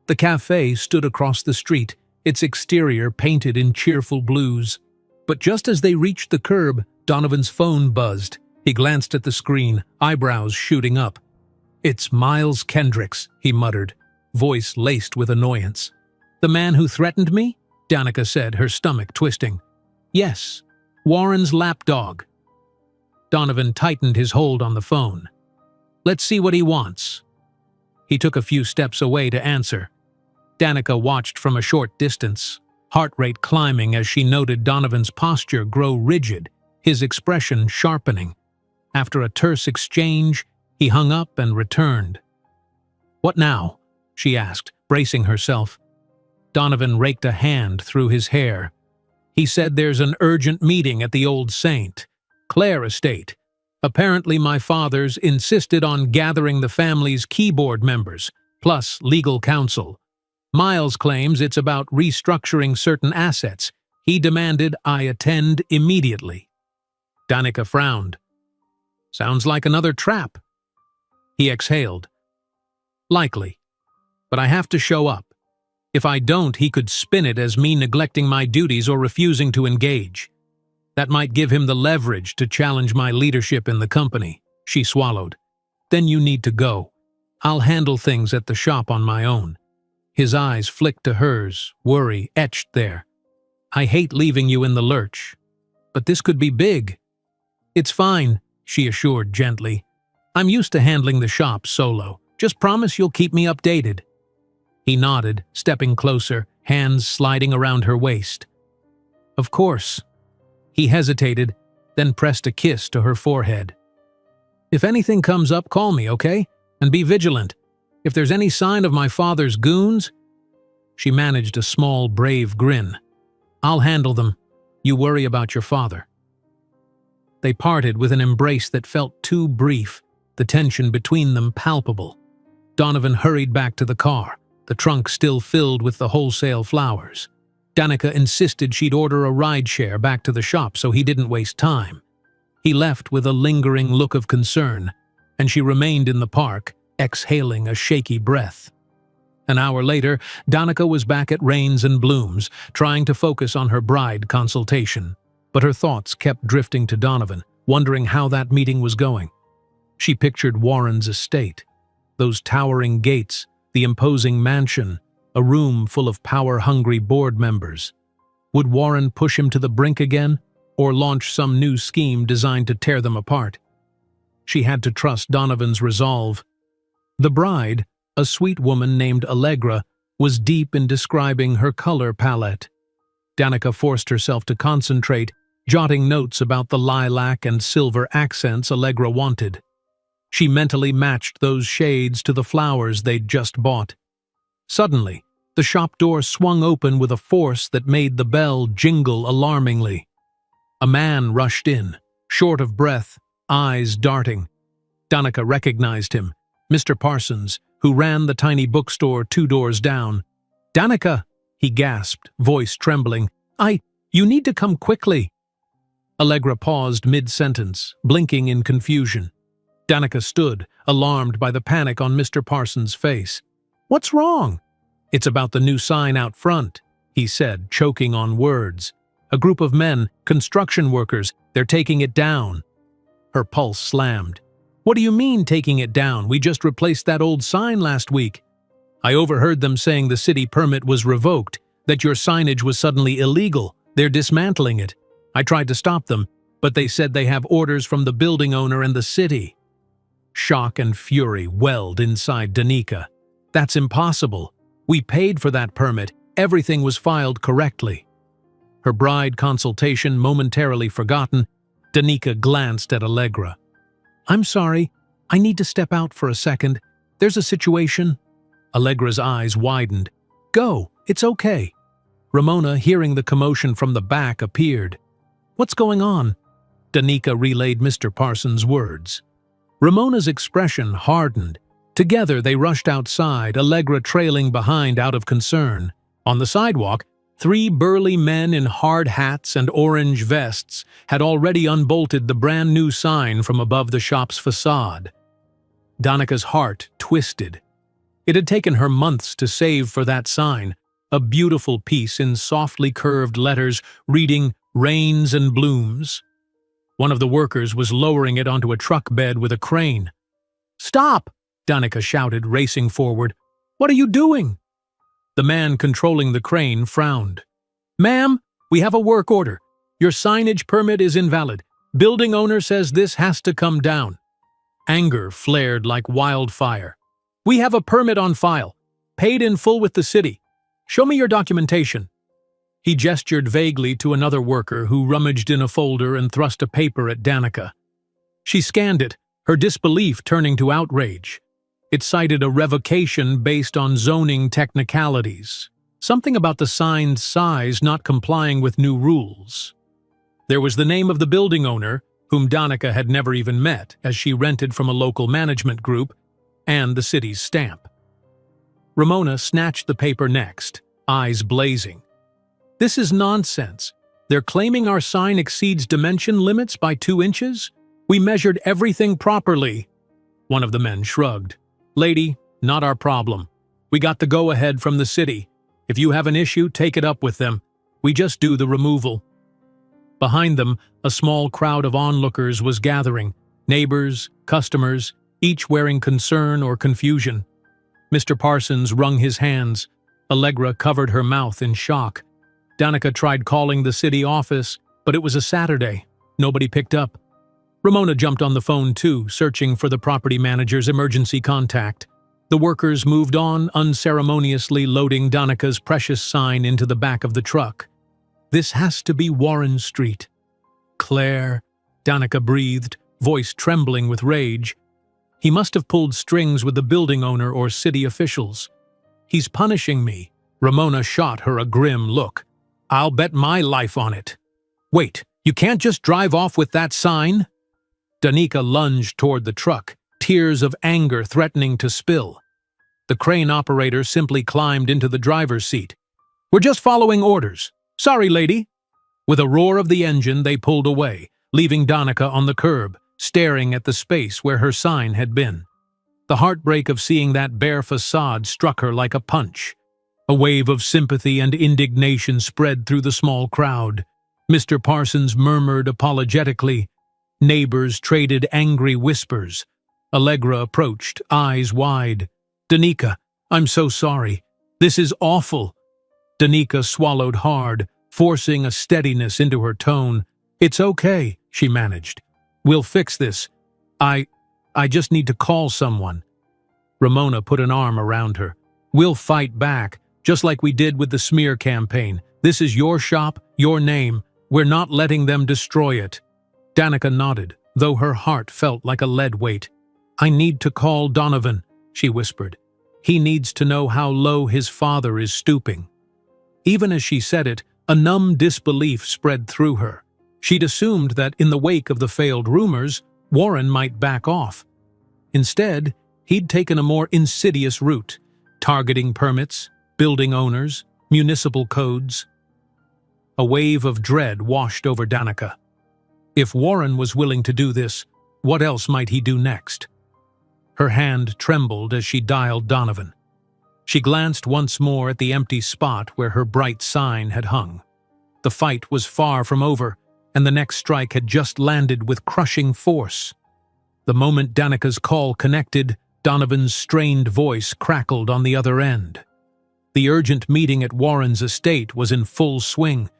The cafe stood across the street, its exterior painted in cheerful blues. But just as they reached the curb, Donovan's phone buzzed. He glanced at the screen, eyebrows shooting up. "It's Miles Kendricks," he muttered, voice laced with annoyance. "The man who threatened me?" Danica said, her stomach twisting. "Yes, Warren's lapdog." Donovan tightened his hold on the phone. "Let's see what he wants." He took a few steps away to answer. Danica watched from a short distance, heart rate climbing as she noted Donovan's posture grow rigid, his expression sharpening. After a terse exchange, he hung up and returned. "What now?" she asked, bracing herself. Donovan raked a hand through his hair. "He said there's an urgent meeting at the Old Saint, Clare Estate. Apparently my father's insisted on gathering the family's keyboard members, plus legal counsel. Miles claims it's about restructuring certain assets. He demanded I attend immediately." Danica frowned. "Sounds like another trap." He exhaled. "Likely. But I have to show up. If I don't, he could spin it as me neglecting my duties or refusing to engage. That might give him the leverage to challenge my leadership in the company." She swallowed. "Then you need to go. I'll handle things at the shop on my own." His eyes flicked to hers, worry etched there. "I hate leaving you in the lurch. But this could be big." "It's fine," she assured gently. "I'm used to handling the shop solo. Just promise you'll keep me updated." He nodded, stepping closer, hands sliding around her waist. "Of course." He hesitated, then pressed a kiss to her forehead. "If anything comes up, call me, okay? And be vigilant. If there's any sign of my father's goons—" She managed a small, brave grin. "I'll handle them. You worry about your father." They parted with an embrace that felt too brief, the tension between them palpable. Donovan hurried back to the car, the trunk still filled with the wholesale flowers. Danica insisted she'd order a rideshare back to the shop so he didn't waste time. He left with a lingering look of concern, and she remained in the park, exhaling a shaky breath. An hour later, Danica was back at Rains and Blooms, trying to focus on her bride consultation. But her thoughts kept drifting to Donovan, wondering how that meeting was going. She pictured Warren's estate, those towering gates, the imposing mansion, a room full of power-hungry board members. Would Warren push him to the brink again, or launch some new scheme designed to tear them apart? She had to trust Donovan's resolve. The bride, a sweet woman named Allegra, was deep in describing her color palette. Danica forced herself to concentrate, jotting notes about the lilac and silver accents Allegra wanted. She mentally matched those shades to the flowers they'd just bought. Suddenly, the shop door swung open with a force that made the bell jingle alarmingly. A man rushed in, short of breath, eyes darting. Danica recognized him, Mr. Parsons, who ran the tiny bookstore 2 doors down. "Danica," he gasped, voice trembling. You need to come quickly." Allegra paused mid-sentence, blinking in confusion. Danica stood, alarmed by the panic on Mr. Parsons' face. "What's wrong?" "It's about the new sign out front," he said, choking on words. "A group of men, construction workers, they're taking it down." Her pulse slammed. "What do you mean, taking it down? We just replaced that old sign last week." "I overheard them saying the city permit was revoked, that your signage was suddenly illegal. They're dismantling it. I tried to stop them, but they said they have orders from the building owner and the city." Shock and fury welled inside Danica. "That's impossible. We paid for that permit. Everything was filed correctly." Her bride consultation momentarily forgotten, Danica glanced at Allegra. I'm sorry. I need to step out for a second. There's a situation. Allegra's eyes widened. Go, it's okay. Ramona, hearing the commotion from the back, appeared. What's going on? Danica relayed Mr. Parsons' words. Ramona's expression hardened. Together they rushed outside, Allegra trailing behind out of concern. On the sidewalk, 3 burly men in hard hats and orange vests had already unbolted the brand-new sign from above the shop's facade. Danica's heart twisted. It had taken her months to save for that sign, a beautiful piece in softly curved letters reading "Rains and Blooms." One of the workers was lowering it onto a truck bed with a crane. "Stop!" Danica shouted, racing forward. "What are you doing?" The man controlling the crane frowned. "Ma'am, we have a work order. Your signage permit is invalid. Building owner says this has to come down." Anger flared like wildfire. "We have a permit on file, paid in full with the city. Show me your documentation." He gestured vaguely to another worker who rummaged in a folder and thrust a paper at Danica. She scanned it, her disbelief turning to outrage. It cited a revocation based on zoning technicalities, something about the sign's size not complying with new rules. There was the name of the building owner, whom Danica had never even met, as she rented from a local management group, and the city's stamp. Ramona snatched the paper next, eyes blazing. "This is nonsense. They're claiming our sign exceeds dimension limits by 2 inches? We measured everything properly." One of the men shrugged. "Lady, not our problem. We got the go-ahead from the city. If you have an issue, take it up with them. We just do the removal." Behind them, a small crowd of onlookers was gathering, neighbors, customers, each wearing concern or confusion. Mr. Parsons wrung his hands. Allegra covered her mouth in shock. Danica tried calling the city office, but it was a Saturday. Nobody picked up. Ramona jumped on the phone too, searching for the property manager's emergency contact. The workers moved on, unceremoniously loading Danica's precious sign into the back of the truck. "This has to be Warren Street." "Claire," Danica breathed, voice trembling with rage. "He must have pulled strings with the building owner or city officials. He's punishing me." Ramona shot her a grim look. "I'll bet my life on it." "Wait, you can't just drive off with that sign?" Danica lunged toward the truck, tears of anger threatening to spill. The crane operator simply climbed into the driver's seat. "We're just following orders. Sorry, lady." With a roar of the engine, they pulled away, leaving Danica on the curb, staring at the space where her sign had been. The heartbreak of seeing that bare facade struck her like a punch. A wave of sympathy and indignation spread through the small crowd. Mr. Parsons murmured apologetically. Neighbors traded angry whispers. Allegra approached, eyes wide. "Danica, I'm so sorry. This is awful." Danica swallowed hard, forcing a steadiness into her tone. "It's okay," she managed. "We'll fix this. I just need to call someone." Ramona put an arm around her. "We'll fight back, just like we did with the smear campaign. This is your shop, your name. We're not letting them destroy it." Danica nodded, though her heart felt like a lead weight. "I need to call Donovan," she whispered. "He needs to know how low his father is stooping." Even as she said it, a numb disbelief spread through her. She'd assumed that in the wake of the failed rumors, Warren might back off. Instead, he'd taken a more insidious route, targeting permits, building owners, municipal codes. A wave of dread washed over Danica. If Warren was willing to do this, what else might he do next? Her hand trembled as she dialed Donovan. She glanced once more at the empty spot where her bright sign had hung. The fight was far from over, and the next strike had just landed with crushing force. The moment Danica's call connected, Donovan's strained voice crackled on the other end. The urgent meeting at Warren's estate was in full swing.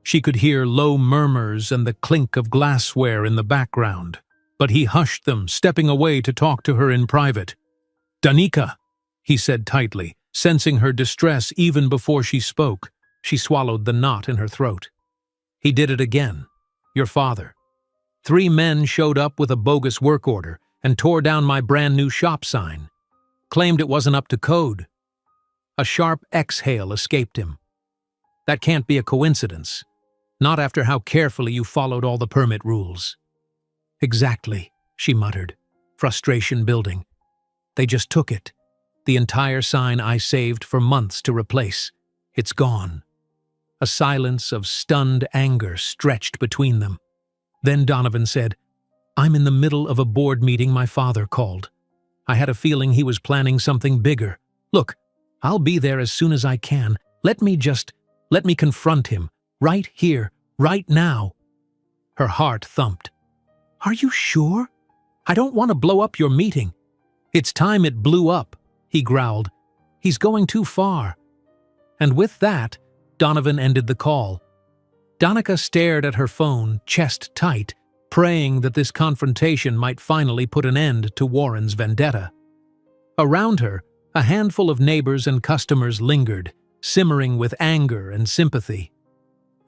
She could hear low murmurs and the clink of glassware in the background, but he hushed them, stepping away to talk to her in private. "Danica," he said tightly, sensing her distress even before she spoke. She swallowed the knot in her throat. He did it again. "Your father. 3 men showed up with a bogus work order and tore down my brand new shop sign. Claimed it wasn't up to code. A sharp exhale escaped him. That can't be a coincidence. Not after how carefully you followed all the permit rules. Exactly, she muttered, frustration building. They just took it. The entire sign I saved for months to replace. It's gone. A silence of stunned anger stretched between them. Then Donovan said, "I'm in the middle of a board meeting my father called. I had a feeling he was planning something bigger. Look, I'll be there as soon as I can. Let me confront him. Right here, right now." Her heart thumped. "Are you sure? I don't want to blow up your meeting." "It's time it blew up," he growled. "He's going too far." And with that, Donovan ended the call. Danica stared at her phone, chest tight, praying that this confrontation might finally put an end to Warren's vendetta. Around her, a handful of neighbors and customers lingered, simmering with anger and sympathy.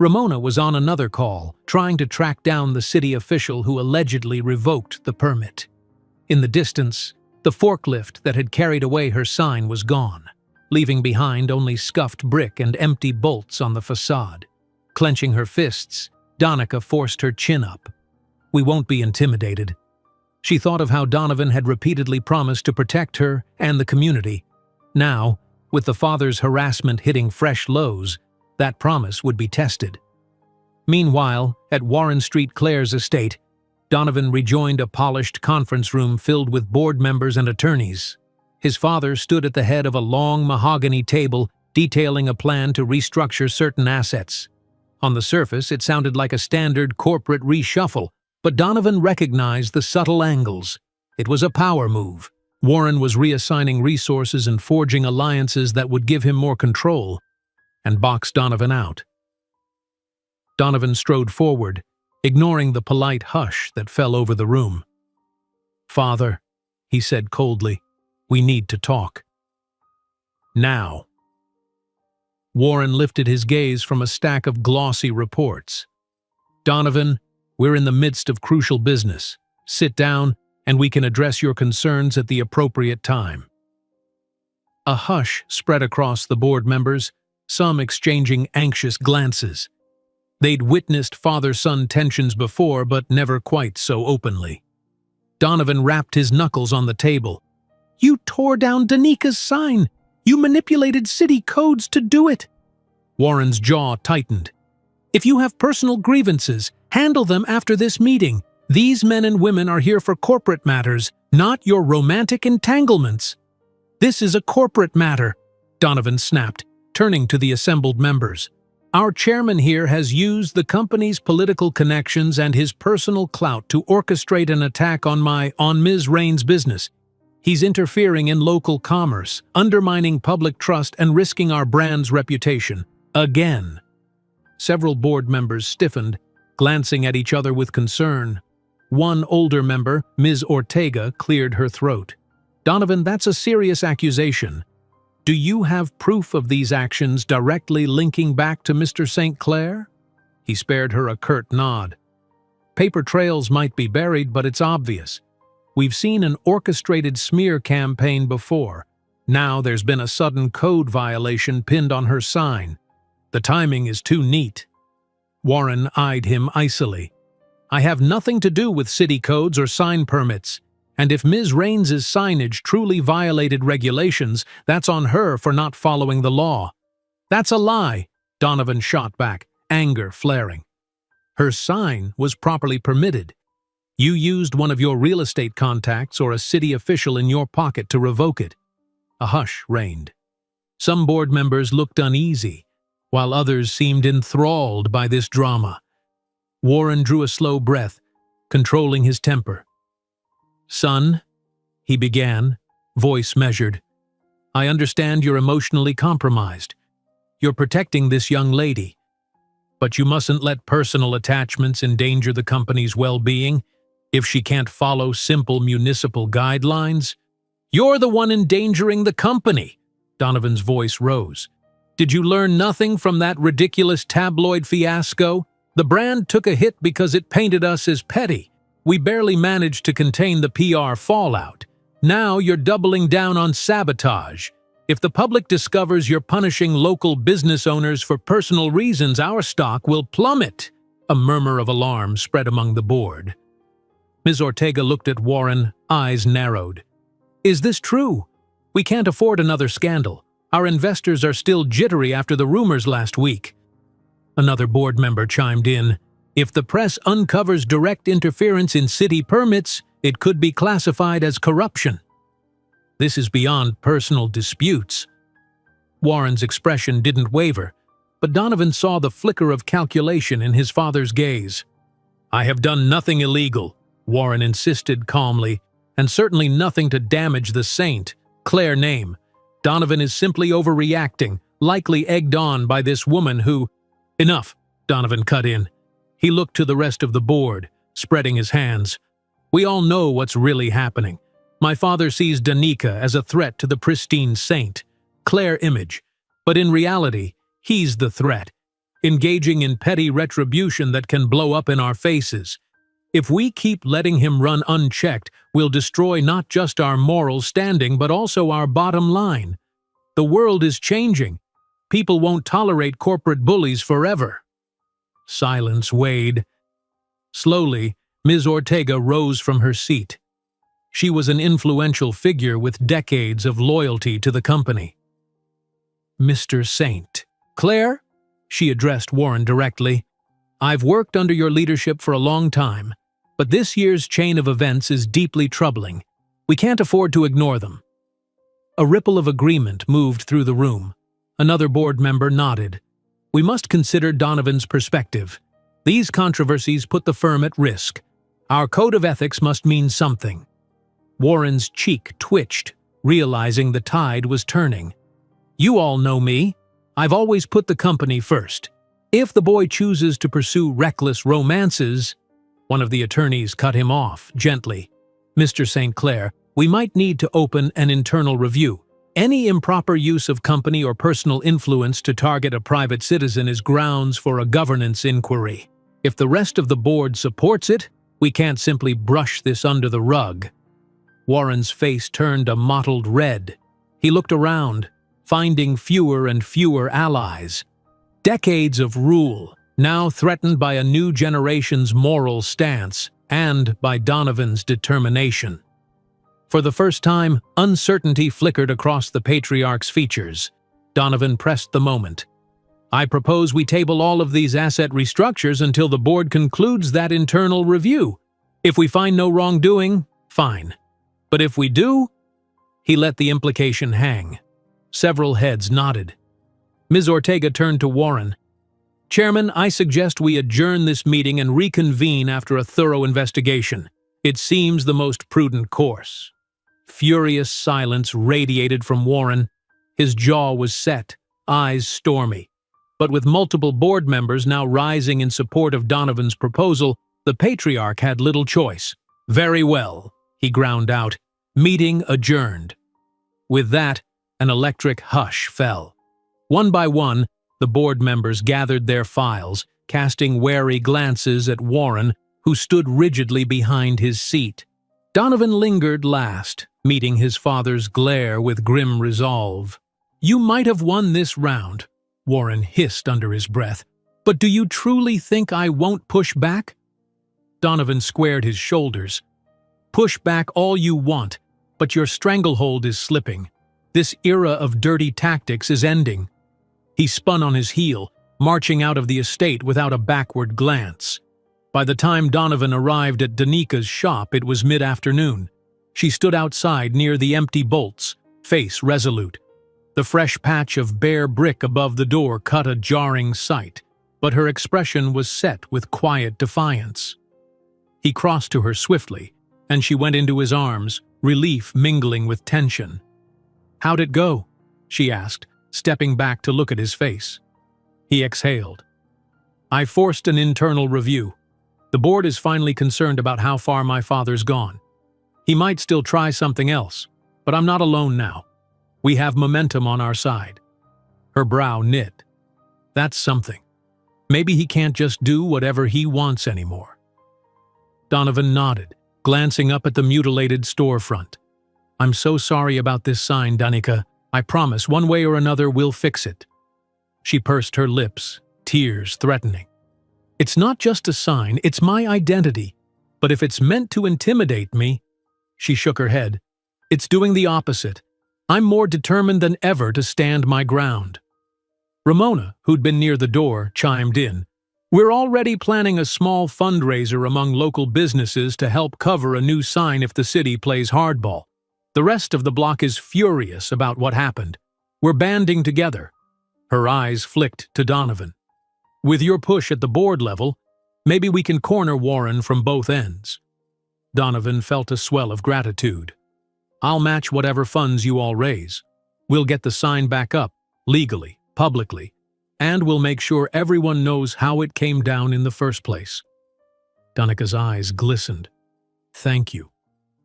Ramona was on another call, trying to track down the city official who allegedly revoked the permit. In the distance, the forklift that had carried away her sign was gone, leaving behind only scuffed brick and empty bolts on the facade. Clenching her fists, Danica forced her chin up. "We won't be intimidated." She thought of how Donovan had repeatedly promised to protect her and the community. Now, with the father's harassment hitting fresh lows, that promise would be tested. Meanwhile, at Warren Street Claire's estate, Donovan rejoined a polished conference room filled with board members and attorneys. His father stood at the head of a long mahogany table detailing a plan to restructure certain assets. On the surface, it sounded like a standard corporate reshuffle, but Donovan recognized the subtle angles. It was a power move. Warren was reassigning resources and forging alliances that would give him more control, and box Donovan out. Donovan strode forward, ignoring the polite hush that fell over the room. "Father," he said coldly, "we need to talk. Now." Warren lifted his gaze from a stack of glossy reports. "Donovan, we're in the midst of crucial business. Sit down, and we can address your concerns at the appropriate time." A hush spread across the board members, some exchanging anxious glances. They'd witnessed father-son tensions before, but never quite so openly. Donovan rapped his knuckles on the table. "You tore down Danica's sign! You manipulated city codes to do it!" Warren's jaw tightened. "If you have personal grievances, handle them after this meeting. These men and women are here for corporate matters, not your romantic entanglements." "This is a corporate matter," Donovan snapped, turning to the assembled members. "Our chairman here has used the company's political connections and his personal clout to orchestrate an attack on Ms. Rain's business. He's interfering in local commerce, undermining public trust and risking our brand's reputation. Again." Several board members stiffened, glancing at each other with concern. One older member, Ms. Ortega, cleared her throat. "Donovan, that's a serious accusation. Do you have proof of these actions directly linking back to Mr. St. Clair?" He spared her a curt nod. "Paper trails might be buried, but it's obvious. We've seen an orchestrated smear campaign before. Now there's been a sudden code violation pinned on her sign. The timing is too neat." Warren eyed him icily. "I have nothing to do with city codes or sign permits. And if Ms. Rains' signage truly violated regulations, that's on her for not following the law." "That's a lie," Donovan shot back, anger flaring. "Her sign was properly permitted. You used one of your real estate contacts or a city official in your pocket to revoke it." A hush reigned. Some board members looked uneasy, while others seemed enthralled by this drama. Warren drew a slow breath, controlling his temper. "Son," he began, voice measured, "I understand you're emotionally compromised. You're protecting this young lady. But you mustn't let personal attachments endanger the company's well-being if she can't follow simple municipal guidelines." "You're the one endangering the company," Donovan's voice rose. "Did you learn nothing from that ridiculous tabloid fiasco? The brand took a hit because it painted us as petty. We barely managed to contain the PR fallout. Now you're doubling down on sabotage. If the public discovers you're punishing local business owners for personal reasons, our stock will plummet." A murmur of alarm spread among the board. Ms. Ortega looked at Warren, eyes narrowed. "Is this true? We can't afford another scandal. Our investors are still jittery after the rumors last week." Another board member chimed in. "If the press uncovers direct interference in city permits, it could be classified as corruption. This is beyond personal disputes." Warren's expression didn't waver, but Donovan saw the flicker of calculation in his father's gaze. "I have done nothing illegal," Warren insisted calmly, "and certainly nothing to damage the Saint Claire name. Donovan is simply overreacting, likely egged on by this woman who—" "Enough," Donovan cut in. He looked to the rest of the board, spreading his hands. "We all know what's really happening. My father sees Danica as a threat to the pristine Saint Claire image, but in reality, he's the threat, engaging in petty retribution that can blow up in our faces. If we keep letting him run unchecked, we'll destroy not just our moral standing but also our bottom line. The world is changing. People won't tolerate corporate bullies forever." Silence weighed. Slowly, Ms. Ortega rose from her seat. She was an influential figure with decades of loyalty to the company. "Mr. Saint Claire," she addressed Warren directly, "I've worked under your leadership for a long time, but this year's chain of events is deeply troubling. We can't afford to ignore them." A ripple of agreement moved through the room. Another board member nodded. "We must consider Donovan's perspective. These controversies put the firm at risk. Our code of ethics must mean something." Warren's cheek twitched, realizing the tide was turning. "You all know me. I've always put the company first. If the boy chooses to pursue reckless romances—" One of the attorneys cut him off, gently. "Mr. St. Clair, we might need to open an internal review. Any improper use of company or personal influence to target a private citizen is grounds for a governance inquiry. If the rest of the board supports it, we can't simply brush this under the rug." Warren's face turned a mottled red. He looked around, finding fewer and fewer allies. Decades of rule, now threatened by a new generation's moral stance and by Donovan's determination. For the first time, uncertainty flickered across the patriarch's features. Donovan pressed the moment. "I propose we table all of these asset restructures until the board concludes that internal review. If we find no wrongdoing, fine. But if we do—" He let the implication hang. Several heads nodded. Ms. Ortega turned to Warren. "Chairman, I suggest we adjourn this meeting and reconvene after a thorough investigation. It seems the most prudent course." Furious silence radiated from Warren. His jaw was set, eyes stormy. But with multiple board members now rising in support of Donovan's proposal, the patriarch had little choice. "Very well," he ground out. "Meeting adjourned." With that, an electric hush fell. One by one, the board members gathered their files, casting wary glances at Warren, who stood rigidly behind his seat. Donovan lingered last, meeting his father's glare with grim resolve. "You might have won this round," Warren hissed under his breath, "but do you truly think I won't push back?" Donovan squared his shoulders. "Push back all you want, but your stranglehold is slipping. This era of dirty tactics is ending." He spun on his heel, marching out of the estate without a backward glance. By the time Donovan arrived at Danica's shop, it was mid-afternoon. She stood outside near the empty bolts, face resolute. The fresh patch of bare brick above the door cut a jarring sight, but her expression was set with quiet defiance. He crossed to her swiftly, and she went into his arms, relief mingling with tension. "How'd it go?" she asked, stepping back to look at his face. He exhaled. "I forced an internal review. The board is finally concerned about how far my father's gone. He might still try something else, but I'm not alone now. We have momentum on our side." Her brow knit. "That's something." Maybe he can't just do whatever he wants anymore. Donovan nodded, glancing up at the mutilated storefront. "I'm so sorry about this sign, Danica. I promise, one way or another, we'll fix it." She pursed her lips, tears threatening. "It's not just a sign, it's my identity. But if it's meant to intimidate me—" She shook her head. "It's doing the opposite. I'm more determined than ever to stand my ground." Ramona, who'd been near the door, chimed in. "We're already planning a small fundraiser among local businesses to help cover a new sign if the city plays hardball. The rest of the block is furious about what happened. We're banding together." Her eyes flicked to Donovan. "With your push at the board level, maybe we can corner Warren from both ends." Donovan felt a swell of gratitude. "I'll match whatever funds you all raise. We'll get the sign back up, legally, publicly, and we'll make sure everyone knows how it came down in the first place." Danica's eyes glistened. "Thank you.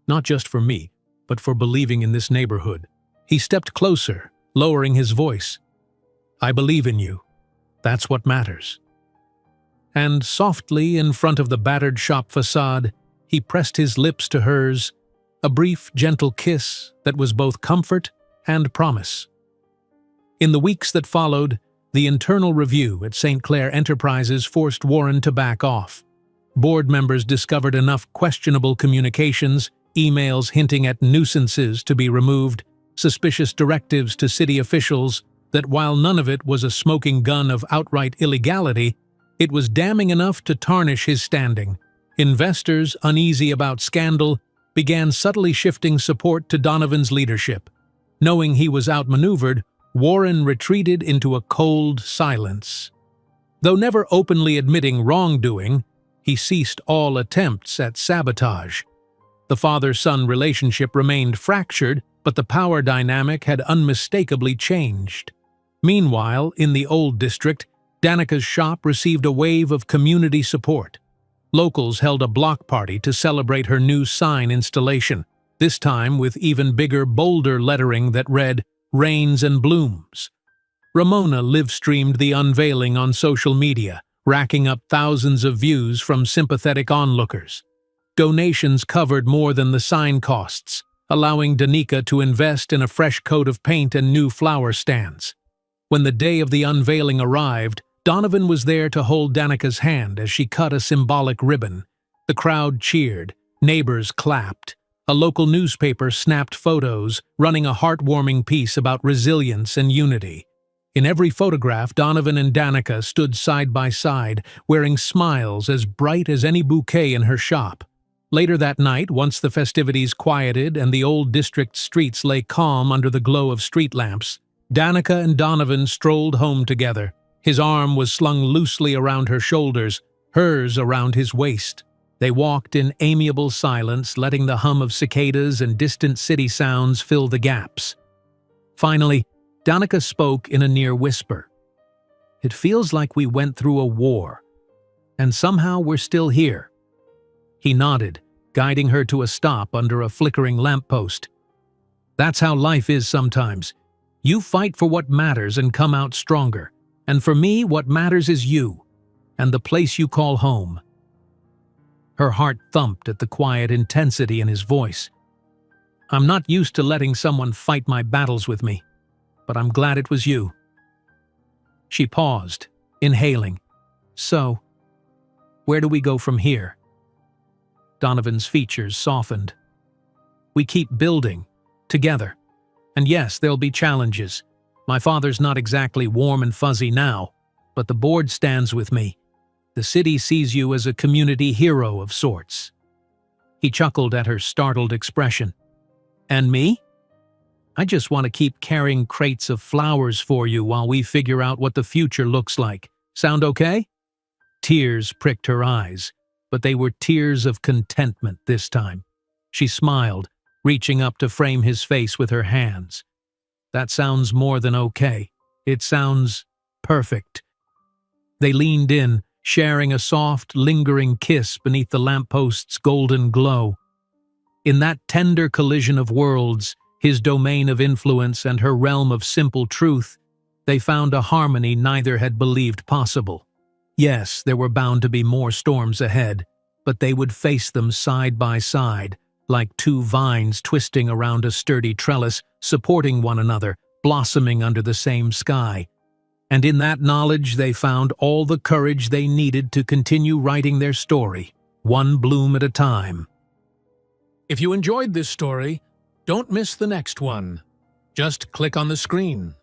Not just for me, but for believing in this neighborhood." He stepped closer, lowering his voice. "I believe in you. That's what matters." And softly, in front of the battered shop facade, he pressed his lips to hers, a brief, gentle kiss that was both comfort and promise. In the weeks that followed, the internal review at St. Clair Enterprises forced Warren to back off. Board members discovered enough questionable communications, emails hinting at nuisances to be removed, suspicious directives to city officials, that while none of it was a smoking gun of outright illegality, it was damning enough to tarnish his standing. Investors, uneasy about scandal, began subtly shifting support to Donovan's leadership. Knowing he was outmaneuvered, Warren retreated into a cold silence. Though never openly admitting wrongdoing, he ceased all attempts at sabotage. The father-son relationship remained fractured, but the power dynamic had unmistakably changed. Meanwhile, in the old district, Danica's shop received a wave of community support. Locals held a block party to celebrate her new sign installation, this time with even bigger, bolder lettering that read, "Rains and Blooms." Ramona live-streamed the unveiling on social media, racking up thousands of views from sympathetic onlookers. Donations covered more than the sign costs, allowing Danica to invest in a fresh coat of paint and new flower stands. When the day of the unveiling arrived, Donovan was there to hold Danica's hand as she cut a symbolic ribbon. The crowd cheered, neighbors clapped. A local newspaper snapped photos, running a heartwarming piece about resilience and unity. In every photograph, Donovan and Danica stood side by side, wearing smiles as bright as any bouquet in her shop. Later that night, once the festivities quieted and the old district streets lay calm under the glow of street lamps, Danica and Donovan strolled home together. His arm was slung loosely around her shoulders, hers around his waist. They walked in amiable silence, letting the hum of cicadas and distant city sounds fill the gaps. Finally, Danica spoke in a near whisper. "It feels like we went through a war, and somehow we're still here." He nodded, guiding her to a stop under a flickering lamppost. "That's how life is sometimes. You fight for what matters and come out stronger. And for me, what matters is you, and the place you call home." Her heart thumped at the quiet intensity in his voice. "I'm not used to letting someone fight my battles with me, but I'm glad it was you." She paused, inhaling. "So, where do we go from here?" Donovan's features softened. "We keep building, together. And yes, there'll be challenges. My father's not exactly warm and fuzzy now, but the board stands with me. The city sees you as a community hero of sorts." He chuckled at her startled expression. "And me? I just want to keep carrying crates of flowers for you while we figure out what the future looks like. Sound okay?" Tears pricked her eyes, but they were tears of contentment this time. She smiled, reaching up to frame his face with her hands. "That sounds more than okay. It sounds perfect." They leaned in, sharing a soft, lingering kiss beneath the lamppost's golden glow. In that tender collision of worlds, his domain of influence and her realm of simple truth, they found a harmony neither had believed possible. Yes, there were bound to be more storms ahead, but they would face them side by side, like two vines twisting around a sturdy trellis, supporting one another, blossoming under the same sky. And in that knowledge they found all the courage they needed to continue writing their story, one bloom at a time. If you enjoyed this story, don't miss the next one. Just click on the screen.